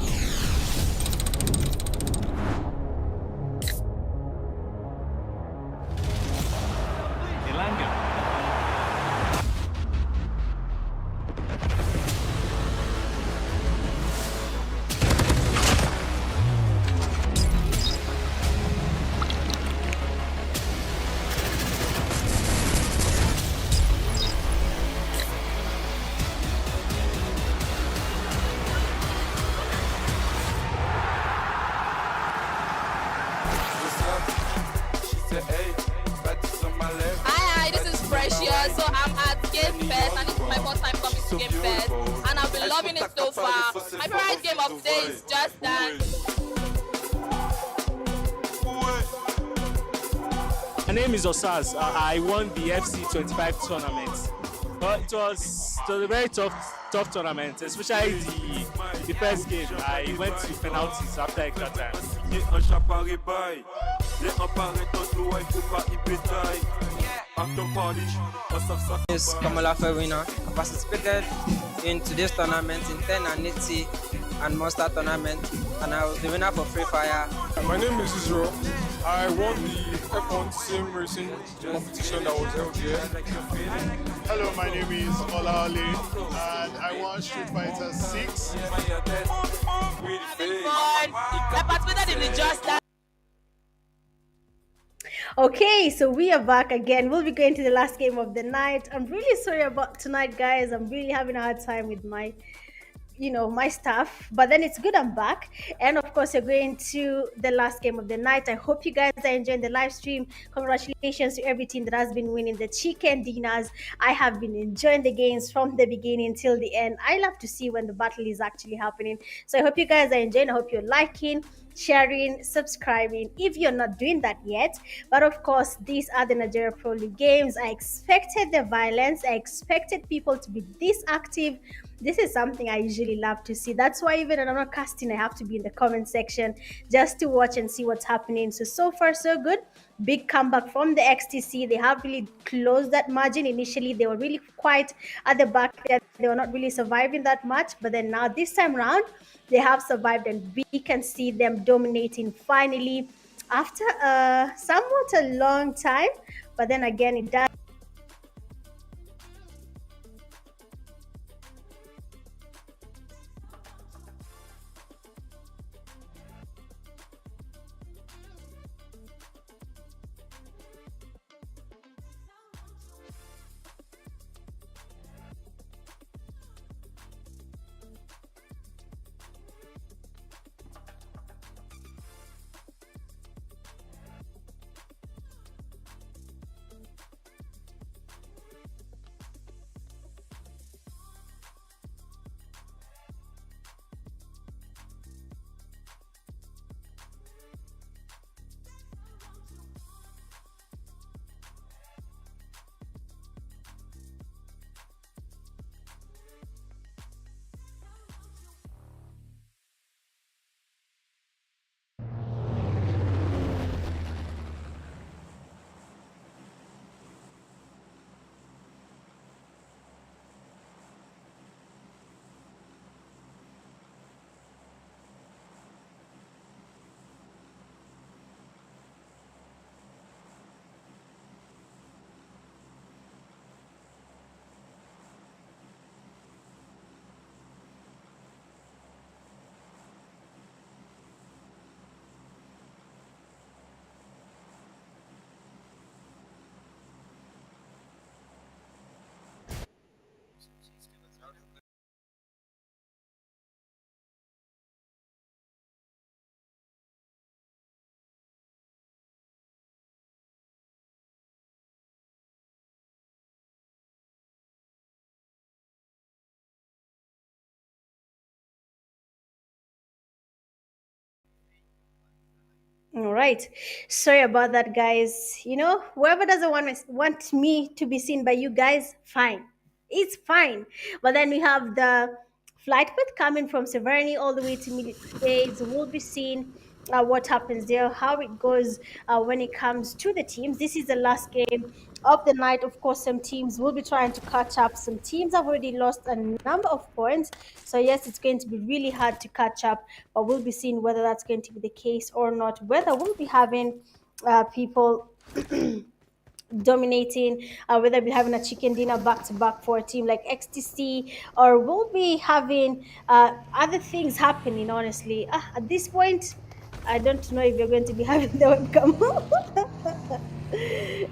Game Fest, and I've been loving it so far. My favorite game of today is Just Dance. My name is Osaz. I won the FC 25 tournament. But it was a very tough tournament, especially the first game. I went to penalties after extra time. Is Kamalafe winner. I participated in today's tournament in 10 and 80 and Monster tournament, and I was the winner for Free Fire. My name is Israel. I won the F1 sim racing competition that was held here. Hello, my name is Olaole, and I won Street Fighter 6. I participated in the Just Dance. Okay, so we are back again. We'll be going to the last game of the night. I'm really sorry about tonight, guys. I'm really having a hard time with my stuff, but then it's good I'm back. And of course, you're going to the last game of the night. I hope you guys are enjoying the live stream. Congratulations to every team that has been winning the chicken dinners. I have been enjoying the games from the beginning till the end. I love to see when the battle is actually happening. So I hope you guys are enjoying. I hope you're liking, sharing, subscribing if you're not doing that yet. But of course, these are the Nigeria Pro League games. I expected the violence. I expected people to be this active. This is something I usually love to see. That's why even when I'm not casting, I have to be in the comment section just to watch and see what's happening. So far, so good. Big comeback from the XTC. They have really closed that margin. Initially, they were really quite at the back there. They were not really surviving that much. But then now, this time around, they have survived, and we can see them dominating finally after somewhat a long time. But then again, it does. All right. Sorry about that, guys. Whoever doesn't want me to be seen by you guys, fine. It's fine. But then we have the flight path coming from Severny all the way to Military Base. We'll be seeing what happens there, how it goes when it comes to the teams. This is the last game of the night. Of course, some teams will be trying to catch up. Some teams have already lost a number of points. So, yes, it's going to be really hard to catch up, but we'll be seeing whether that's going to be the case or not, whether we'll be having people dominating, whether we're having a chicken dinner back to back for a team like XTC, or we'll be having other things happening. Honestly, at this point, I don't know if you're going to be having the webcam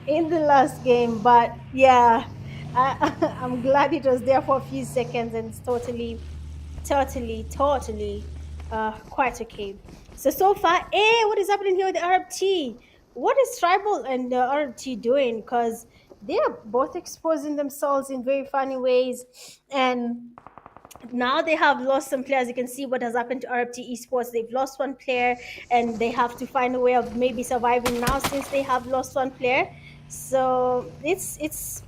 in the last game, but yeah, I'm glad it was there for a few seconds, and it's totally quite okay. So far, what is happening here with the RFT? What is Tribal and the RFT doing? Because they are both exposing themselves in very funny ways. And now they have lost some players. You can see what has happened to RFT Esports. They've lost one player, and they have to find a way of maybe surviving now since they have lost one player. So it's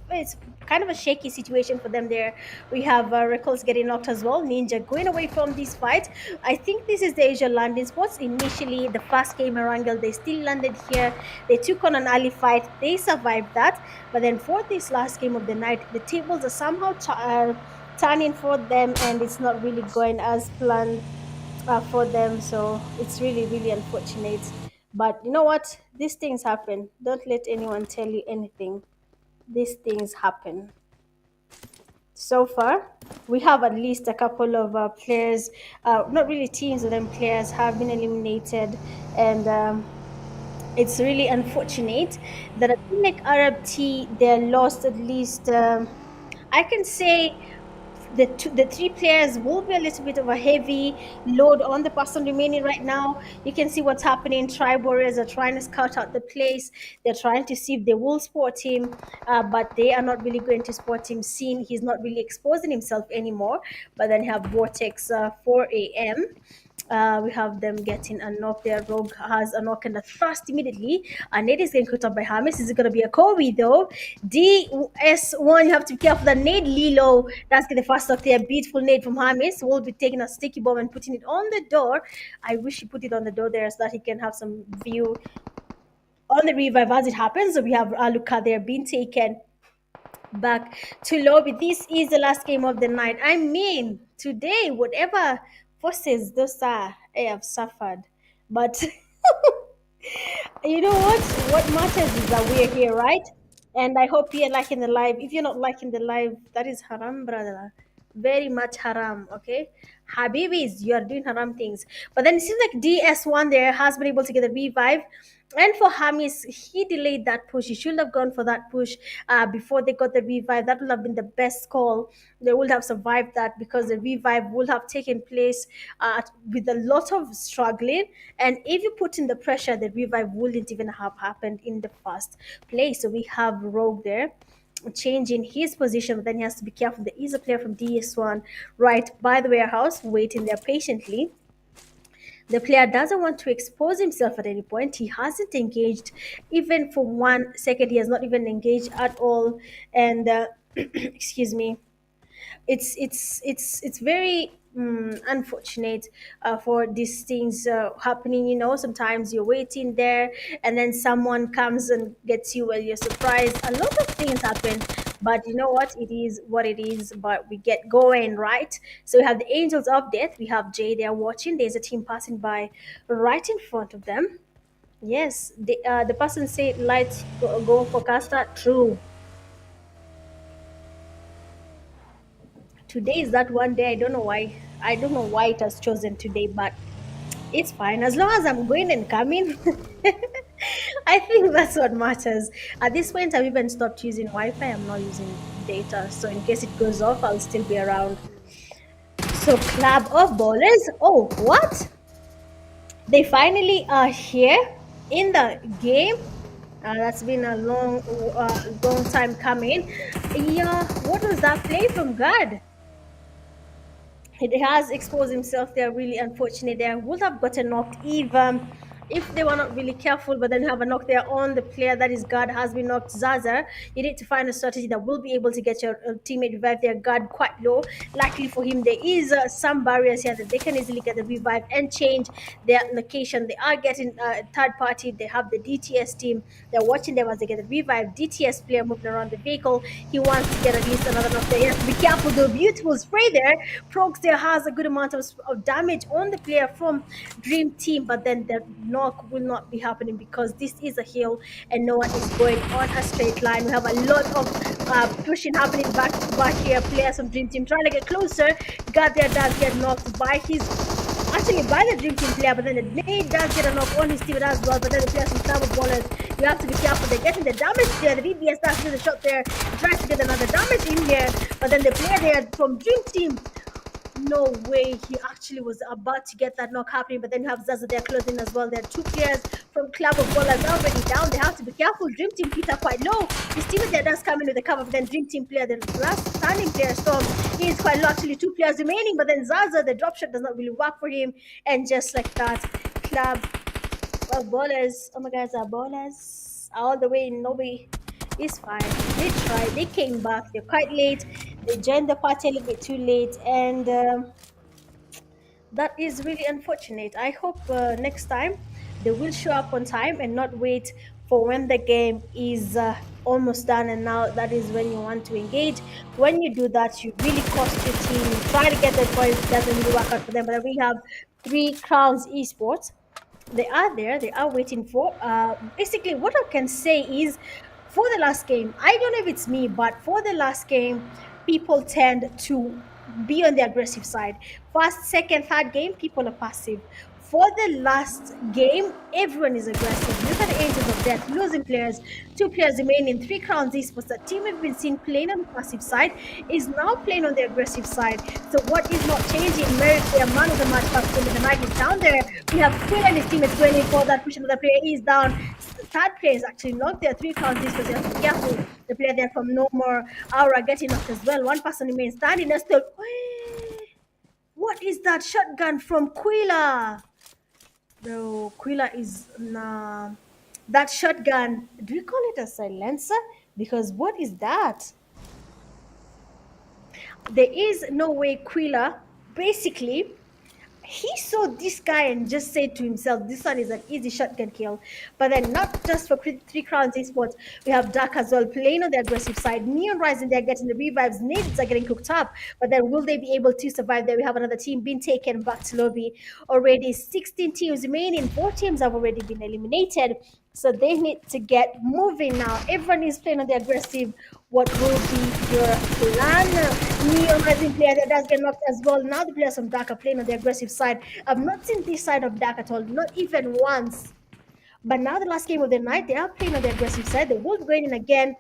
kind of a shaky situation for them there. We have Rickles getting knocked as well. Ninja going away from this fight. I think this is the Asia landing spots. Initially, the first game Erangel, they still landed here. They took on an early fight. They survived that. But then for this last game of the night, the tables are somehow turning for them, and it's not really going as planned for them. So it's really, really unfortunate. But you know what? These things happen. Don't let anyone tell you anything. These things happen. So far, we have at least a couple of players, not really teams of them players, have been eliminated, and it's really unfortunate that a team like Arab T, they're lost at least. I can say the three players will be a little bit of a heavy load on the person remaining right now. You can see what's happening. Tribe Warriors are trying to scout out the place. They're trying to see if they will spot him, but they are not really going to spot him, seeing he's not really exposing himself anymore. But then you have Vortex 4 a.m. We have them getting a knock there. Rogue has a knock and a thrust immediately. And Nate is getting caught up by Hamis. Is it going to be a Kobe though? DS1, you have to be careful that Nate Lilo, that's the first knock there. Beautiful Nate from Hamis will be taking a sticky bomb and putting it on the door. I wish he put it on the door there so that he can have some view on the revive as it happens. So we have Aluka there being taken back to lobby. This is the last game of the night. I mean, today, whatever forces those are, I have suffered. But you know what? What matters is that we're here, right? And I hope you're liking the live. If you're not liking the live, that is haram, brother. Very much haram, okay? Habibis, you are doing haram things. But then it seems like DS1 there has been able to get a revive. And for Hamis, he delayed that push. He should have gone for that push before they got the revive. That would have been the best call. They would have survived that because the revive would have taken place with a lot of struggling. And if you put in the pressure, the revive wouldn't even have happened in the first place. So we have Rogue there changing his position, but then he has to be careful. There is a player from DS1 right by the warehouse waiting there patiently. The player doesn't want to expose himself at any point. He hasn't engaged even for 1 second. He has not even engaged at all. And excuse me, it's very unfortunate for these things happening. You know, sometimes you're waiting there and then someone comes and gets you while you're surprised. A lot of things happen, but you know what, it is what it is. But we get going, right? So we have the Angels of Death. We have Jay there watching. There's a team passing by right in front of them. Yes, the person said lights go for Casta. True. Today is that one day. I don't know why it has chosen today, but it's fine as long as I'm going and coming. I think that's what matters. At this point, I've even stopped using Wi-Fi. I'm not using data, so in case it goes off, I'll still be around. So club of ballers. Oh, what? They finally are here in the game. That's been a long time coming. Yeah, what was that play from God? He has exposed himself. They're really unfortunate. They would have gotten knocked if they were not really careful. But then you have a knock there on the player that is guard has been knocked. Zaza, you need to find a strategy that will be able to get your teammate revive their guard quite low. Luckily for him, there is some barriers here that they can easily get the revive and change their location. They are getting third party. They have the DTS team. They're watching them as they get the revive. DTS player moving around the vehicle. He wants to get at least another knock there. He has to be careful though. Beautiful spray there. Prox there has a good amount of damage on the player from Dream Team, but then the knock will not be happening because this is a hill and no one is going on a straight line. We have a lot of pushing happening back to back here. Players from Dream Team trying to get closer. God there does get knocked by the Dream Team player, but then the nade does get a knock on his team as well. But then the players from Travel Ballers, you have to be careful. They're getting the damage there. The VBS starts to the shot there. He tries to get another damage in here, but then the player there from Dream Team No way, he actually was about to get that knock happening, but then you have Zaza there closing as well. There are two players from Club of Ballers already down. They have to be careful. Dream Team Peter quite low. His teammate there does come in with the cover, but then Dream Team player, the last standing player, Storm, he is quite low. Actually, two players remaining, but then Zaza, the drop shot does not really work for him. And just like that, Club of Ballers, oh my God, are ballers all the way in Nobby. It's fine. They tried. They came back. They're quite late. They joined the party a little bit too late, and that is really unfortunate. I hope next time they will show up on time and not wait for when the game is almost done and now that is when you want to engage. When you do that, you really cost your team. You try to get that point, it doesn't really work out for them. But we have Three Crowns Esports. They are there. They are waiting for. Basically, what I can say is, for the last game, I don't know if it's me, but for the last game, people tend to be on the aggressive side. First, second, third game, people are passive. For the last game, everyone is aggressive. Look at the Angels of Death, losing players, two players remaining, Three Crowns Esports. The team we've been seeing playing on the passive side is now playing on the aggressive side. So what is not changing? Merrick, their man of the match, but the night is down there. We have Quill and his teammates going in for that push. Another player is down. Third player is actually knocked there. Three Crowns Esports. You have to be careful. The player there from No More Aura getting knocked as well. One person remains standing. There's still. What is that shotgun from Quilla? Bro, Quilla is nah. That shotgun. Do we call it a silencer? Because what is that? There is no way Quilla basically he saw this guy and just said to himself, this one is an easy shotgun kill. But then not just for Three Crowns Esports, we have Dark as well playing on the aggressive side. Neon Rising, they're getting the revives. Nades are getting cooked up. But then will they be able to survive there? We have another team being taken back to lobby. Already 16 teams remaining. 4 teams have already been eliminated. So they need to get moving now. Everyone is playing on the aggressive. What will be your plan? Neon Rising player that does get knocked as well. Now the players from Dark are playing on the aggressive side. I've not seen this side of Dark at all, not even once. But now the last game of the night, they are playing on the aggressive side. The Wolves going in again,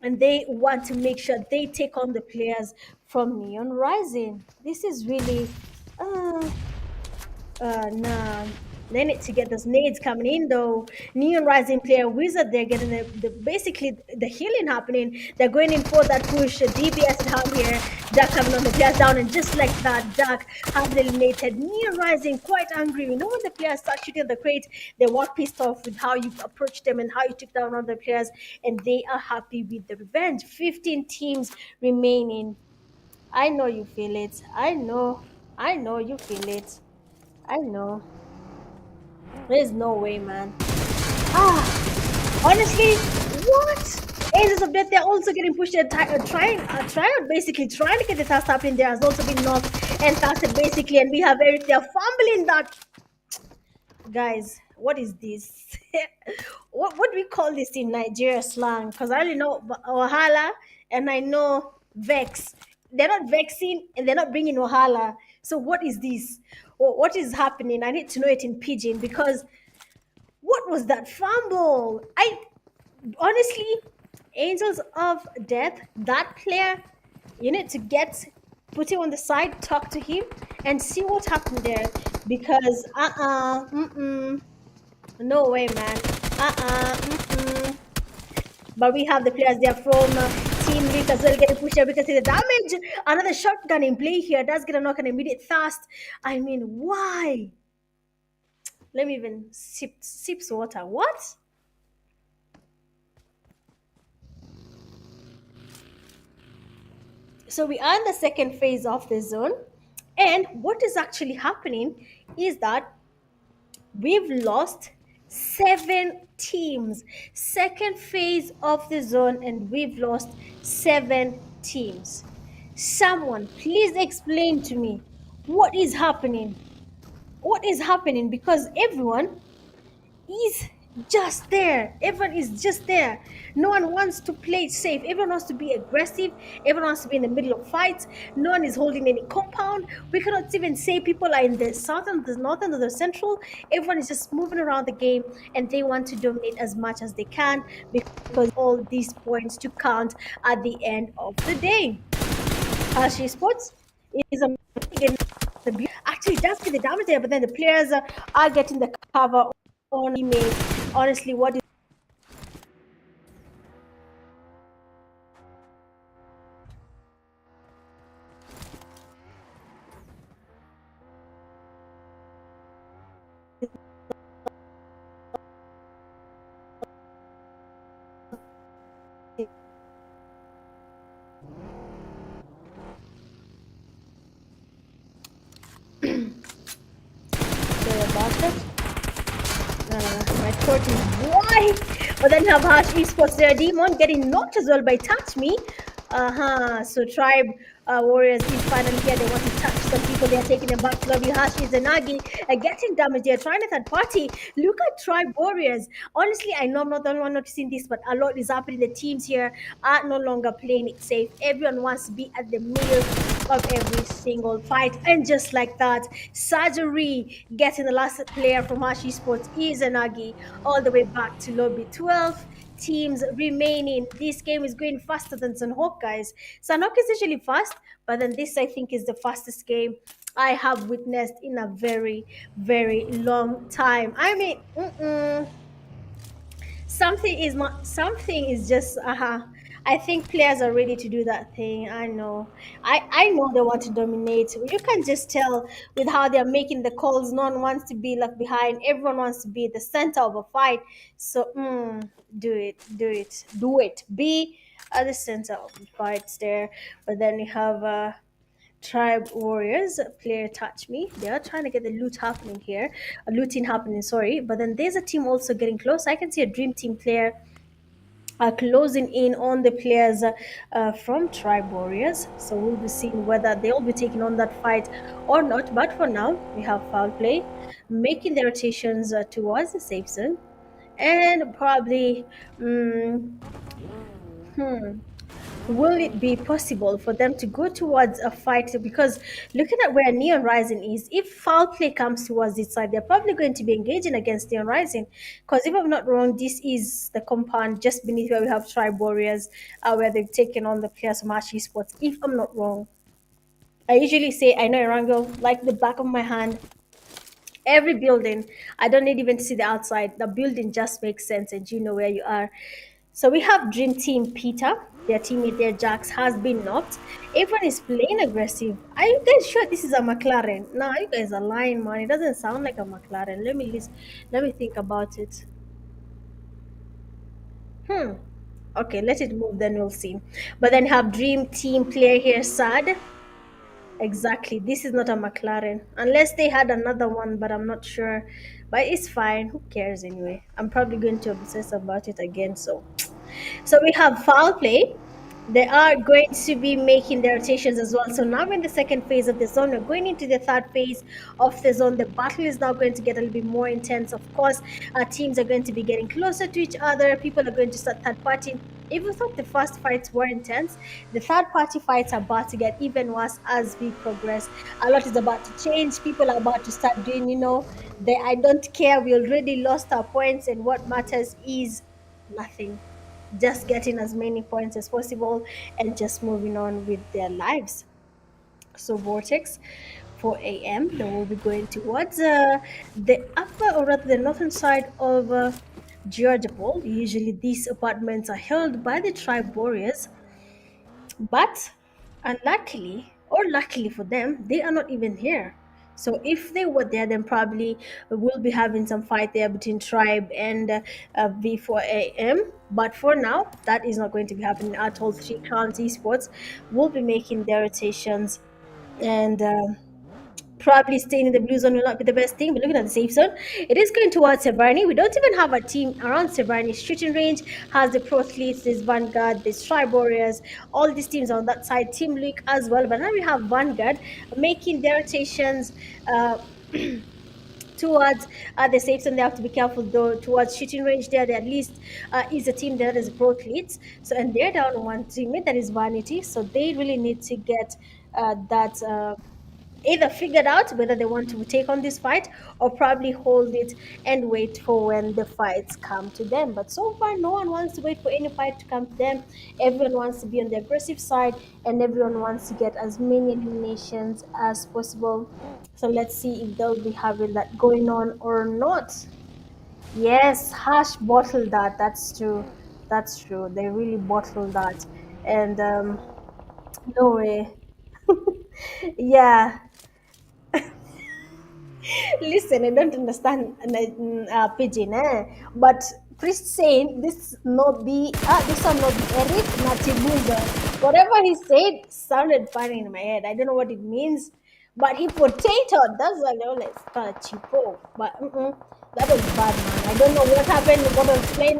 and they want to make sure they take on the players from Neon Rising. This is really, nah. They need to get those nades coming in though. Neon Rising player Wizard, they're getting basically the healing happening. They're going in for that push. DBS at home here. Duck coming on the players down, and just like that, Duck has eliminated. Neon Rising quite angry. You know when the players start shooting the crate, they walk pissed off with how you approached them and how you took down other players, and they are happy with the revenge. 15 teams remaining. I know you feel it. I know you feel it. I know. There's no way, man. Honestly, what? Aces of Death, they're also getting pushed. They're basically trying to get the task happening. There has also been knocked and tasted basically, and we have Eric. They're fumbling that. Guys, what is this? what do we call this in Nigeria slang? Because I only know Wahala and I know Vex. They're not vexing and they're not bringing Wahala. So what is this? What is happening? I need to know it in Pidgin because what was that fumble? Honestly, Angels of Death, that player, you need to put him on the side, talk to him, and see what happened there. Because no way, man. But we have the players there from Team Rick as well getting pushed there because of the damage. Another shotgun in play here does get a knock and immediate thirst. I mean, why? Let me even sip water. What? So we are in the second phase of the zone. And what is actually happening is that we've lost 7 teams. Second phase of the zone, and we've lost 7 teams. Someone, please explain to me what is happening. What is happening? Because everyone is just there. Everyone is just there. No one wants to play safe. Everyone wants to be aggressive. Everyone wants to be in the middle of fights. No one is holding any compound. We cannot even say people are in the southern, the northern, or the central. Everyone is just moving around the game and they want to dominate as much as they can because all these points to count at the end of the day. Hashi Sports, is actually does get the damage there, but then the players are getting the cover on teammates. Honestly, what is sorry about that? My court is wide. But then have Harsh Esports there. Demon getting knocked as well by Touch Me. So Tribe Warriors is finally here. They want to touch some people. They are taking them back to lobby. Harsh is Nagi getting damage. They are trying a third party. Look at Tribe Warriors. Honestly, I know I'm not the only one noticing this, but a lot is happening. The teams here are no longer playing it safe. Everyone wants to be at the middle of every single fight. And just like that, Surgery getting the last player from Hashi Sports Izanagi all the way back to lobby 12. Teams remaining. This game is going faster than Sanhok, guys. Sanhok is usually fast, but then this, I think, is the fastest game I have witnessed in a very, very long time. I mean, something is just I think players are ready to do that thing. I know they want to dominate. You can just tell with how they're making the calls. No one wants to be left behind. Everyone wants to be at the center of a fight. So do it, be at the center of the fights there. But then you have Tribe Warriors player touch me. They are trying to get the loot happening here, looting happening. Sorry, but then there's a team also getting close. I can see a Dream Team player closing in on the players from Tribe Warriors. So we'll be seeing whether they'll be taking on that fight or not. But for now, we have foul play making their rotations towards the safe zone, and probably. Hmm, will it be possible for them to go towards a fight? Because looking at where Neon Rising is, if foul play comes towards this side, they're probably going to be engaging against Neon Rising. Because if I'm not wrong, this is the compound just beneath where we have Tribe Warriors, where they've taken on the players from Ashi Sports. If I'm not wrong, I usually say I know Erangel like the back of my hand. Every building, I don't need even to see the outside. The building just makes sense, and you know where you are. So we have Dream Team Peter. Their teammate there, Jax, has been knocked. Everyone is playing aggressive. Are you guys sure this is a McLaren? No, you guys are lying, man. It doesn't sound like a McLaren. Let me think about it. Hmm. Okay, let it move, then we'll see. But then have Dream Team player here, Sad. Exactly. This is not a McLaren. Unless they had another one, but I'm not sure. But it's fine. Who cares anyway? I'm probably going to obsess about it again. So we have foul play. They are going to be making their rotations as well. So now we're in the second phase of the zone. We're going into the third phase of the zone. The battle is now going to get a little bit more intense. Of course, our teams are going to be getting closer to each other. People are going to start third party. Even though the first fights were intense, the third party fights are about to get even worse as we progress. A lot is about to change. People are about to start doing, I don't care. We already lost our points, and what matters is nothing, just getting as many points as possible and just moving on with their lives. So Vortex, 4 a.m. They will be going towards the upper, or rather the northern side of Georgia Pole. Usually these apartments are held by the tribe warriors, but unluckily, or luckily for them, they are not even here. So if they were there, then probably we'll be having some fight there between Tribe and V4AM. But for now, that is not going to be happening at all. Three Crowns Esports will be making their rotations, and probably staying in the blue zone will not be the best thing. But looking at the safe zone, it is going towards Severny. We don't even have a team around Severny. Shooting range has the Pro Athletes, there's Vanguard, there's Tribe Warriors, all these teams on that side. Team League as well. But now we have Vanguard making their rotations. Towards the safe zone, they have to be careful though. Towards shooting range, there at least is a team that is pro athletes. So, and they're down one teammate, that is Vanity. So they really need to get that. either figured out whether they want to take on this fight or probably hold it and wait for when the fights come to them. But so far, no one wants to wait for any fight to come to them. Everyone wants to be on the aggressive side, and everyone wants to get as many eliminations as possible. So let's see if they'll be having that going on or not. Yes, Hash bottled that. That's true. That's true. They really bottled that. And no way. Yeah, listen, I don't understand pidgin, but Priest saying this no be this one no be Eric Natibuga. Whatever he said sounded funny in my head. I don't know what it means, but he potato. That's what I was kind of cheapo. But that was bad, man. I don't know what happened. What was playing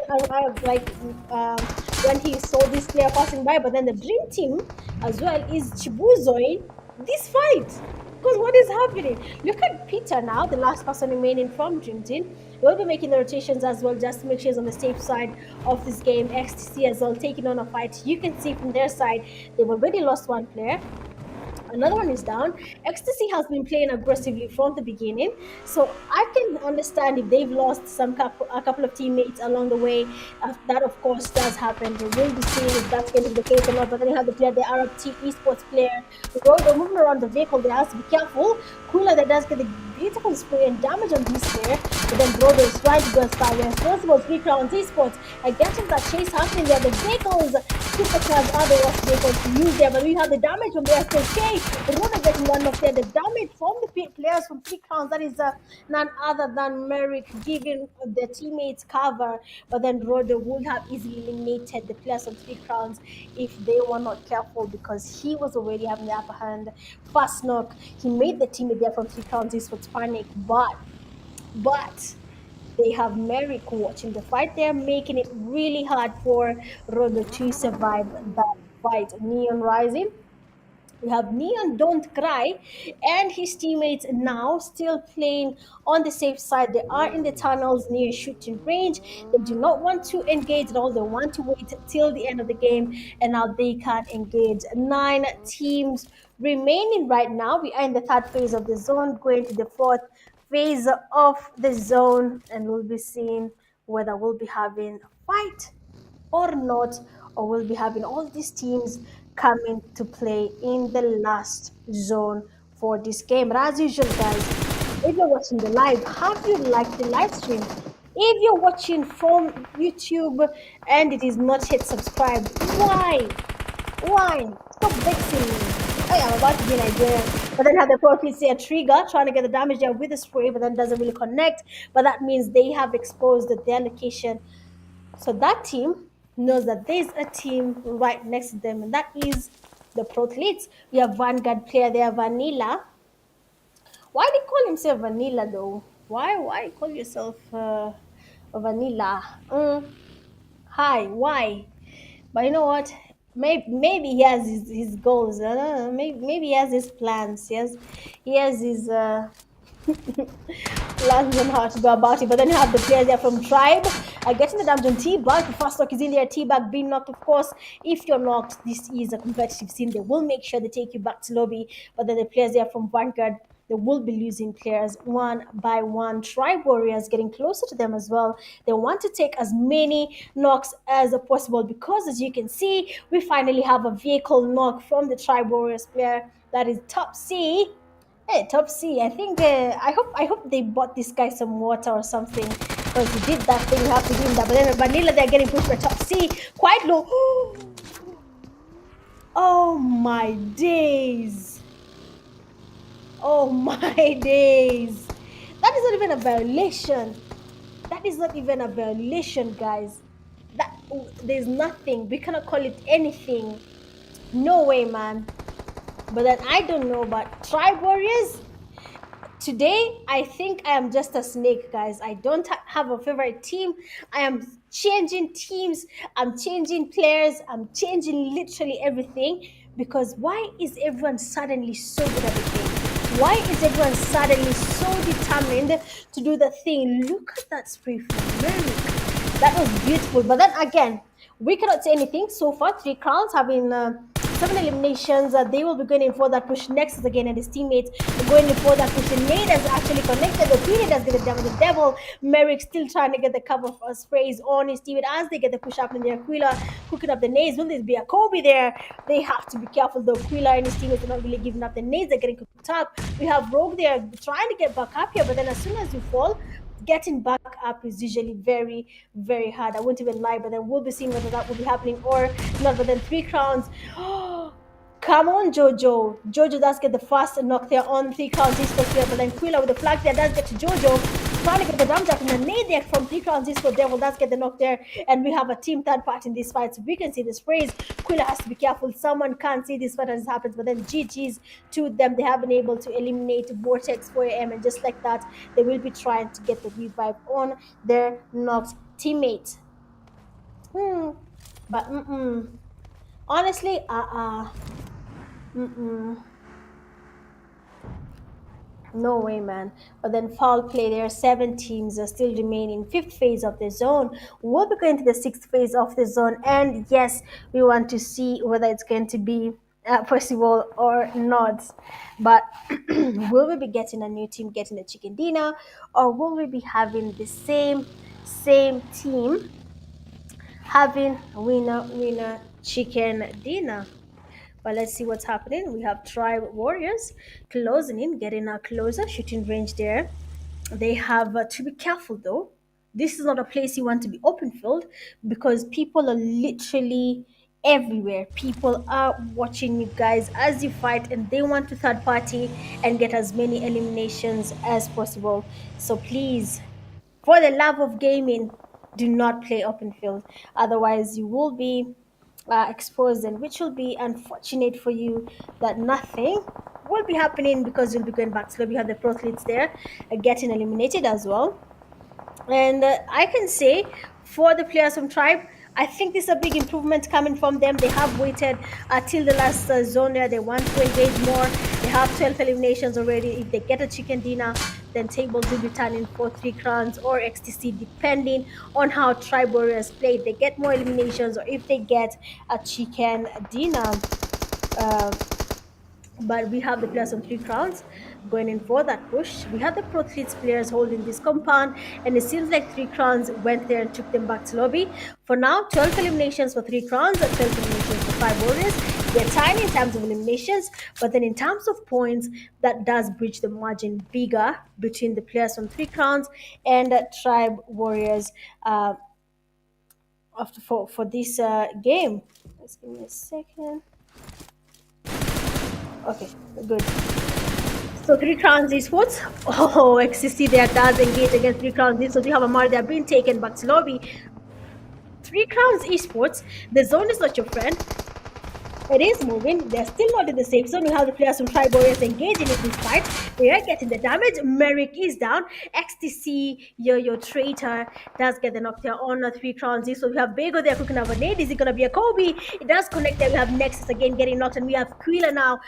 when he saw this player passing by, but then the dream team as well is Chibuzoing this fight. Because what is happening? Look at Peter now, the last person remaining from Dream Team. They'll be making the rotations as well, just to make sure he's on the safe side of this game. XTC as well, taking on a fight. You can see from their side, they've already lost one player. Another one is down. Ecstasy has been playing aggressively from the beginning, so I can understand if they've lost a couple of teammates along the way. That of course does happen. We will be seeing if that's going to be the case or not. But then you have the player, the Arab esports player, Rodo moving around the vehicle. They have to be careful. Cooler that does get the beautiful spray and damage on this player, but then Rodo is trying to go as far as possible. 3 crowns esports getting that chase happening there. The vehicles, supercars are the worst vehicles to use there, but we have the damage from the SK. Roda getting one of there. The damage from the players from 3 crowns, that is none other than Merrick giving the teammates cover, but then Roda would have easily eliminated the players from 3 crowns if they were not careful, because he was already having the upper hand. Fast knock, he made the teammate there from 3 crowns. This was panic, but they have Merrick watching the fight. They're making it really hard for Rodo to survive that fight. Neon Rising, we have Neon Don't Cry and his teammates now still playing on the safe side. They are in the tunnels near shooting range. They do not want to engage at all. They want to wait till the end of the game, and now they can engage. 9 teams remaining right now. We are in the third phase of the zone, going to the fourth phase of the zone, and we'll be seeing whether we'll be having a fight or not, or we'll be having all these teams coming to play in the last zone for this game. But as usual, guys, if you're watching the live, have you liked the live stream? If you're watching from YouTube and it is not yet subscribed, why? Why? Stop vexing me. Oh yeah, I'm about to be Nigerian. But then have the pro say a trigger, trying to get the damage there with the spray, but then doesn't really connect. But that means they have exposed their location. So that team knows that there's a team right next to them, and that is the Prothletes. We have Vanguard player there, Vanilla. Why do you call himself Vanilla though? Why call yourself Vanilla? Hi, why? But you know what? Maybe he has his goals. Maybe he has his plans. He has his plans on how to go about it. But then you have the players there from Tribe. Getting the damage on T-Bag. The first knock is in there. T-Bag being knocked, of course. If you're knocked, this is a competitive scene. They will make sure they take you back to lobby. But then the players there from Vanguard, they will be losing players one by one. Tribe Warriors getting closer to them as well. They want to take as many knocks as possible, because as you can see, we finally have a vehicle knock from the Tribe Warriors player. That is Top C. Hey, Top C. I think I hope they bought this guy some water or something, because he did that thing. You have to give him that. But then Vanilla, they're getting pushed for Top C. Quite low. Oh my days. Oh my days. That is not even a violation. That is not even a violation, guys. There's nothing. We cannot call it anything. No way, man. But then I don't know about Tribe Warriors. Today, I think I am just a snake, guys. I don't have a favorite team. I am changing teams. I'm changing players. I'm changing literally everything. Because why is everyone suddenly so good at the game? Why is everyone suddenly so determined to do the thing? Look at that spray from Merrick. That was beautiful. But then again, we cannot say anything. So far, 3 crowns have been 7 eliminations. They will be going in for that push. Nexus again and his teammates are going in for that push. The nade has actually connected. The period has get the devil. The devil. Merrick still trying to get the cover of sprays on his teammate as they get the push happening there. Aquila cooking up the nades. Will this be a Kobe there? They have to be careful though. Aquila and his teammates are not really giving up the nades. They're getting cooked up. We have Rogue there trying to get back up here, but then as soon as you fall, getting back up is usually very, very hard. I won't even lie, but then we'll be seeing whether that will be happening or not. But then 3 crowns. Come on, Jojo. Jojo does get the first knock there on 3 crowns. He's supposed to but then Quilla with the flag there does get to Jojo. Trying to get the damage up and the nade there from 3 crowns. He's for Devil does get the knock there. And we have a team third part in this fight. So we can see the sprays. Quilla has to be careful. Someone can't see this fight as it happens. But then GG's to them. They have been able to eliminate Vortex 4am. And just like that, they will be trying to get the revive on their knocked teammate. But honestly, no way, man. But then foul play there. 7 teams are still remaining. Fifth phase of the zone. We'll be going to the sixth phase of the zone. And yes, we want to see whether it's going to be possible or not. But will we be getting a new team getting a chicken dinner? Or will we be having the same team having winner chicken dinner? But let's see what's happening. We have Tribe Warriors closing in, getting a closer shooting range there. They have to be careful though. This is not a place you want to be open field because people are literally everywhere. People are watching you guys as you fight and they want to third party and get as many eliminations as possible. So please, for the love of gaming, do not play open field. Otherwise, you will be exposed, and which will be unfortunate for you that nothing will be happening because you'll be going back. So we have the pro athletes there getting eliminated as well. And I can say for the players from Tribe, I think this is a big improvement coming from them. They have waited till the last zone there. They want to engage more. They have 12 eliminations already. If they get a chicken dinner, then tables will be turning for 3 crowns or XTC, depending on how Tribe Warriors play. If they get more eliminations or if they get a chicken dinner. But we have the players on 3 crowns going in for that push. We have the pro athletes players holding this compound, and it seems like 3 crowns went there and took them back to lobby. For now, 12 eliminations for 3 crowns and 12 eliminations for 5 warriors. They're tiny in terms of eliminations, but then in terms of points, that does bridge the margin bigger between the players from 3 crowns and tribe warriors for this game. Let's give me a second. Okay, good. So 3 crowns esports. Oh, XCC there does engage against 3 crowns. So we have a Mar there being taken back to lobby. 3 crowns esports. The zone is not your friend. It is moving. They're still not in the safe zone. We have the players from Tribe Warriors engaging in this fight. They are getting the damage. Merrick is down. XTC, your traitor, does get the knock there on 3 crowns. So we have Bego there cooking up a nade. Is it going to be a Kobe? It does connect there. We have Nexus again getting knocked. And we have Quilla now.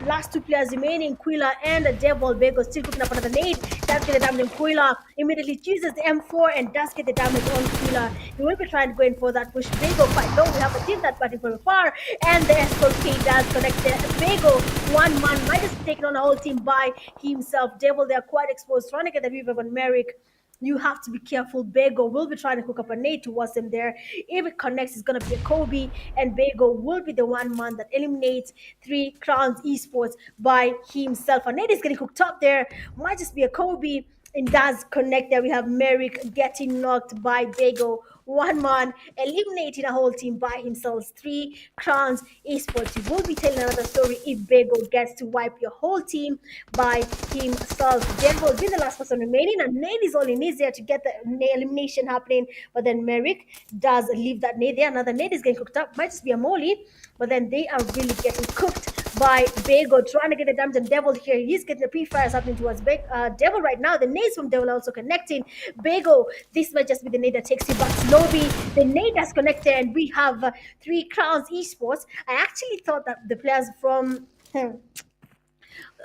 Last 2 players remaining. Quilla and the Devil. Bego still cooking up another nade. Does get the damage on Quilla. Immediately chooses the M4 and does get the damage on Quilla. He will be trying to go in for that push. Bego quite low. We have a team that's fighting from afar. And the Escort K does connect there. Bego, one man, might just be taken on a whole team by himself. Devil, they're quite exposed. Trying to get the revive on Merrick. You have to be careful. Bego will be trying to hook up a nade towards them there. If it connects, it's going to be a Kobe. And Bego will be the one man that eliminates 3 crowns esports by himself. A nade is getting hooked up there. Might just be a Kobe. And does connect there. We have Merrick getting knocked by Bego. One man eliminating a whole team by himself. 3 crowns esports. You will be telling another story if Bego gets to wipe your whole team by himself. Devil will be the last person remaining, and Nade is all he needs there to get the elimination happening. But then Merrick does leave that Nade there. Another Nade is getting cooked up. Might just be a Molly, but then they are really getting cooked by Bego, trying to get the damage on Devil here. He's getting the pre-fires happening towards Devil right now. The nades from Devil are also connecting. Bego, this might just be the nade that takes you back to lobby. The nade that's connected, and we have 3 crowns esports. I actually thought that the players from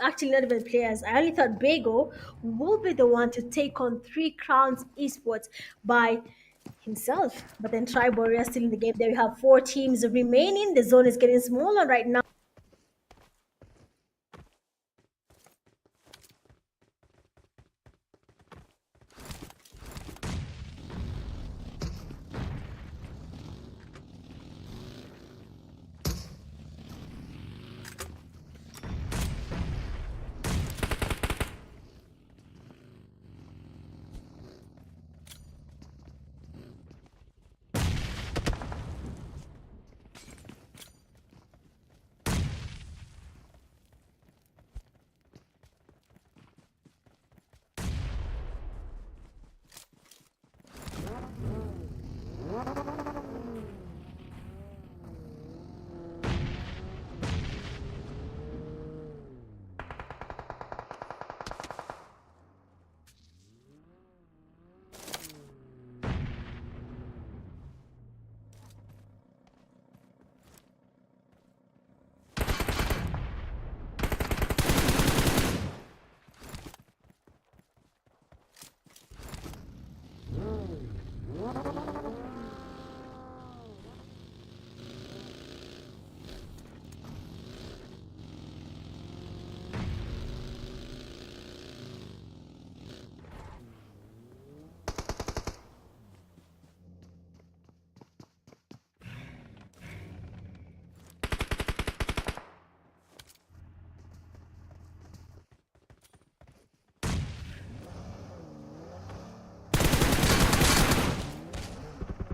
actually not even players. I only thought Bego will be the one to take on 3 crowns esports by himself. But then Tribe Warriors still in the game. There we have four teams remaining. The zone is getting smaller right now.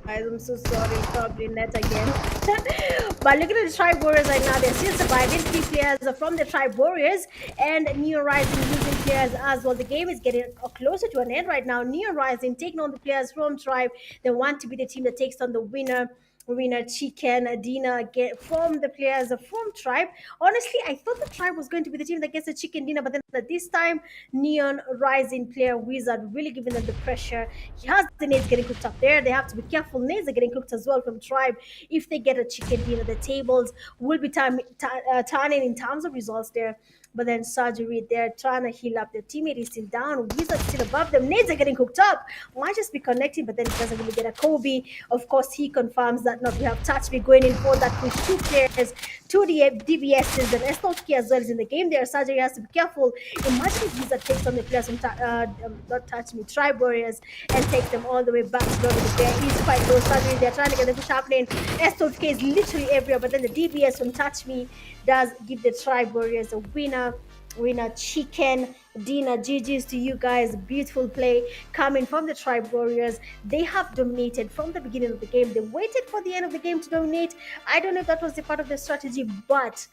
Guys, I'm so sorry, probably net again. But looking at the Tribe Warriors right now, they're still surviving. Three players are from the Tribe Warriors and Neo Rising losing players as well. The game is getting closer to an end right now. Neo Rising taking on the players from Tribe. They want to be the team that takes on the winner Chicken, Dina get from the players from Tribe. Honestly, I thought the Tribe was going to be the team that gets the Chicken Dina, but then at this time, Neon Rising player Wizard really giving them the pressure. He has the nades getting cooked up there. They have to be careful. Nades are getting cooked as well from Tribe. If they get a Chicken Dina, the tables will be turning in terms of results there. But then Surgery, they're trying to heal up. Their teammate is still down. Wizard still above them. Nades are getting cooked up. Might just be connecting, but then it doesn't really get a Kobe. Of course, he confirms that not we have touch me going in for that push. Two players, two DBSs, and Estoki as well is in the game there. Surgery has to be careful. Imagine if Wizard takes on the players from not touch me, Tribe Warriors, and takes them all the way back to the player. He's quite low. Surgery, they're trying to get the push happening. Estoki is literally everywhere, but then the DBS from touch me does give the Tribe Warriors a winner Chicken Dina. GG's to you guys. Beautiful play coming from the Tribe Warriors. They have dominated from the beginning of the game. They waited for the end of the game to dominate. I don't know if that was the part of the strategy, but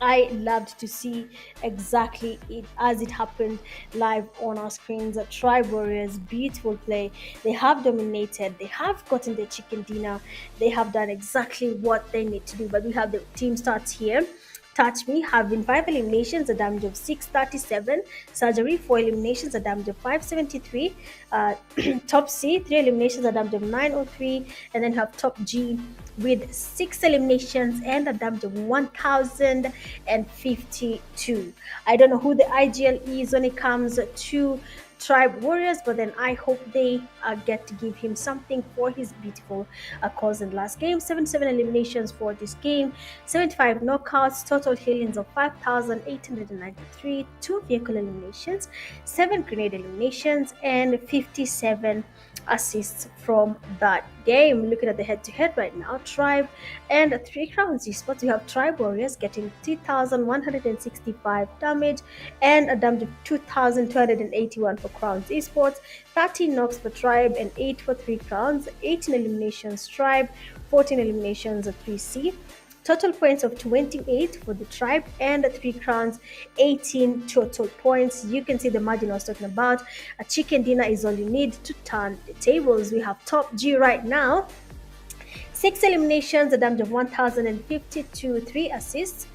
I loved to see exactly it as it happened live on our screens. Tribe Warriors, beautiful play. They have dominated. They have gotten the Chicken Dinner. They have done exactly what they need to do. But we have the team starts here. Touch Me having 5 eliminations, a damage of 637. Surgery 4 eliminations, a damage of 573. Top C 3 eliminations, a damage of 903, and then have Top G with 6 eliminations and a damage of 1052. I don't know who the IGL is when it comes to Tribe Warriors, but then I hope they get to give him something for his beautiful cause in the last game. 77 eliminations for this game, 75 knockouts, total healings of 5,893, 2 vehicle eliminations, 7 grenade eliminations, and 57 assists from that game. Looking at the head-to-head right now, Tribe and 3 Crowns Esports, we have Tribe Warriors getting 3,165 damage and a damage of 2,281 for Crowns Esports, 13 knocks for Tribe and 8 for 3 Crowns, 18 eliminations Tribe, 14 eliminations of 3C. Total points of 28 for the Tribe and 3 Crowns, 18 total points. You can see the margin I was talking about. A Chicken Dinner is all you need to turn the tables. We have Top G right now. 6 eliminations, a damage of 1,052, 3 assists,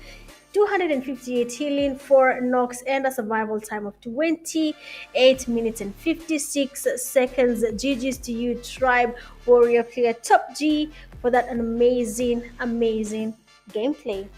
258 healing, 4 knocks, and a survival time of 28 minutes and 56 seconds. GG's to you, Tribe Warrior player Top G, for that amazing gameplay.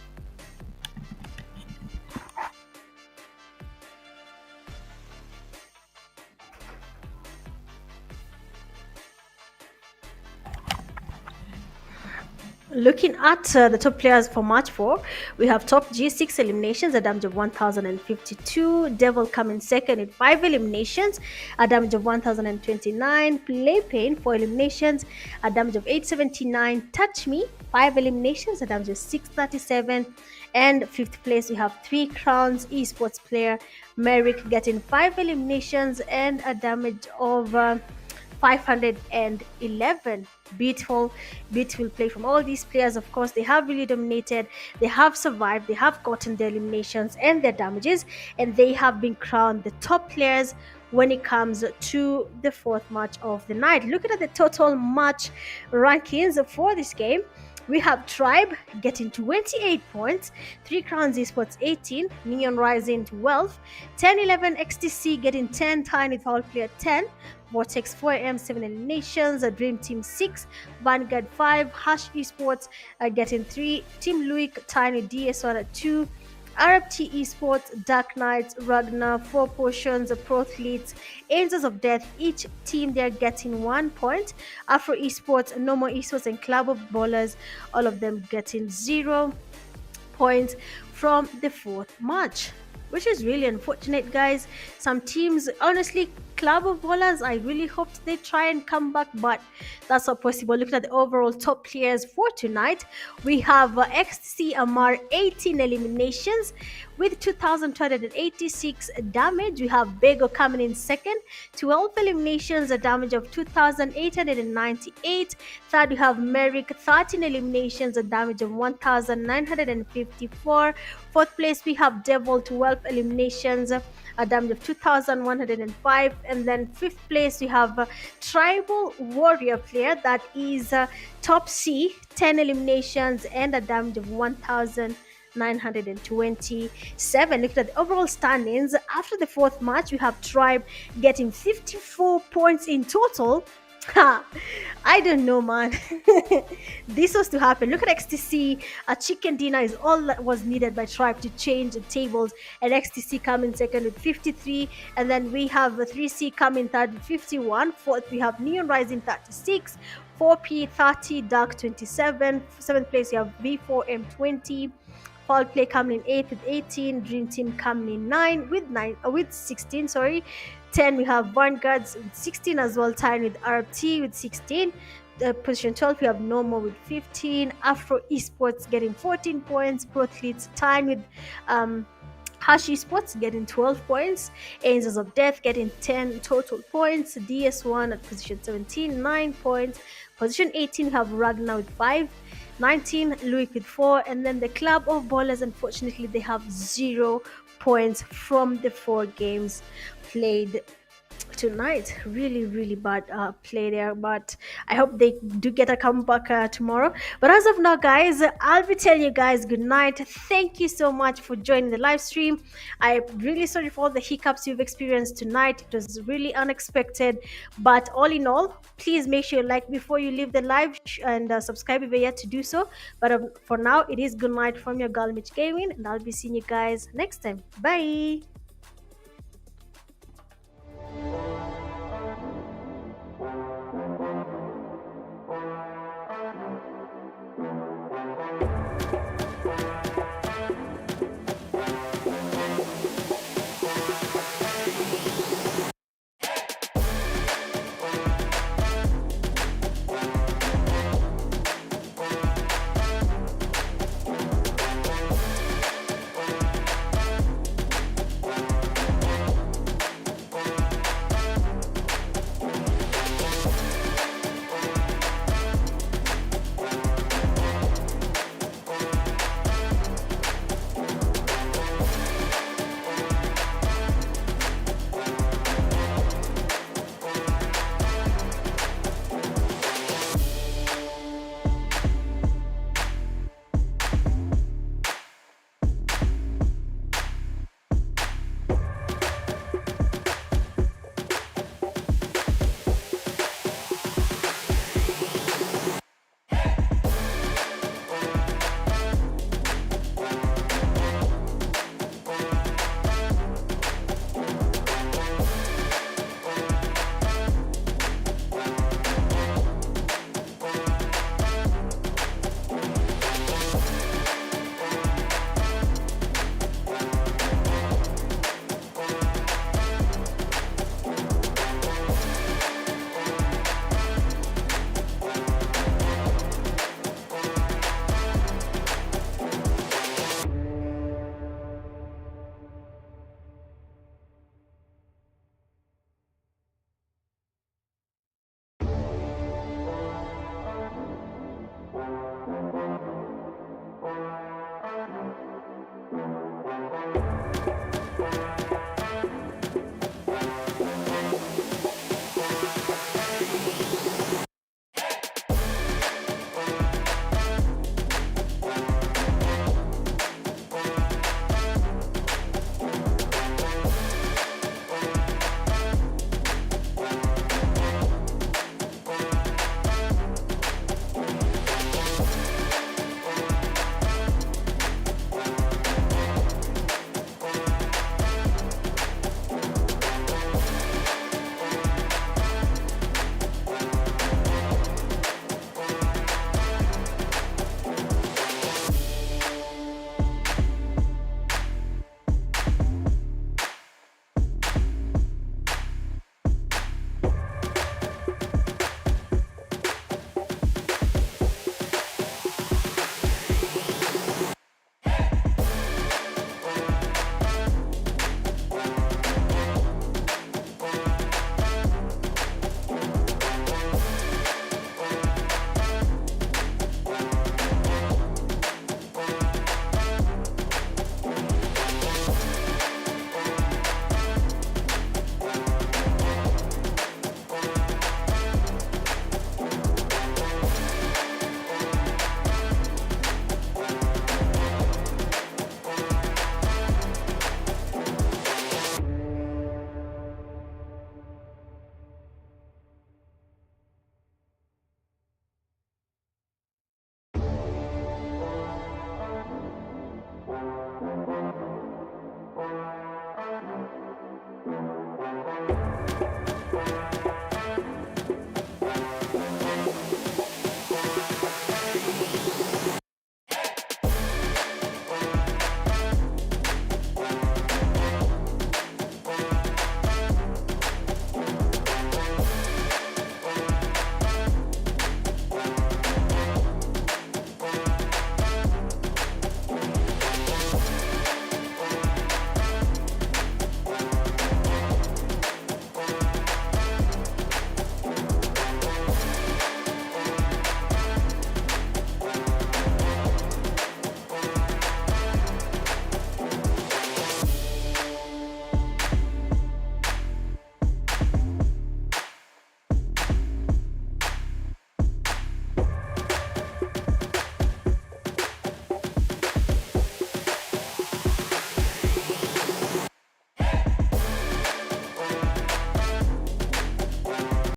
Looking at the top players for match 4, we have top G6 eliminations, a damage of 1052. Devil coming second with 5 eliminations, a damage of 1029. Play Pain 4 eliminations, a damage of 879. Touch Me 5 eliminations, a damage of 637. And fifth place, we have 3 crowns esports player Merrick getting 5 eliminations and a damage of 511. Beautiful, beautiful play from all these players. Of course, they have really dominated, they have survived, they have gotten their eliminations and their damages, and they have been crowned the top players when it comes to the fourth match of the night. Looking at the total match rankings for this game, we have Tribe getting 28 points, 3 Crowns Esports 18, Neon Rising 12, 10-11 XTC getting 10, Tiny Foul Player 10, Vortex 4M 7 eliminations, a Dream Team 6, Vanguard 5, Hash Esports getting 3, Team Luik, Tiny DS1 at 2, RFT Esports, Dark Knights, Ragnar, 4 Potions, Prothletes, Angels of Death, each team they're getting 1 point. Afro Esports, Normal Esports, and Club of Ballers, all of them getting 0 points from the fourth match, which is really unfortunate, guys. Some teams, honestly, Club of Ballers, I really hoped they try and come back, but that's not possible. Looking at the overall top players for tonight, we have XTC Amar 18 eliminations with 2286 damage. We have Bego coming in second, 12 eliminations, a damage of 2898. Third, we have Merrick, 13 eliminations, a damage of 1954. Fourth place, we have Devil, 12 eliminations, a damage of 2105. And then fifth place, we have Tribal Warrior player, that is top C, 10 eliminations and a damage of 1927. Look at the overall standings. After the fourth match, we have Tribe getting 54 points in total. I don't know, man. This was to happen. Look at XTC. A chicken dinner is all that was needed by Tribe to change the tables. And XTC coming second with 53. And then we have the 3C coming third with 51. Fourth, we have Neon Rising 36. 4P 30. Dark 27. Seventh place, we have V4M 20. Foul Play coming in 8th with 18. Dream Team coming in 9 with 16. Sorry. 10, we have Vanguards with 16 as well, tied with RT with 16. Position 12, we have Normal with 15. Afro Esports getting 14 points. Prothletes tied with Hash Esports getting 12 points. Angels of Death getting 10 total points. DS1 at position 17, 9 points. Position 18, we have Ragnar with 5. 19, Louis with 4. And then the Club of Ballers, unfortunately, they have 0 points from the 4 games played tonight. Really bad play there, but I hope they do get a comeback tomorrow. But as of now, guys, I'll be telling you guys good night. Thank you so much for joining the live stream. I'm really sorry for all the hiccups you've experienced tonight. It was really unexpected, but all in all, please make sure you like before you leave the live and subscribe if you're yet to do so. But for now, it is good night from your girl Mitch Gaming, and I'll be seeing you guys next time. Bye.